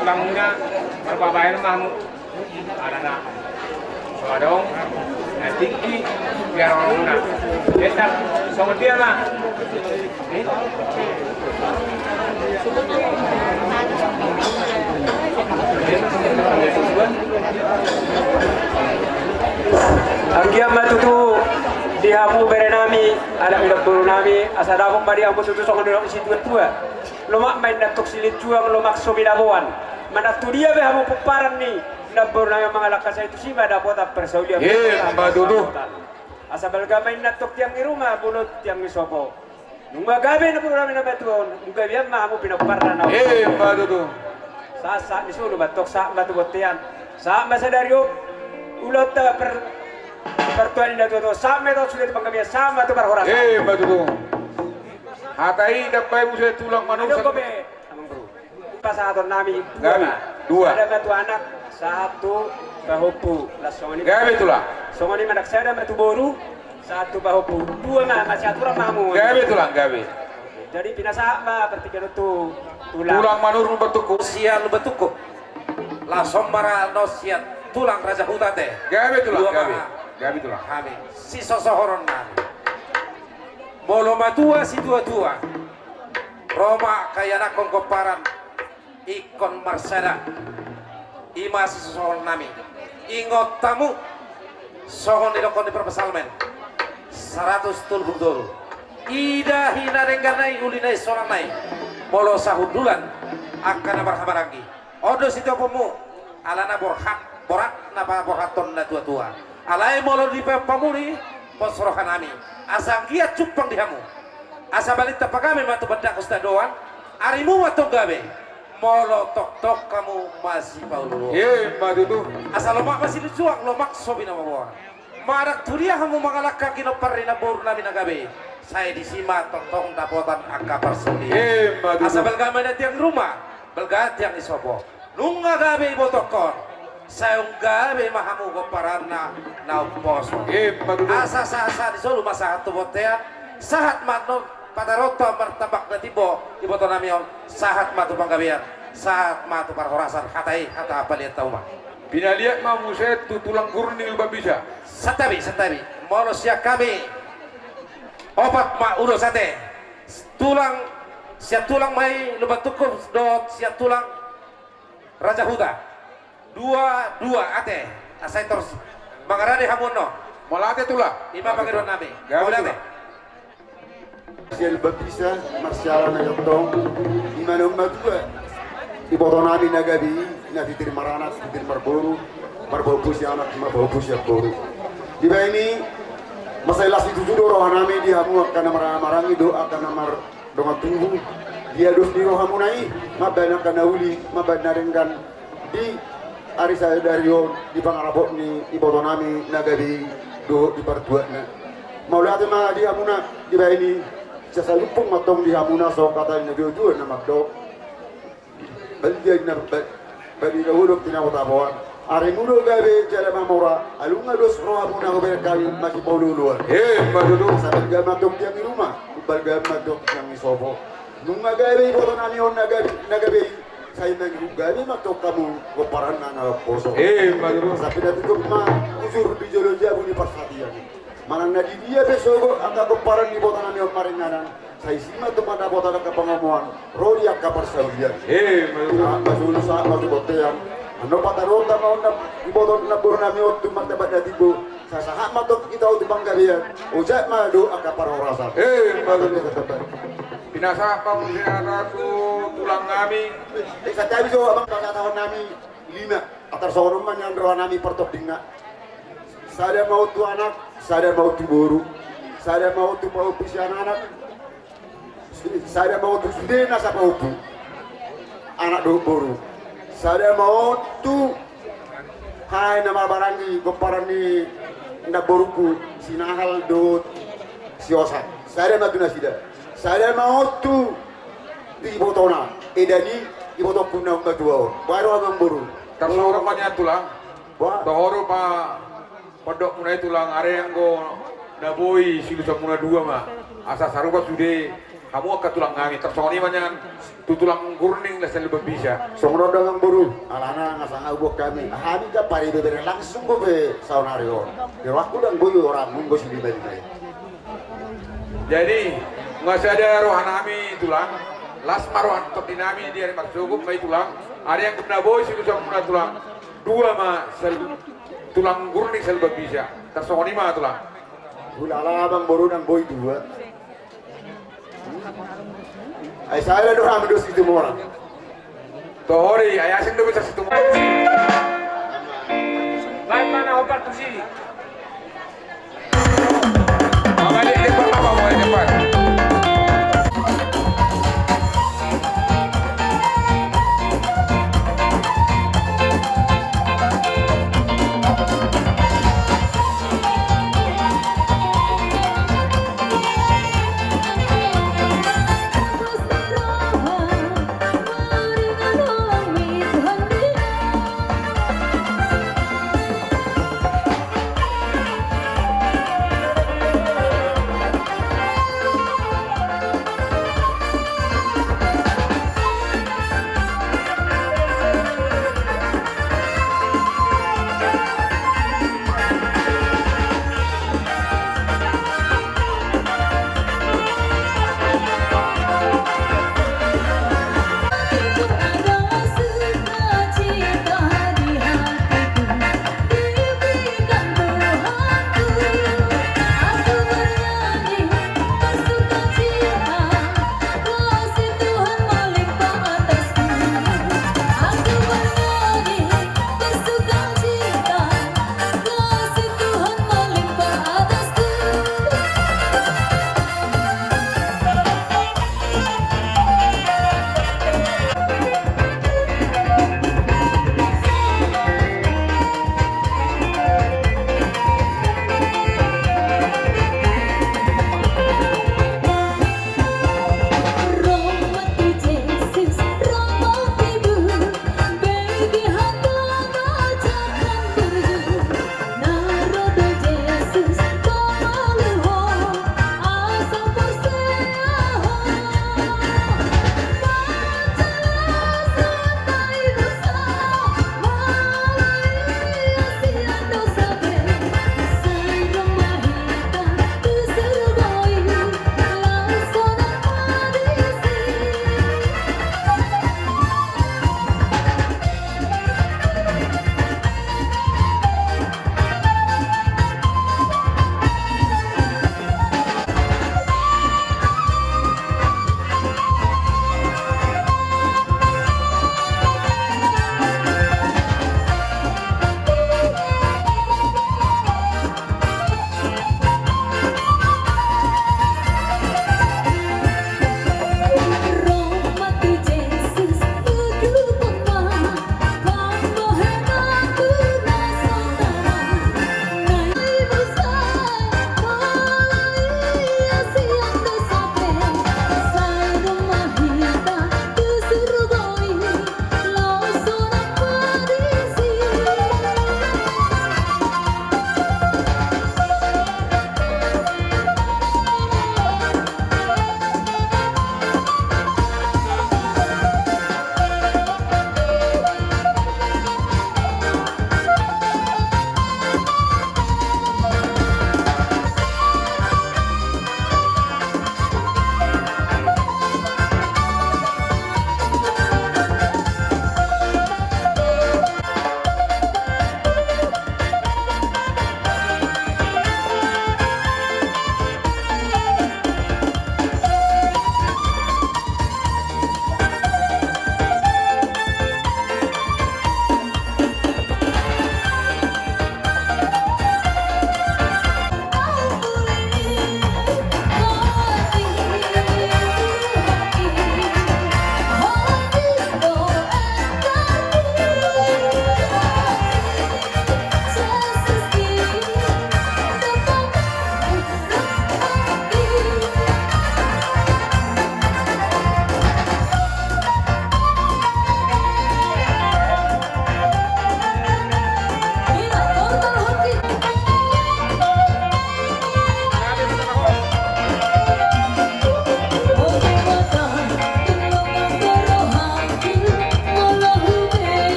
tulang muna, berbabayan mahmu, anak Sodong, tinggi, biar orang muna. Desar, songon dia mah. Anggiam matutu dihamu berenami ada udah buru nami asada aku bari aku tutu songon dulu situ tua lomak main datuk silit juang lomak sobilabuan mana tu dia be hamu puparan ni nabur nami mengalahkan saya itu sih ada kota persaulia Mbak Dudu asal main datuk tiang di rumah bulut tiang di sopo nunggu gabe na programa na beton nunggu biar mah hamu pinaparan na Mbak Dudu sa di solo batok sa batubotian sa masadario ulot pertuan na to sa meto sulit panggabiya sama to parhoras Mbak Dudu hatai dapat musuh tulang manusia pasahaton nami dua ada batu anak satu bahupu lasongoni gabe tulang songoni manak saya ada batu boru satu bahupu dua mah masih aturan mamu gabe tulang gabe jadi pinasa mah pertiga itu tulang manur betuku sial betuku langsung bara nosiat tulang raja hutan teh gabe tulang gabe tulang kami si sosohoron nami bolo matua si tua Roma kayana kongkoparan ikon marsada ima si sosohoron nami ingot tamu sohon dilokon di perpesalmen 100 tulbuk dulu ida hina rengganai ulinai soranai bolo sahudulan akan berhabarangi odo situ pemu alana borak napa boraton na tua alai molo di pamuri posrohan nami asang giat cupang dihamu asa balik tapagami matu bedak usta doan arimu watong gabe molo tok kamu masih paulu Mbak Dudu asa lomak masih dicuak lomak sobi nama bawa marak turia kamu mengalahkan kino parina boru nami nagabe saya disima tong dapotan angka persuli Mbak Dudu asa belgame na tiang rumah belga tiang isopo nunga gabe botokon saya gabe mahamu goparana na poso asa di solo masa hatu botean sahat matno pada roto martabak na tibo iboto namion sahat matu panggabian sahat matu parhorasan hatai kata apa lihat tahu mah pinaliat mah muset tulang kurning lupa bisa satabi molo siap kami opat mak udo sate tulang siap tulang mai lupa tukup dot siap tulang raja huta dua ate asai terus mangarane hamunno malate tulang lima pakai dua nabi Gawe Sial babisa marsiala na yotong imana umatua iboto nabi nagabi na titir maranas titir marboru marboru si anak marboru si boru di ini masailas itu judo rohanami dia hamu akan marangi doa akan mar donga tunggu dia dos di rohamunai mabana kana uli mabana renggan di arisa dario di pangarapot ni iboto nami nagabi do di partuana maulate ma di amuna di ini jasa lupung matong di hamuna so kata nabi ujur na magdo balik na bagi dahulu tinawat abawan. Ari mudo gabe jala mamora, alunga dos roha muna ko berkali masih paululuan. Madudu sambil gama tok yang di rumah, kubal gama tok yang di sopo. Nunga gabe foto nani on nagabe saya nang gabe matok kamu koparan nana poso. Madudu sampai datu kok ma uzur di jolo jabu di persatian. Manang na di dia besok angka koparan di foto nani on maringanan. Saya sima tu pada foto ke pengamuan, rodi ak kapar saudian. Madudu masul sa matu botean. Ano patarota mau na ibodon na burnami ottu martabat na tibo sa sahat matok kita uti panggabian ujat madu akapar horasa bagus Binasa pa mo siya ratu tulang kami. Sa tabi so abang tahun nami 5 atar sono man yang roh nami pertok dingna sada mau tu anak sada mau tu buru sada mau tu mau pisian anak sada mau tu sudena sa paupu anak do buru saya mau tu hai nama barangi goparani nda boruku sinahal do siosa saya mau tu nasida saya mau tu di botona edani di botok kuna ngatua baru abang boru Kalau orang banyak tulang tohoro pa podok munai tulang are yang go naboi silu samuna dua mah asa sarupa sude kamu akan tulang kami tersoni banyak tulang gurning lah lebih bisa songro dengan buru alana ngasang ubok kami hari ka pari bebere langsung be saunario di waktu dan boyo orang munggo sini bali jadi nggak ada rohanami tulang las marohan top dinami dia maksugup mai tulang ada yang kena boy situ sama tulang dua mah tulang gurning lebih bisa tersoni mah tulang ulala bang buru dan boy dua ay saya do ham do situ orang tohori ayasin do bisa situ Baik mana obat tu sih? balik depan apa mau depan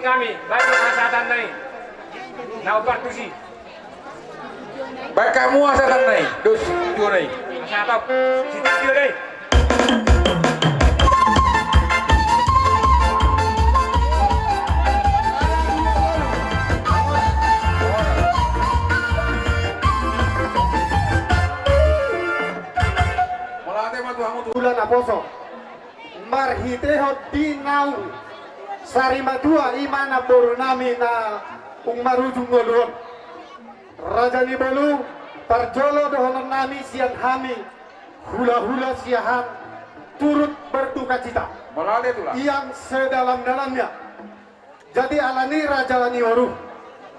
kami, baik mahasatan nai. Na opartusi. Baik kamu asatan nai, dos jual nai. Mahasatan, situ jual nai. Bulan Aposo marhitehot dinau sarimadua imana borunami na umarujung ngolon Raja ni Bolu parjolo dohonan nami siang hami hula-hula siahan turut berduka cita yang sedalam-dalamnya. Jadi alani Raja ni Oru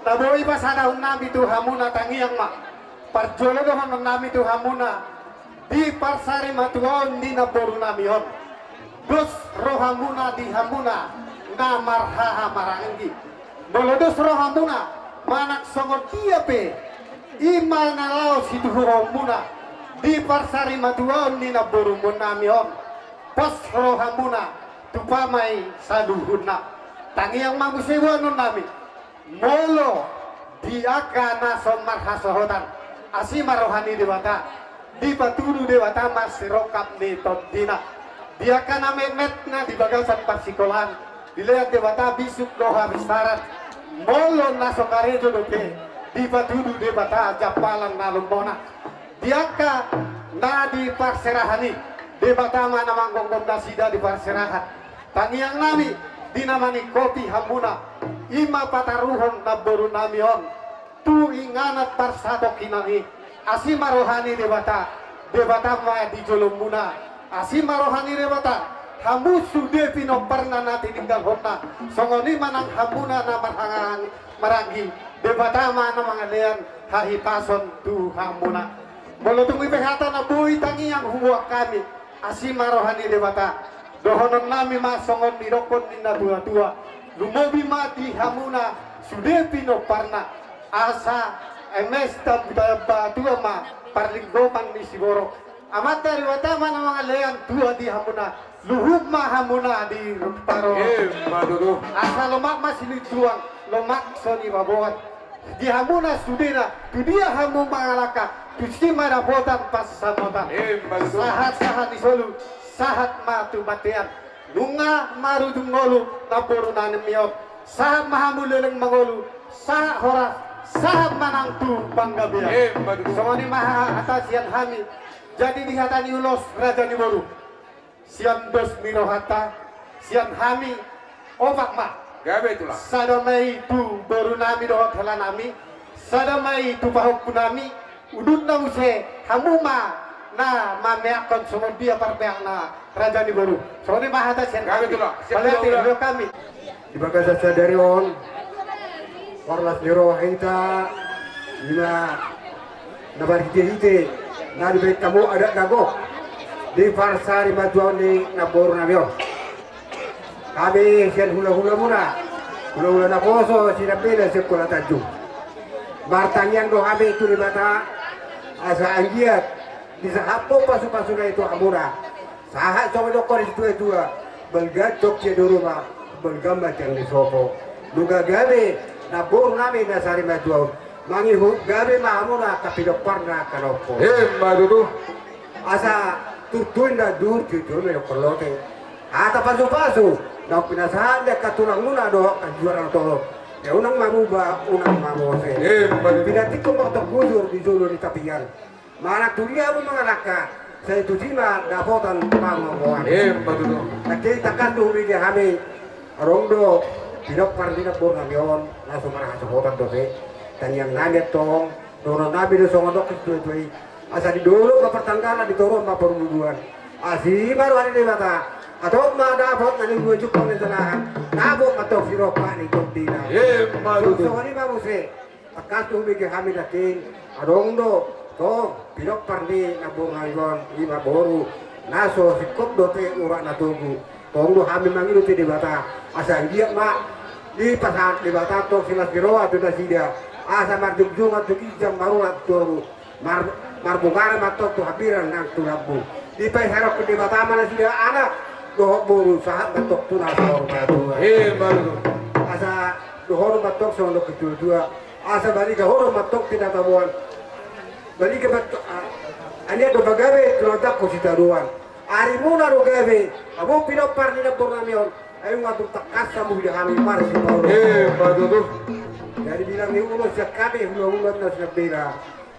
naboi pasadahun nami tu hamuna tangiang mak parjolo dohonan nami tu hamuna di parsari matuon di naboru namion dos rohamuna di hamuna na marhaha maranggi bolodos rohamuna manak songot tiape imana lao situ rohamuna di parsari matuon di naboru namion pos rohamuna tupamai saduhuna tangiang mamusewanon nami molo diaka nason marhasohotan asima rohani dewata di patudu dewata masirokap di tondina dia kana memet na di bagasan pasikolahan dilihat dewata bisuk doha bisarat molo nasokarejo doke di patudu dewata japalan na lumbona dia ka na di parserahani dewata mana manggong dasida di parserahan tangiang nami dinamani kopi hambuna ima pataruhon naboru namion tu inganat parsato kinangi asima rohani dewata ma di jolomuna asima rohani dewata hamu sude pino pernah nati tinggal hona songoni manang hamuna na marhangan marangi dewata ma na mangalean hahi pason tu hamuna bolo tungi pehata na bui tangi yang huwa kami asima rohani dewata dohonon nami ma songon dirokon nina tua-tua lumobi mati hamuna sude pino pernah asa emes tabba tua ma parlinggoman ni Siboro amat dari watama na mga lean tua di hamuna luhub ma hamuna di paro madudu asa lomak masilituang lomak soni babuat di hamuna sudena tu dia hamu mangalaka tu si marapotan pas samotan sahat di solu sahat matu batean lunga marujung ngolu naboru nanem miot sahat mahamuleleng mangolu sahat horas sahab manang tu bangga biar songoni maha atas sian hami jadi dihatani ulos Raja ni Boru sian dos mirohata sian hami obak ma gabe itulah sadamai tu Boru nami dohot helan nami sadamai tu pahok kunami udut na use hamuma na mameakon sumon dia parbeak na Raja ni Boru songoni maha atas sian gabe itulah balik kami di bagasa sadari on Warlas niro kita lima nabar hite nari baik kamu ada nago di parsari batuan di naboru nabio kami sian hula hula naposo sinapela sekolah tanjung bartang yang do kami itu di bata asa anggiat di sahapo pasu na itu amura sahat coba dokor itu belgacok ke rumah belgambat yang di sopo duga gabe naboru nami nasari maduau mangi gabe mahamuna kapidok parna kanopo madudu asa tutuin na dur tutuin na kolote ata pasu na pinasahan dia katulang muna do kanjuaran tolo ya unang mamuba unang mamose pinatik ko makto gusur di solo di tapian mana tulia mo mga naka sa itu sima dapotan mamuan madudu nakita katu dia kami arongdo pinok parlina por ngamion langsung marah sokotan dote dan yang nanya tong dono nabi do songondok itu asa di dulu ke pertanggalan di turun ma perumuduan asi baru hari ini mata atau ma dapat nani gue cukup di telahan nabok atau siropa ni kondina madudu songoni ma muse akatu bigi hamidatin adong do to pinok parli nabong ngayon lima boru naso sikop dote urak natugu tonggo kami mangilu di bata asa dia mak di pasar di bata to silas biroa tu dia asa marjung atau kijam baru atau marbungara matok tu habiran nang tu lampu di pasar di bata mana dia anak doh boru sahat matok tu nasor batu baru asa dohoro matok sono kedua asa balik ke horo matok tidak tabuan balik ke matok ania do bagawe tulada ko sitaruan ari muna ro gawe abo pinopar ni na pornamion ayo ngatu takasa mu di kami mar si Paulo Badudu jadi bilang ni ulo siya kami ulo na siya bira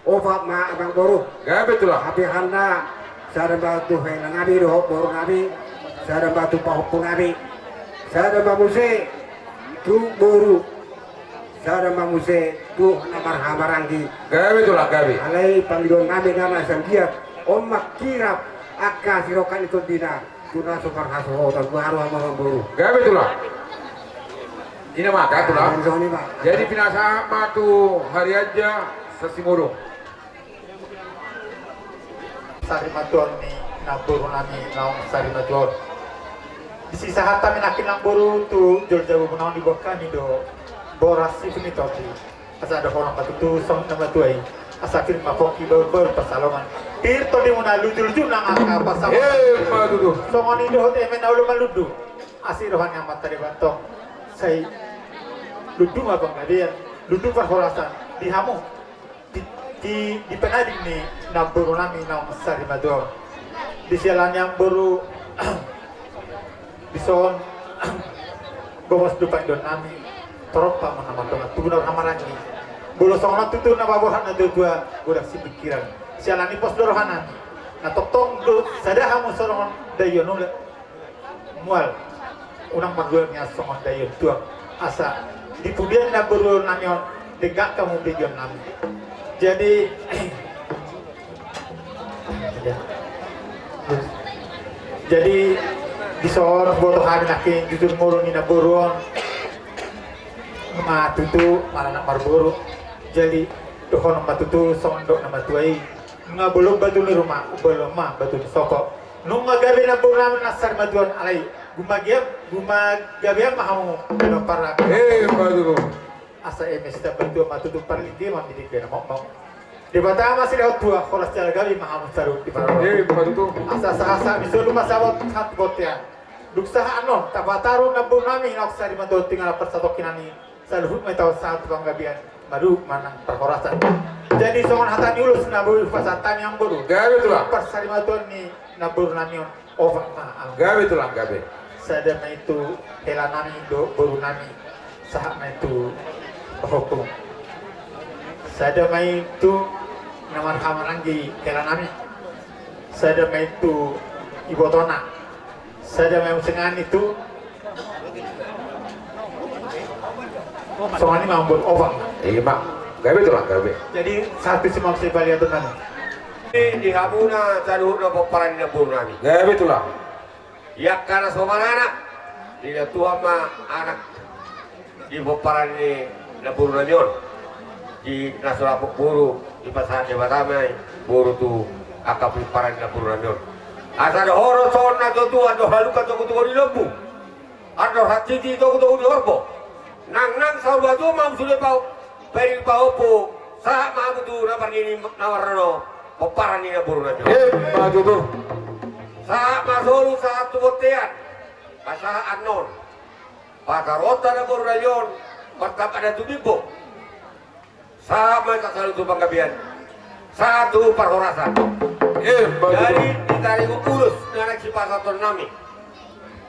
obat ma abang boru gawe tulah tapi handa sada batu hena ngabi do boru ngabi sada batu pahopo ngabi sada mamuse tu boru sada mamuse tu namar hamaranggi gawe tulah gawe alai panggilan ngabi nama sandia om makirap akka sirokan itu dina tuna sukar haso tan baru ama boru gawe tulah ini maka tulah jadi pinasa matu hari aja sasimuro sari matuan ni naburu nami naong sari matuan isi sahata minakin lang buru tu jol jago punaon di bokan ni do boras si finitoki asa ada orang patutu song nama tuai asa kin mafoki ber pasalongan pir to di muna luju nang angka pasalongan patutu songon ni do hote men aulu maludu asi rohan yang mata di bantong sai ludu apa ngadian ludu perhorasan di hamu di penading ni naburu nami naong sari matuan di sialan yang baru bison bawas dupan don nami toropa mana tubuh hamarangi bolo songan tutu na babohan na dua godak si pikiran sialan ni pos dorohanan na toktong do sadaha mo songon dayon ule mual unang magul niya songon dayon tuang asa di pudian na buru nanyon degak kamu bigon nami jadi jadi di soal bolo hari nakin jujur muruni na buruan matutu mana nak marburu jadi dohon matutu sondok na matuai nga belum batu ni rumah belum mah batu di soko nunga gabe na buruan nasar matuan alai gumagabe mahamu no para batu asa emes ta batu matutu parliti man di kena mau di Batam masih lewat dua kolas jalan gabi mahamu saru di Batam batu asa bisa rumah sabot hat botya duksaha anon tabataru nabur nami noksa di mantul tinggal persatokinani saluhut metau saat panggabian baru manang perhorasan jadi songon hatani ulus nabur fasatan yang baru gawe tulah persari mantul ni nabur nami ovak ma gawe tulah gawe sadama itu helanami do baru nami sahama itu hukum sadama itu namar hamaranggi helanami sadama itu ibotona saja memang sengan itu soalnya mampu ovang iya mak gawe tulah gawe jadi satu semua saya lihat tuh di hamuna caduh na peparan na purnami gawe tulah ya karena soman anak tidak tua ma anak di peparan ni na purnami di nasurapuk buru di pasaran Jawa Tamai buru tu akap peparan na purnami asa ada horo son na tu ada haluka tu di lembu ada hati tu di orbo nang sahabat tu mau sudah pau beri pau po sa mau tu na pergi nawarno peparan ni na buru na batu tu sa masulu sa tu botean asa anon pakarota na buru na yon matap ada tu dibo sa may kasalu tu panggabian satu perhorasan jadi ditarik urus narik si pasaton nami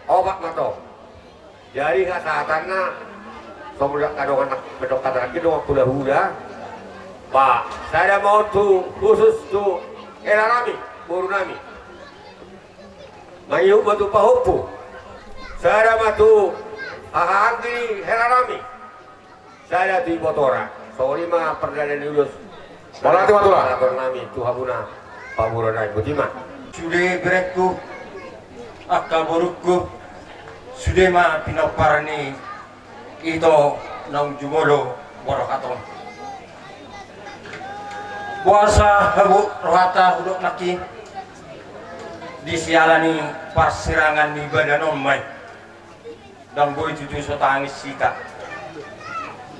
obat mato jadi kasahatanna somudak kadongan bedok kataraki dong aku huda pak saya mau tu khusus tu era nami buru nami mayu batu pahopu saya matu ahanggi era nami saya tu botora sorry mah perdana diurus malah matulah nami tu habuna Pamuranai Budiman sudah bereku akal burukku sudah ma pinoparani itu nang jumolo borakaton puasa habu rohata huduk naki disialani pasirangan ni badanon mai dan boy cucu so tangis sika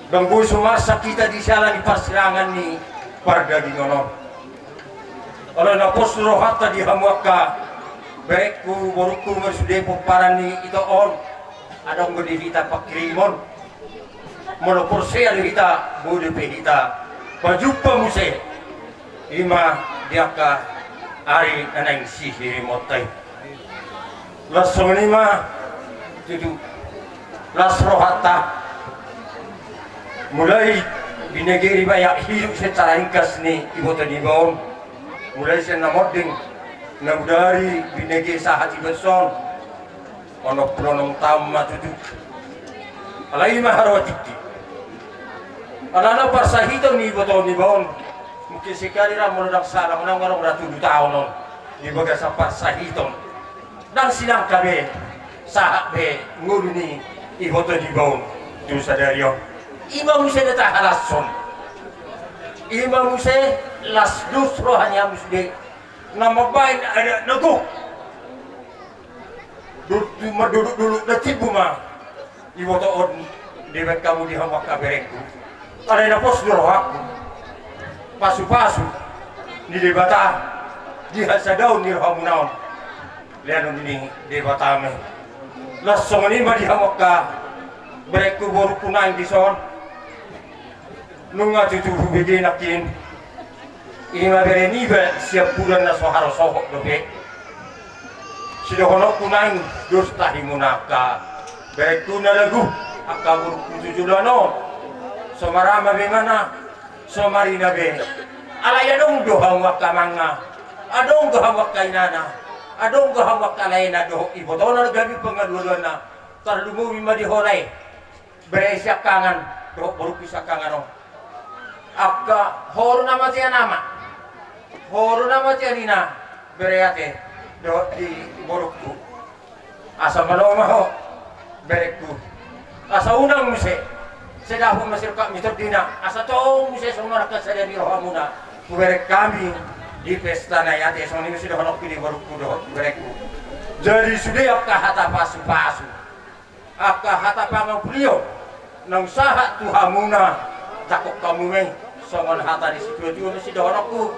dan boy sumarsa kita disialani pasirangan ni parda di nono kalau napos rohata di hamuaka berekku boruku mersude poparani itu on adong berdivita pakrimon melopor saya kita bude kita pajuppa muse ima diaka ari anang sihiri motai lasong lima tutu lasrohata mulai binegeri banyak hidup secara ringkas nih ibu tadi bawon mulai saya namoding nabudari binegeri sahati beson onok pronong tamma tutu alai maharwatiti alana parsahito ni ibu tadi bawon mungkin sekali ramon dak salam nang ngarong ratu tahun non di bagasa parsahito dan silang kabe sahak be nguruni ibu tadi bawon tu sadario Imam Musa datang halason. Imam Musa las dusro hanya musde. Nama bain ada neguk. Duduk dulu detik buma. Ibu on dewek kamu di hamba kabereku. Ada na pos dulu aku. Pasu di debata di hasadaun di hamunaun. Lihat ini debata me. Langsung ini mah di hamba ka bereku baru punai di son. Nunga tutu hubege nakin ima bereni be siap bulan na soharo sohok dobe sido honok kunain dos tahi munaka bereku na lagu akabur kutujulano somarama be mana somarina be alaya dong doha wakka manga adong doha wakka inana adong doha wakka laina doh ibotona gabi pengaduana tarlumu bima di holai beresia kangan doh baru pisah kangan akka horu nama tianina bereate do di borokku asa maloma ho berekku asa unang muse sedahu masir kak mitor dina asa tong muse sonora ka sada di rohamuna berek kami di pesta nayate soni muse do honok di borokku do berekku jadi sudah akka hata pasu akka hata pangang beliau nang sahat tuhamuna takok kamu meng songon hata di situ itu masih dorokku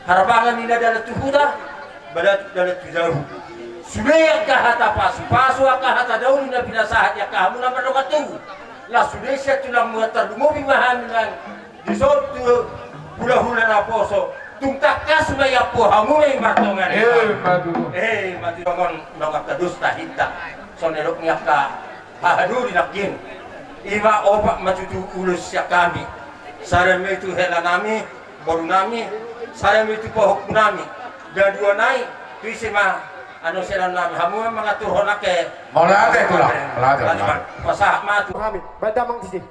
harapangan ini adalah tuhuda badat dalam jauh sudah ke hata pasu ke hata daun na pinasahat ya kamu nama dokatu lah sudah saya tulang muatar dumobi mahanan di sotu hula na poso tungtakas maya po hamu may martongan matu songon nongak kadusta hita sonerok niya ka hahaduri nakin ima opak matutu ulus ya kami sareme itu hela nami baru nami sareme itu pohok nami dan dua naik tu isema anu selan nami hamu mengatur honake molate tulah molate pasah matu kami badamang di sini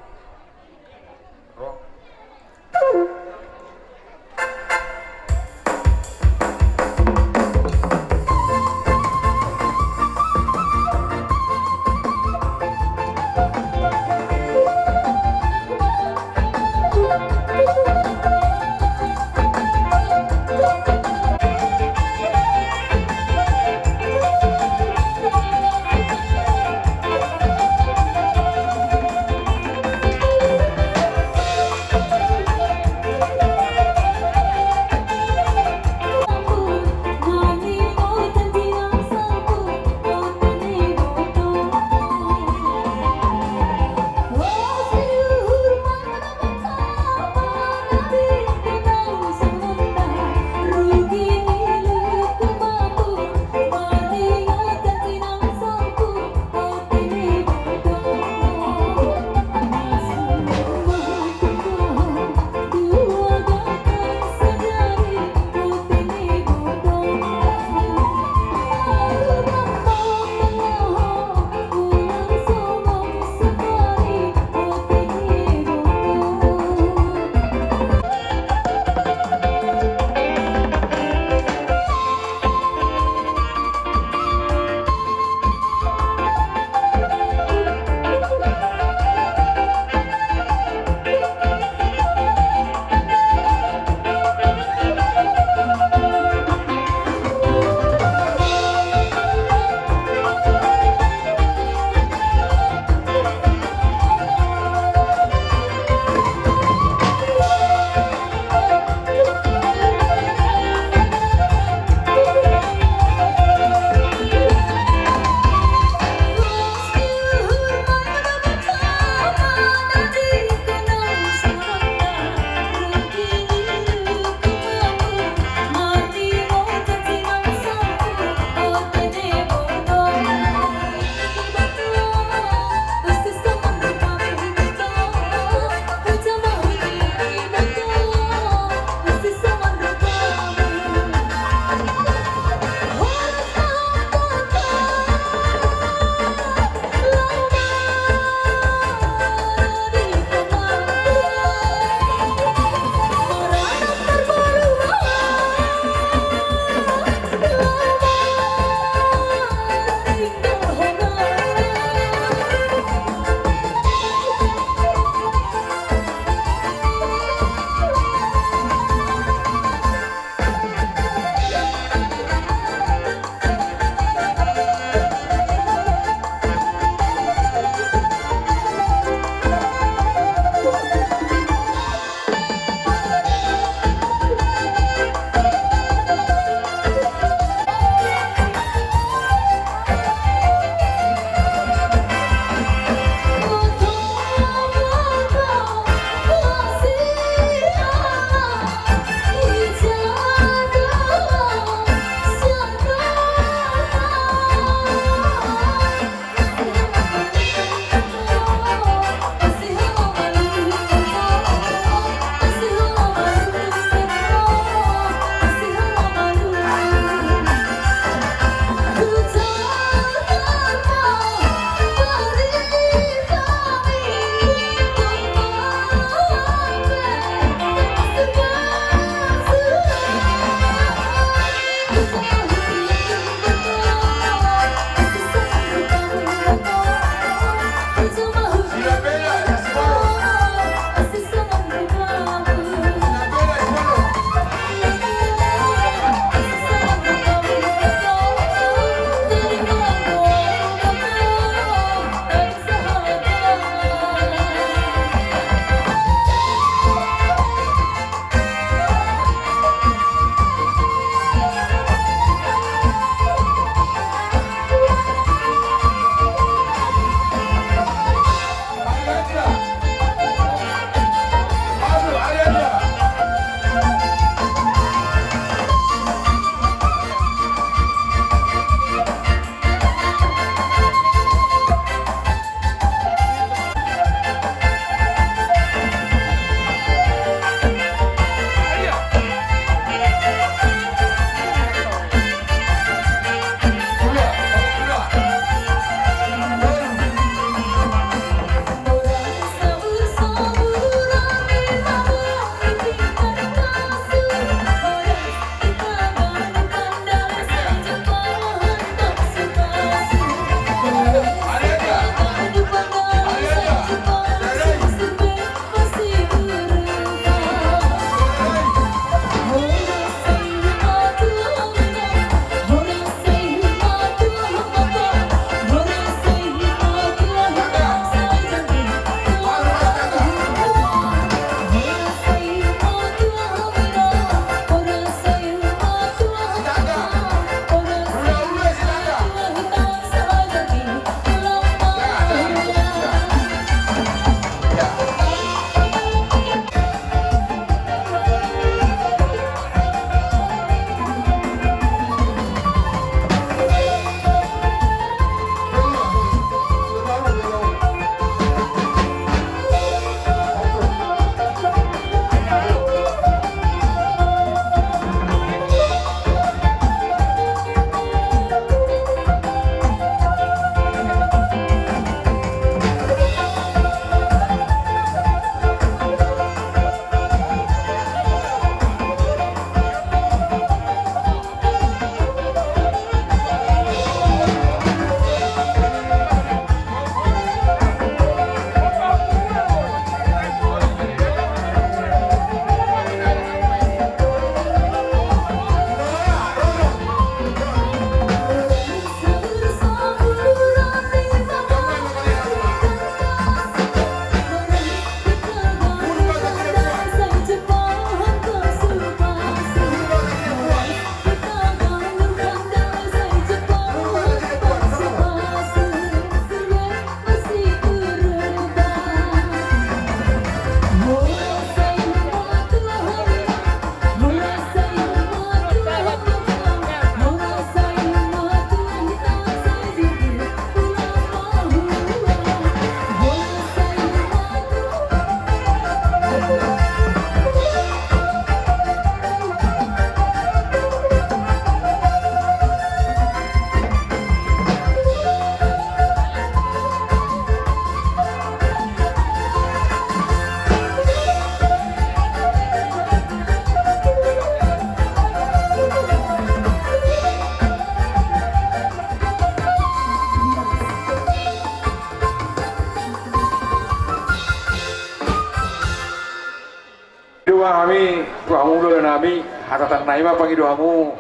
Kami tuamu ulo nami hatatan naima pangi doamu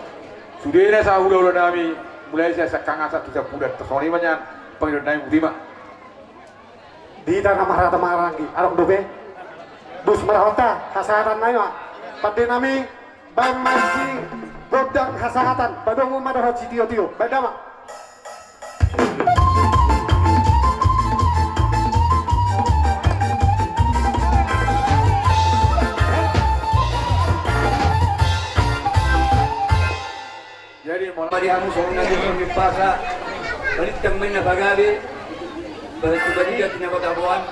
sudena sa ulo nami mulai saya sakanga satu sa pudat tsoni manyan pangi nami budima di tanah marata marangi arok dobe dus marahota hasatan naima pade nami bang masih bodang hasatan badongu madaho tio badama Jadi mari hamu soalnya di pasar, balik kami na bagabe, balik balik kita kota Buan.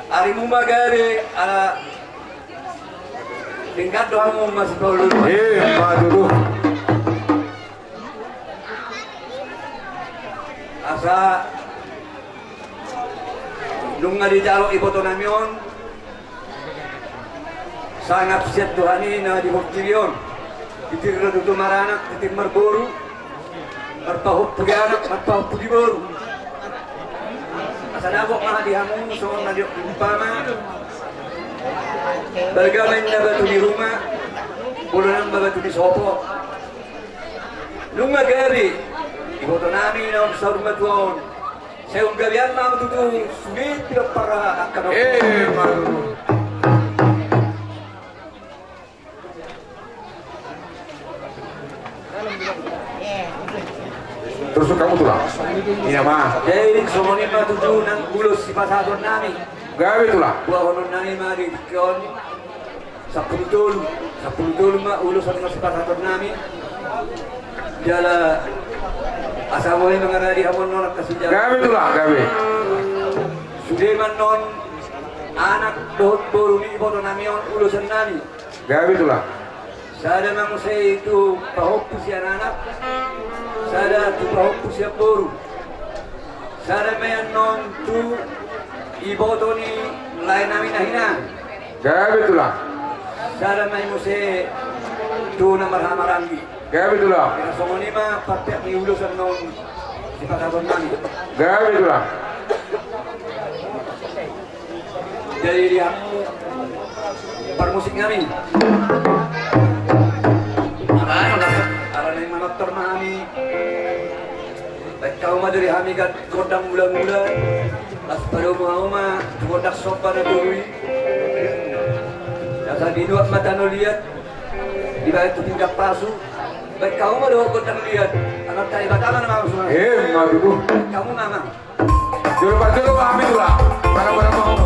Hari mu bagabe ala tingkat doamu masih perlu. Dulu. Asa nung nga di jalo iboto namion, sangat siap Tuhani na di Buktiyon. Titir redutu maranak, titir marboru, marpahop puganak, marpahop pugiboru. Asanabok mga dihamong soong nadiok umpama. Balgamay na batu ni rumah, bulunan babatu ni sopo. Nung magabi, iboto namin na sa rumah tuon. Sa yung gabihan mga tutu, sulit para akan ako. Terus kamu tulang? Iya mah. Jadi semuanya mah tujuh nang bulus si pasadon nami. Gawe tulang? Buah honon nami mah di kon. Sapuluh tulu mah ulusan si pasadon nami. Jala asal mulai mengenai hamon nolak kesujahan. Gawe tulang, gawe. Sudeman non anak dohot boru ni foto nami on ulusan nami. Gawe tulang. Sada mangusay itu pahopus si anak. Sada tu pahopus si boru. Sada mayan non tu iboto ni lain nami nahinan. Gawe tulang. Sada mayan musay tu na marhamarangi. Gawe tulang. Kaya somoni ma papiak ni ulusan non si pasadon nami. Gawe tulang. Jadi dia permusik kami. Arana yang manaktor mami. Baik kau mah dari kami kat kodang bulan-bulan. Las pada umah kodak sopan adui. Jasa dinuat mata no lihat. Di bawah itu tingkat pasu. Baik kau mah doa kodang lihat. Anak cari bataman nama semua. Dulu. Kamu mama. Dulu kami tulang. Barang-barang mau.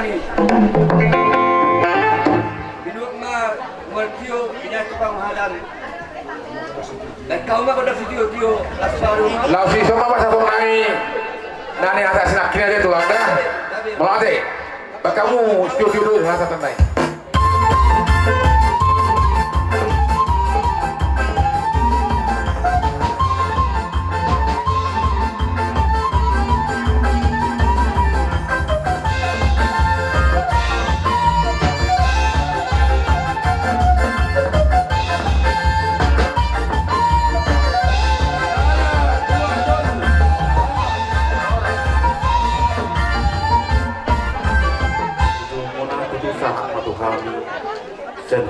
nami. Binuak ma multio inya tukang hadan. Dan kau mah kau video asbaru. Lausi sama pas satu nami. Nani atas nakin aja tuh anda. Melate. Kamu studio dulu rasa tenang.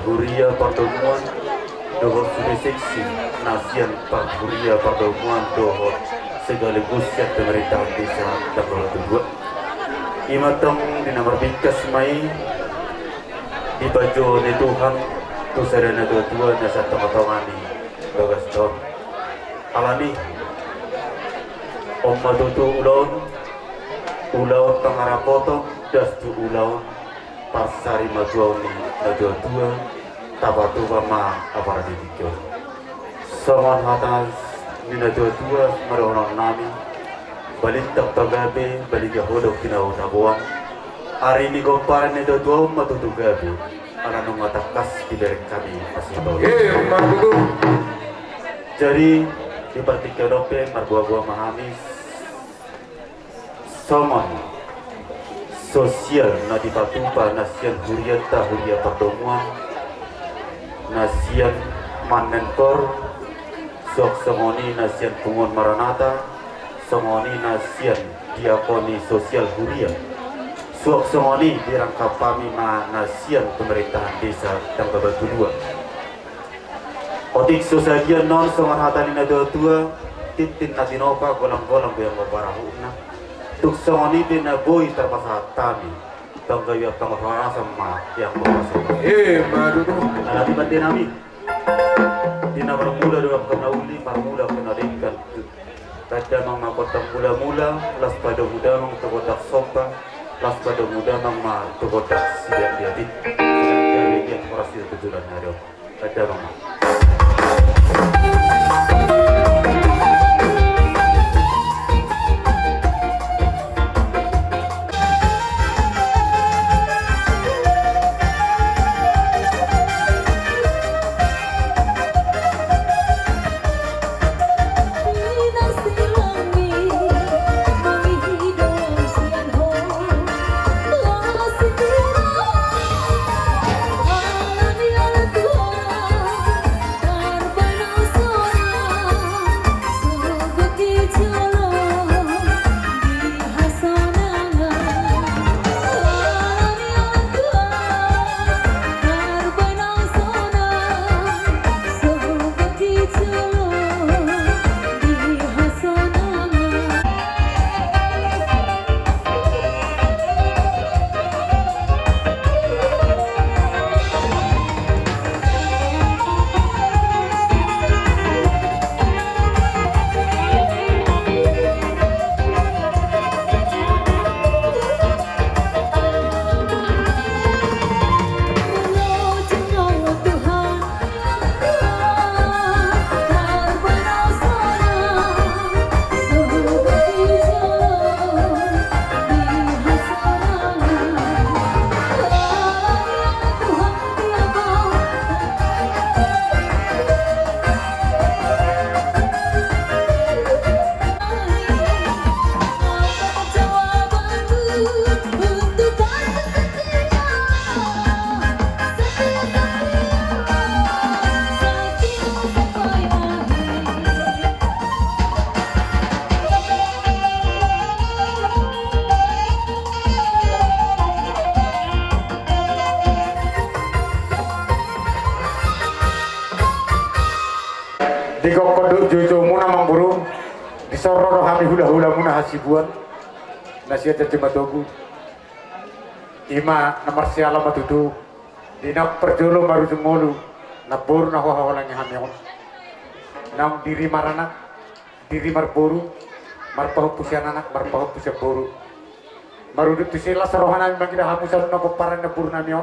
Huria pertemuan dohor sudah seksi nasian Pak Huria pertemuan dohor segaligus yang pemerintahan desa tanggal 2 imatang di nomor bingkas mai di baju ni Tuhan tu serena dua nasa tengah-tengah ni bagas tahun alami omma tutu ulaun pangarapoto das tu ulaun pasari majuau ni najua tua tabatu bama apara dikyo saman hatas ni najua tua maronon nami balintak tagabe baliga hodok kinau nabuang hari ini gomparan ni dua matutu gabe ananong matakas di bereng kami pasibau jadi di partikal dope marbuah-buah mahamis saman sosial na dipatupa nasian huriata huria pertemuan nasian manentor sok semoni nasian pungon maranata semoni nasian diakoni sosial huria sok semoni dirangkap kami ma nasian pemerintahan desa tanggal 2 otik sosial non seman hatanina tua titin natinopa golang-golang yang membarahuna tuk semoni bina boy terpasat kami tanggaya tanggal sama yang bermasuk madu di banding kami dina bermula dengan kenauli bermula kenadikan tada mang kota mula-mula las pada muda mang tegodak sopa las pada muda mang tegodak siap diadi dari yang merasa tujuan hari ada mang di kok kodok jojo muna mang burung disororo hami hula-hula muna hasibuan nasihat terjemah togu ima nomor sialam matutu dina perjolo baru jemolu nabur na hawalangi hamion nam diri marana diri marboru marpahu pusian anak marpahu pusia boru marudut sila sa rohanan magina hamusan na paparan na puro namin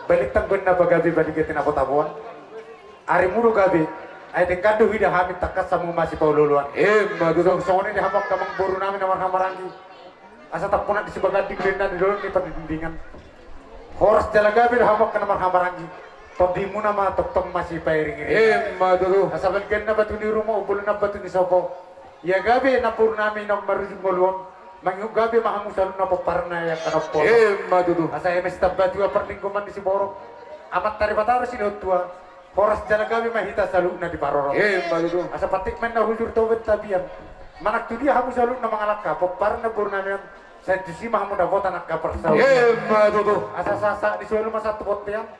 balik tang benda bagabi balikin ako tabuan ari muro gabi ay tengkado hida hamit takas sa mga si Paululuan madudong sone ni hamak kamang puro namin na marhamaranggi asa tapunan di sibagan di grenda di doon ni patindingan horas jalagabi na hamak ka na marhamaranggi tondi mo na matoktom masih pairing madudo asa balken na batu ni rumo ubulo na batu ni soko ya gabi na puro namin ng marujung ngoluan Mangyug gabi mahamusalun na paparna ya kanappo. Madudu. Asa emes tabat juga perlingkuman di Siborok. Amat taribataro sinutwa. Horas jala gabi mahita salun na di Paroro. Madudu. Asa patik men na hujur tawet tabian. Manak tu dia hamusalun na mga laka paparna burnamen. Sa disi mahamu na bota nak kapar saw. Madudu. Asa sasa di suelo masatu kotian.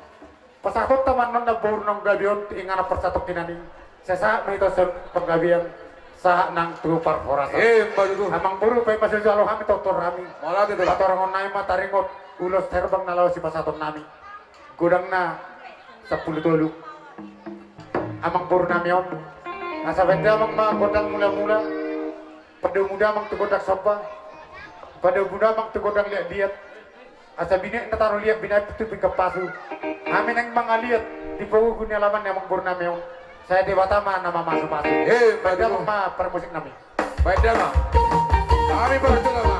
Pasakot taman non na burnang gabion ingana persatok kinaning. Sasa mahita salun panggabian. Sa nang trupar horasa. Madudu. Amang buru pay pasal jalo kami doktor kami. Malah itu orang onay mataringot ulos terbang nalaw si pasaton nami. Gudang na 10 tulog. Amang buru nami om. Nasa benda amang mga godang mula-mula. Pada muda amang tugodak soba. Pada muda amang tugodak liat diat. Asa binek na taro liat binay pitu pingkapasu. Amin ang mga liat di pawugun ni alaman amang buru nami om. Saya di Batama nama masuk-masuk. Baik ma permusik nami. Baik dah kami berdoa.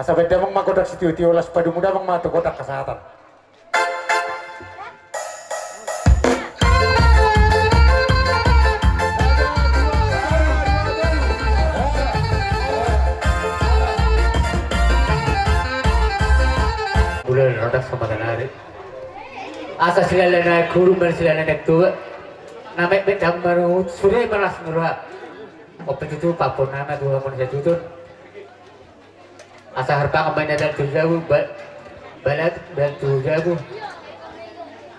Asa beda mang makodak si tio las padu muda mang matu kodak kesehatan. Bulan rodak sama tanari. Asa sila na guru man sila na nagtuwa. Namay bedang baru sudah malas nurah. Open itu papun nama dua manusia tutun. Asa harpa kembali dan tujabu balat dan tujabu.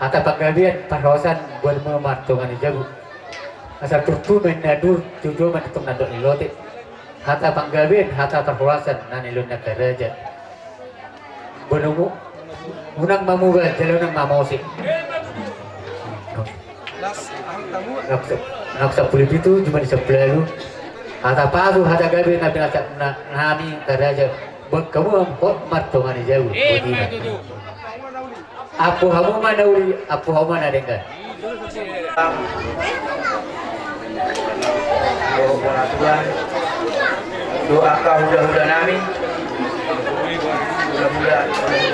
Hata panggabian parosan buat memartungan jabu. Asa tutu menadur tujuh menutung nadok nilote. Hata panggabian hata parosan nanilun nakaraja. Benunggu unang mamuga jalan nang mamosi. Naksa pulip itu cuma di sebelah lu. Hata pasu hata gabi nabi nasak nami karaja. Kamu ampot martongan jauh. Apu hamu mana uli, apu hamu mana dengar. Doa kau mudah-mudahan nami. Mudah-mudahan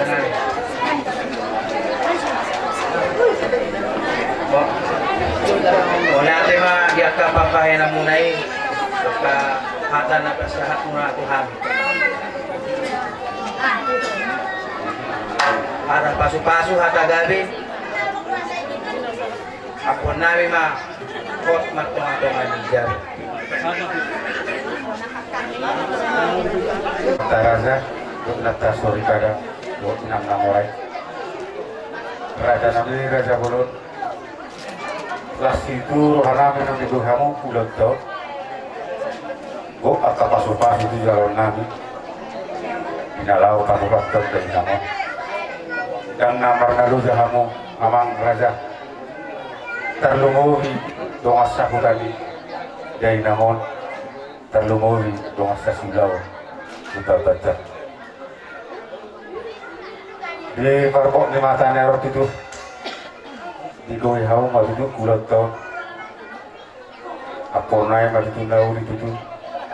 nami. Wala tema dia ka papahay na munay ka hata na kasahat muna Tuhan. Para pasu-pasu hata gabi. Ako nami ma kot matong-atongan diyan. Taraza nata sorry kada buat enam namorai. Raja nami raja bolon. Las itu rohana menang itu kamu pulang tau. Go akan pasu-pasu itu jalan nami. Inalau kamu bakal dari kamu. Dan namar nalu jahamu amang raja terlumuhi doa sahutani dari namon terlumuhi doa sasilau kita baca di parbok di mata nerot itu di goy hau madu itu kulat tahun aponai madu itu nauli itu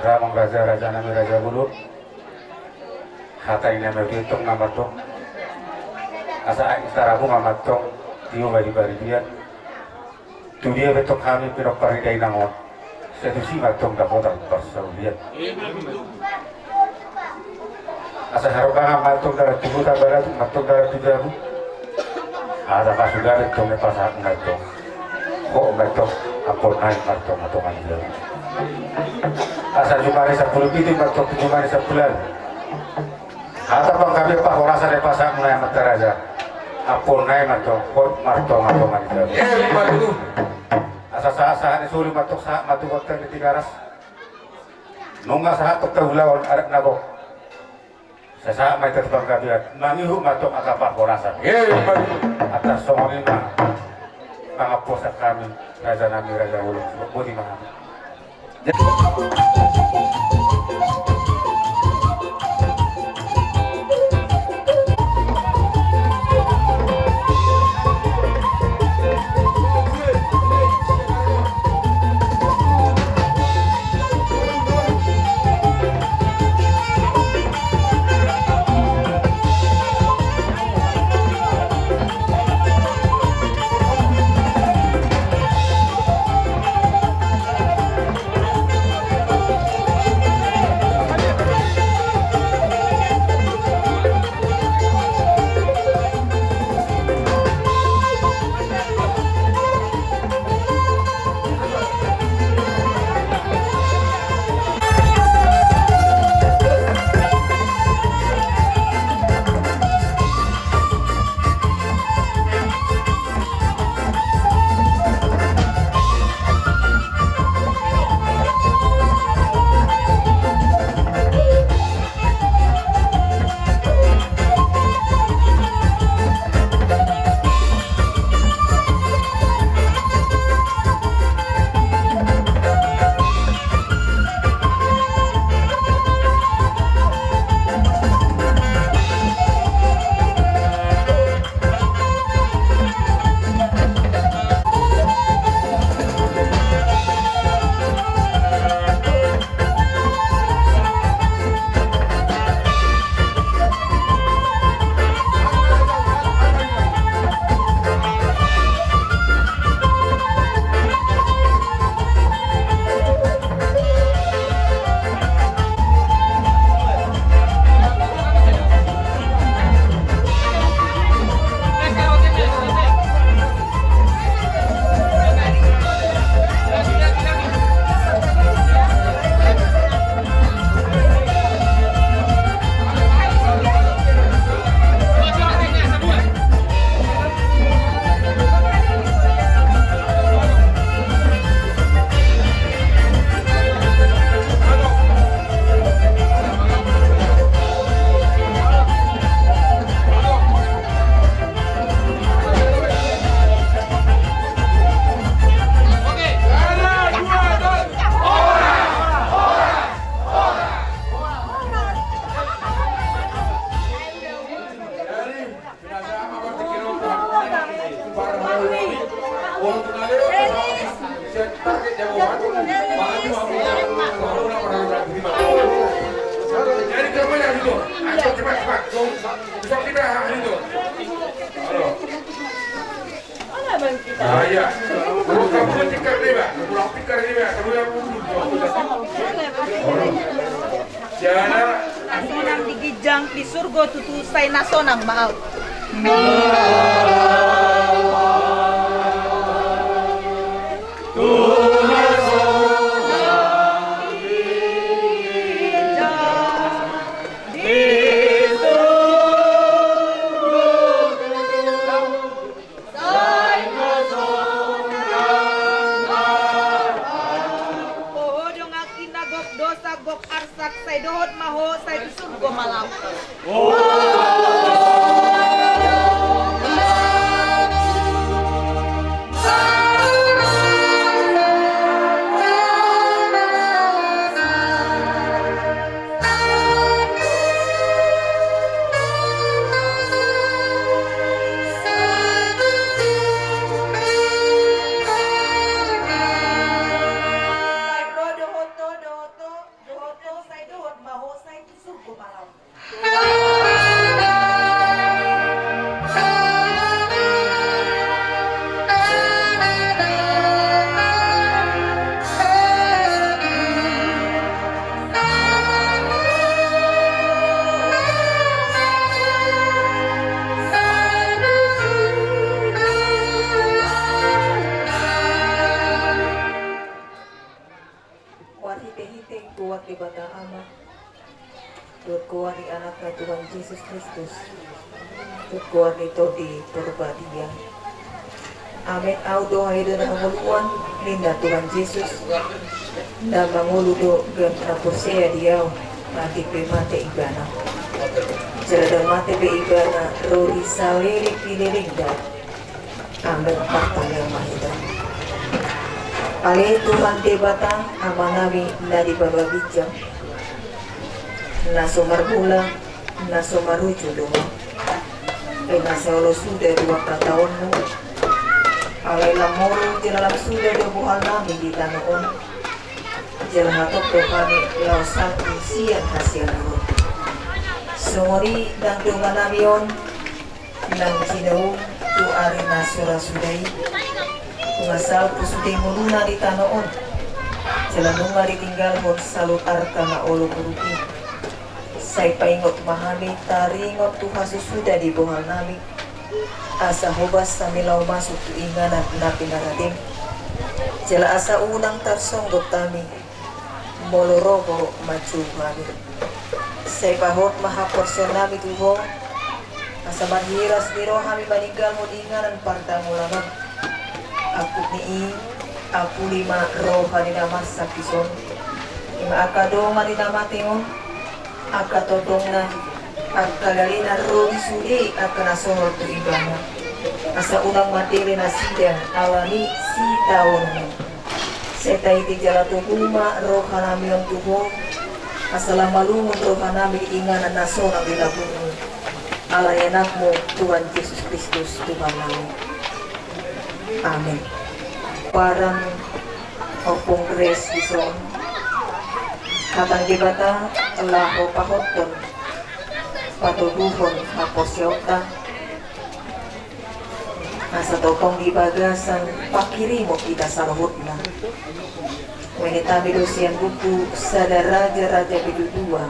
ramang raja nami raja bulu hatai nama itu tok nama tok asa istarabu mamatong tiyo bari dia tu dia betok kami pirok paridai nangon sedusi matong dapotan pasal dia asa haroka matong darat tubuh tabarat matong darat tujabu ada pasugar tong ne pasak matong kok matong apol naik matong matong anjir asa jumari 10 itu matong jumari 10 Hata pang kami pak orasa de pasak mulai mataraja. Apun naik matong, kot matong aja. Matu. Asa sah ni suri matok sah matu kota di tigaras. Nunga sah tok taulawan arak nabok. Sasa mai tetap kabiat. Mangihu matok akapah orasa. Atas somoni mah pangaposa kami raja nami raja ulung. Budi mah. Besok kita hari itu. Halo. Ah iya. Kalau kamu tikar ni ba, pulang tikar ni ba, kamu yang dulu. Jangan. Nasonang digijang di surga tutu say nasonang maaf. Say dohot maho say surga malam. Kuat di bata ama, kuat di anak Tuhan Yesus Kristus, kuat itu di perbadia. Amin. Au doa itu na anguluan linda Tuhan Yesus, na manguludo gan raposea diau mati pe mate igana. Cerada mate pe igana rori salirik iliringda. Amin. Patang mahida. Ale Tuhan debatang amanami na di bababijang na sumarmula na sumarujo doon ay nasa ulo suda 2 tahun mo alay lamoro tilalang suda do buhal namin di tanoon jalahatok do kami lausan siyan hasil doon sumori dan dungan namion nang sinau tu ari na surasudai ngasal pusuding muluna di tanoon jalanunga ditinggal hon salutar kama olo kuruki say paingot mahami taringot tu sudah di bohal nami asa hubas sa milaw masuk tu inganan na pinarating jala asa unang tarsonggot tami molorobo macu kami say pahot mahaporsyon nami tuho asa manhiras niro kami maninggal mo di inganan partamulangan aku ni aku 5 rohani nama sakison 5 akadongan di nama tingon akatodong na akagalina rohi sudi akanasoro tu ibana asa unang materi na sida alani si tahun setai ti jala tuhuma rohanami ang tuho asala malungun rohanami inganan nasona di labungu alayanakmu Tuhan Yesus Kristus Tuhan namin. Amin. Parang opong grace ison hatang dibata laho pahoton patuduhon haposyota asa tokong dibagasan pakirimo kita saruhut na wanita bilusian buku sada raja-raja bidu 2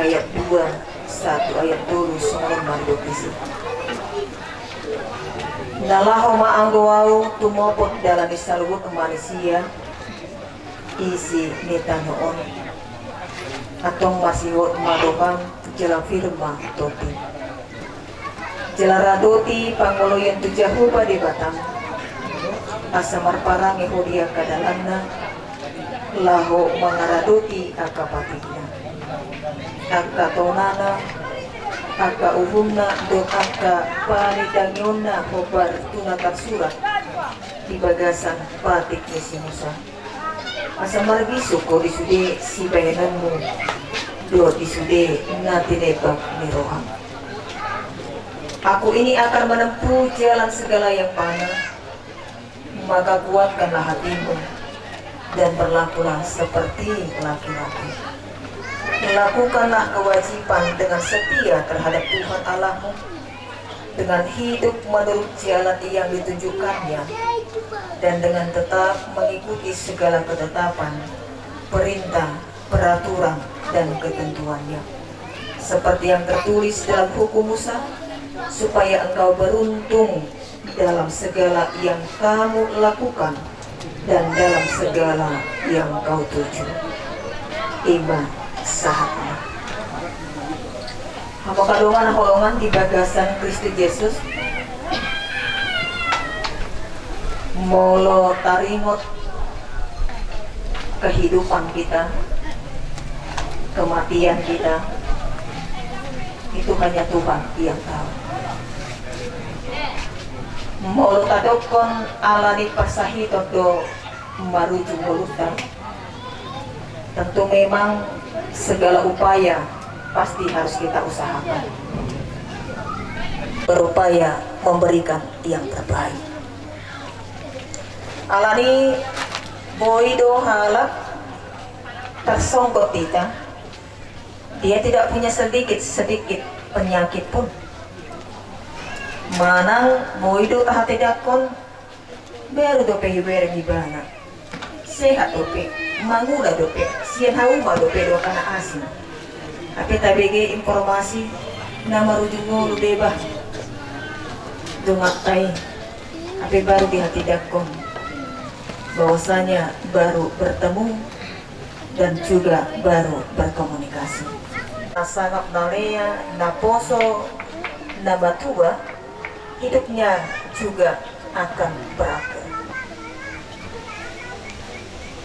ayat 2 1 ayat 2 sumunod mandokisi Nalaho maanggawaw tumopot dalam isalubot ng manusia isi nitanoon atong masihot madokang jala firma toti jala radoti pangoloyan tu Jehovah di batang asa marparang ihudia kadalanna laho mangaradoti akapatigna akatonana aka uhumna do aka panidangyonna hobar tunatan surat di bagasan patik ni sinusa asa margiso ko disude si bayananmu do disude na tinebak ni rohang aku ini akan menempuh jalan segala yang panah maka kuatkanlah hatimu dan berlakulah seperti laki-laki Lakukanlah kewajiban dengan setia terhadap Tuhan Allahmu, dengan hidup menurut jalan yang ditunjukkannya, dan dengan tetap mengikuti segala ketetapan, perintah, peraturan, dan ketentuannya, seperti yang tertulis dalam hukum Musa, supaya engkau beruntung dalam segala yang kamu lakukan dan dalam segala yang kau tuju. Iman sahatnya. Hamba kadongan holongan di bagasan Kristus Yesus molo taringot kehidupan kita, kematian kita, itu hanya Tuhan yang tahu. Molo tadokon alani pasahi todo maruju molutan. Tentu memang segala upaya pasti harus kita usahakan, berupaya memberikan yang terbaik. Alani boido halak tersongkot kita, dia tidak punya sedikit penyakit pun. Manang boido tahatidakon baru dope hiber gibana, sehat dope, mangula dope, sian hauma dope do kana asin. Tapi tabege informasi nama rujungo lu bebah dungatai, tapi baru di hati dakon bahwasanya baru bertemu dan juga baru berkomunikasi. Nasangap nalea, naposo, nabatua, hidupnya juga akan berakhir.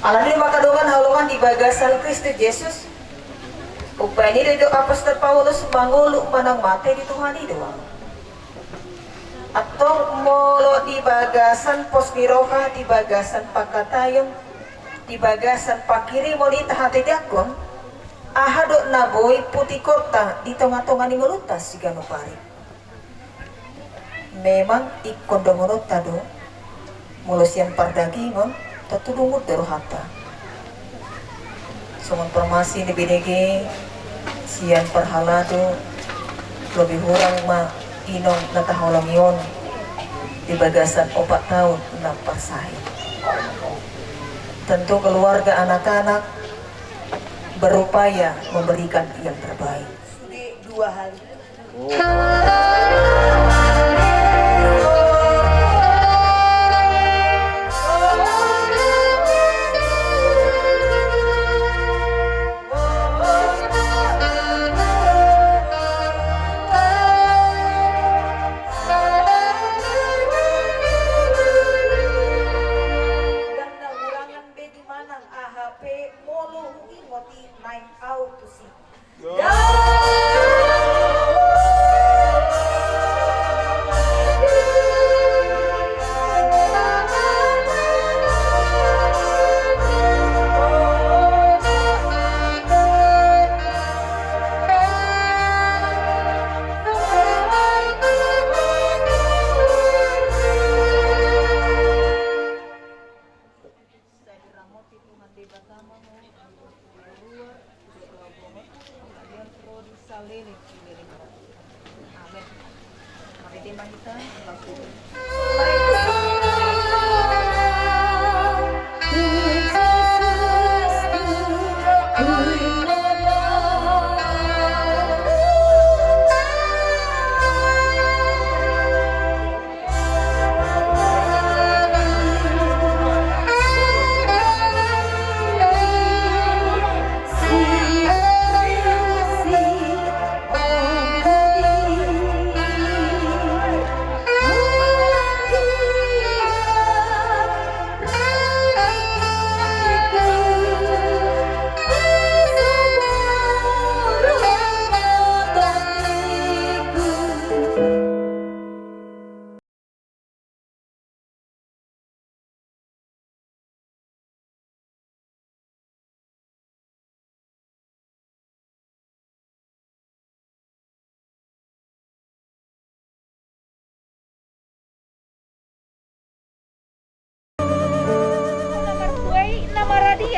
Alani makadongan halongan di bagasan Kristus Yesus. Upaya ini dari Apostol Paulus manguluk manang mate di Tuhan doang. Atau molo di bagasan posniroha, di bagasan pakatayong, di bagasan pakiri moli tahati dakon, ahadok naboy putih kota di tengah-tengah ni ngulutas si ganopari. Memang ikon dongonot tado, mulosian pardagingon, tatulungut derohata. Soman formasi di BDG, sian perhalado, lebih kurang mah inong nataholongion di bagasan 4 tahun 6 persahi. Tentu keluarga anak-anak berupaya memberikan yang terbaik. Sudah 2 hari.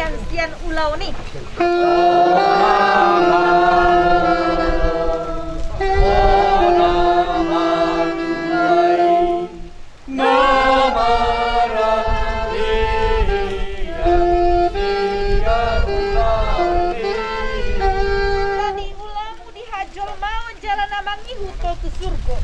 yang sian ulau nih. Ke surga.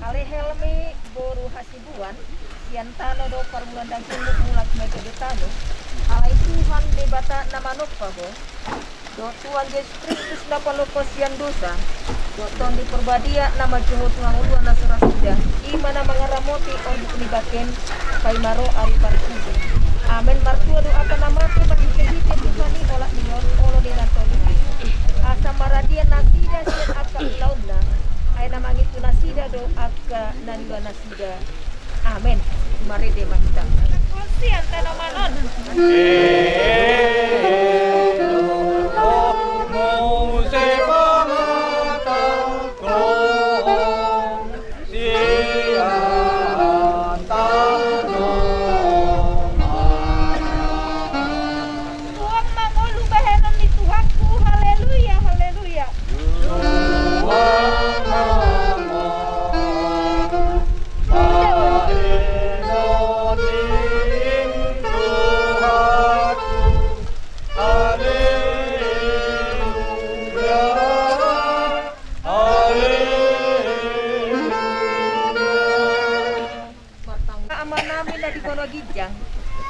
Ale helmi boru hasibuan siantano do parmulan daging mulak metode tano alai Tuhan debata nama noppaho do Tuhan Yesus Kristus dapat lokosian dosa do ton di perbadia nama Joho Tuhan uluan nasara sudah imana mangaramoti untuk libaken paimaro ari parikudu amen martua do apa nama tu magikehite Tuhan ni olak nion olo di nantoni asa maradia nasida sian aka ilauna ay namang itu nasida do aka nanila nasida amen mari de mahita sian tanamanon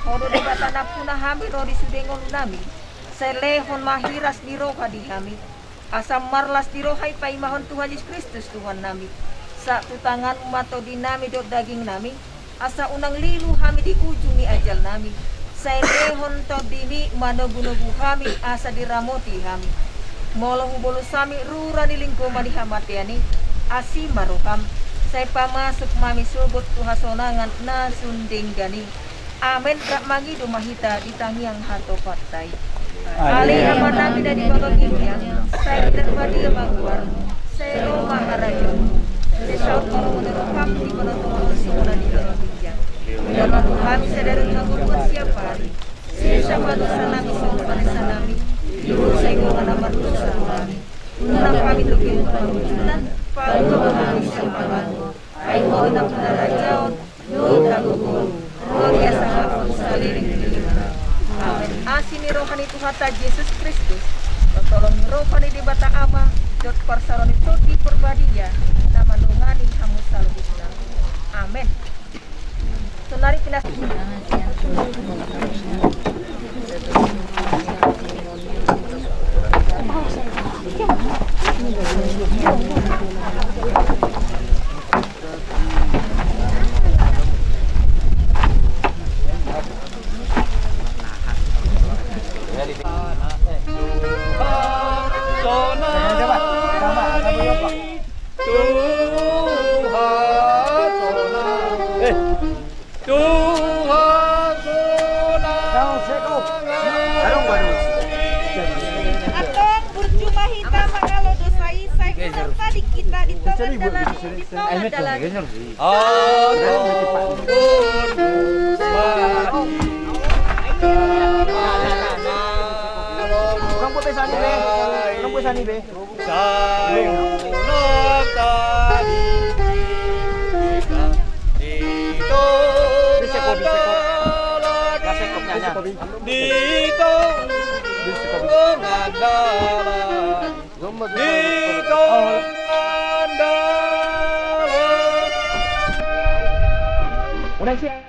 Hono de batana puna hami rodi sudengon nami selehon mahiras di roha di hami asam marlas di rohai paimahon Tuhan Yesus Kristus Tuhan nami sa tutangan mato di nami dot daging nami asa unang lilu hami di ujung ni ajal nami selehon to dini manogu-nogu hami asa diramoti hami molahu bolu sami rura ni lingko mani hamatiani asi marokam saya pamasuk mami subut tuhasonangan na sundenggani amen kak mangi do mahita di tangiang hato patai ali amanami dari baloginya saya tidak badia mangguar saya roma harajo saya saut kalau menurut kami di baloginya simona di baloginya dalam kami sadari ngabubuan siapa hari saya sama dosa nami sama pada nami ibu saya ngomong nama dosa kami unang kami tukin pangunan palu kami siapa ay mo na punarajaon no tagugol Gloria sa saliring amen asini rohani Tuhata Yesus Kristus tolong rohani di bata ama dot parsaroni toti perbadia nama nungani hamu salubusna amen sunari pinas Udah sih.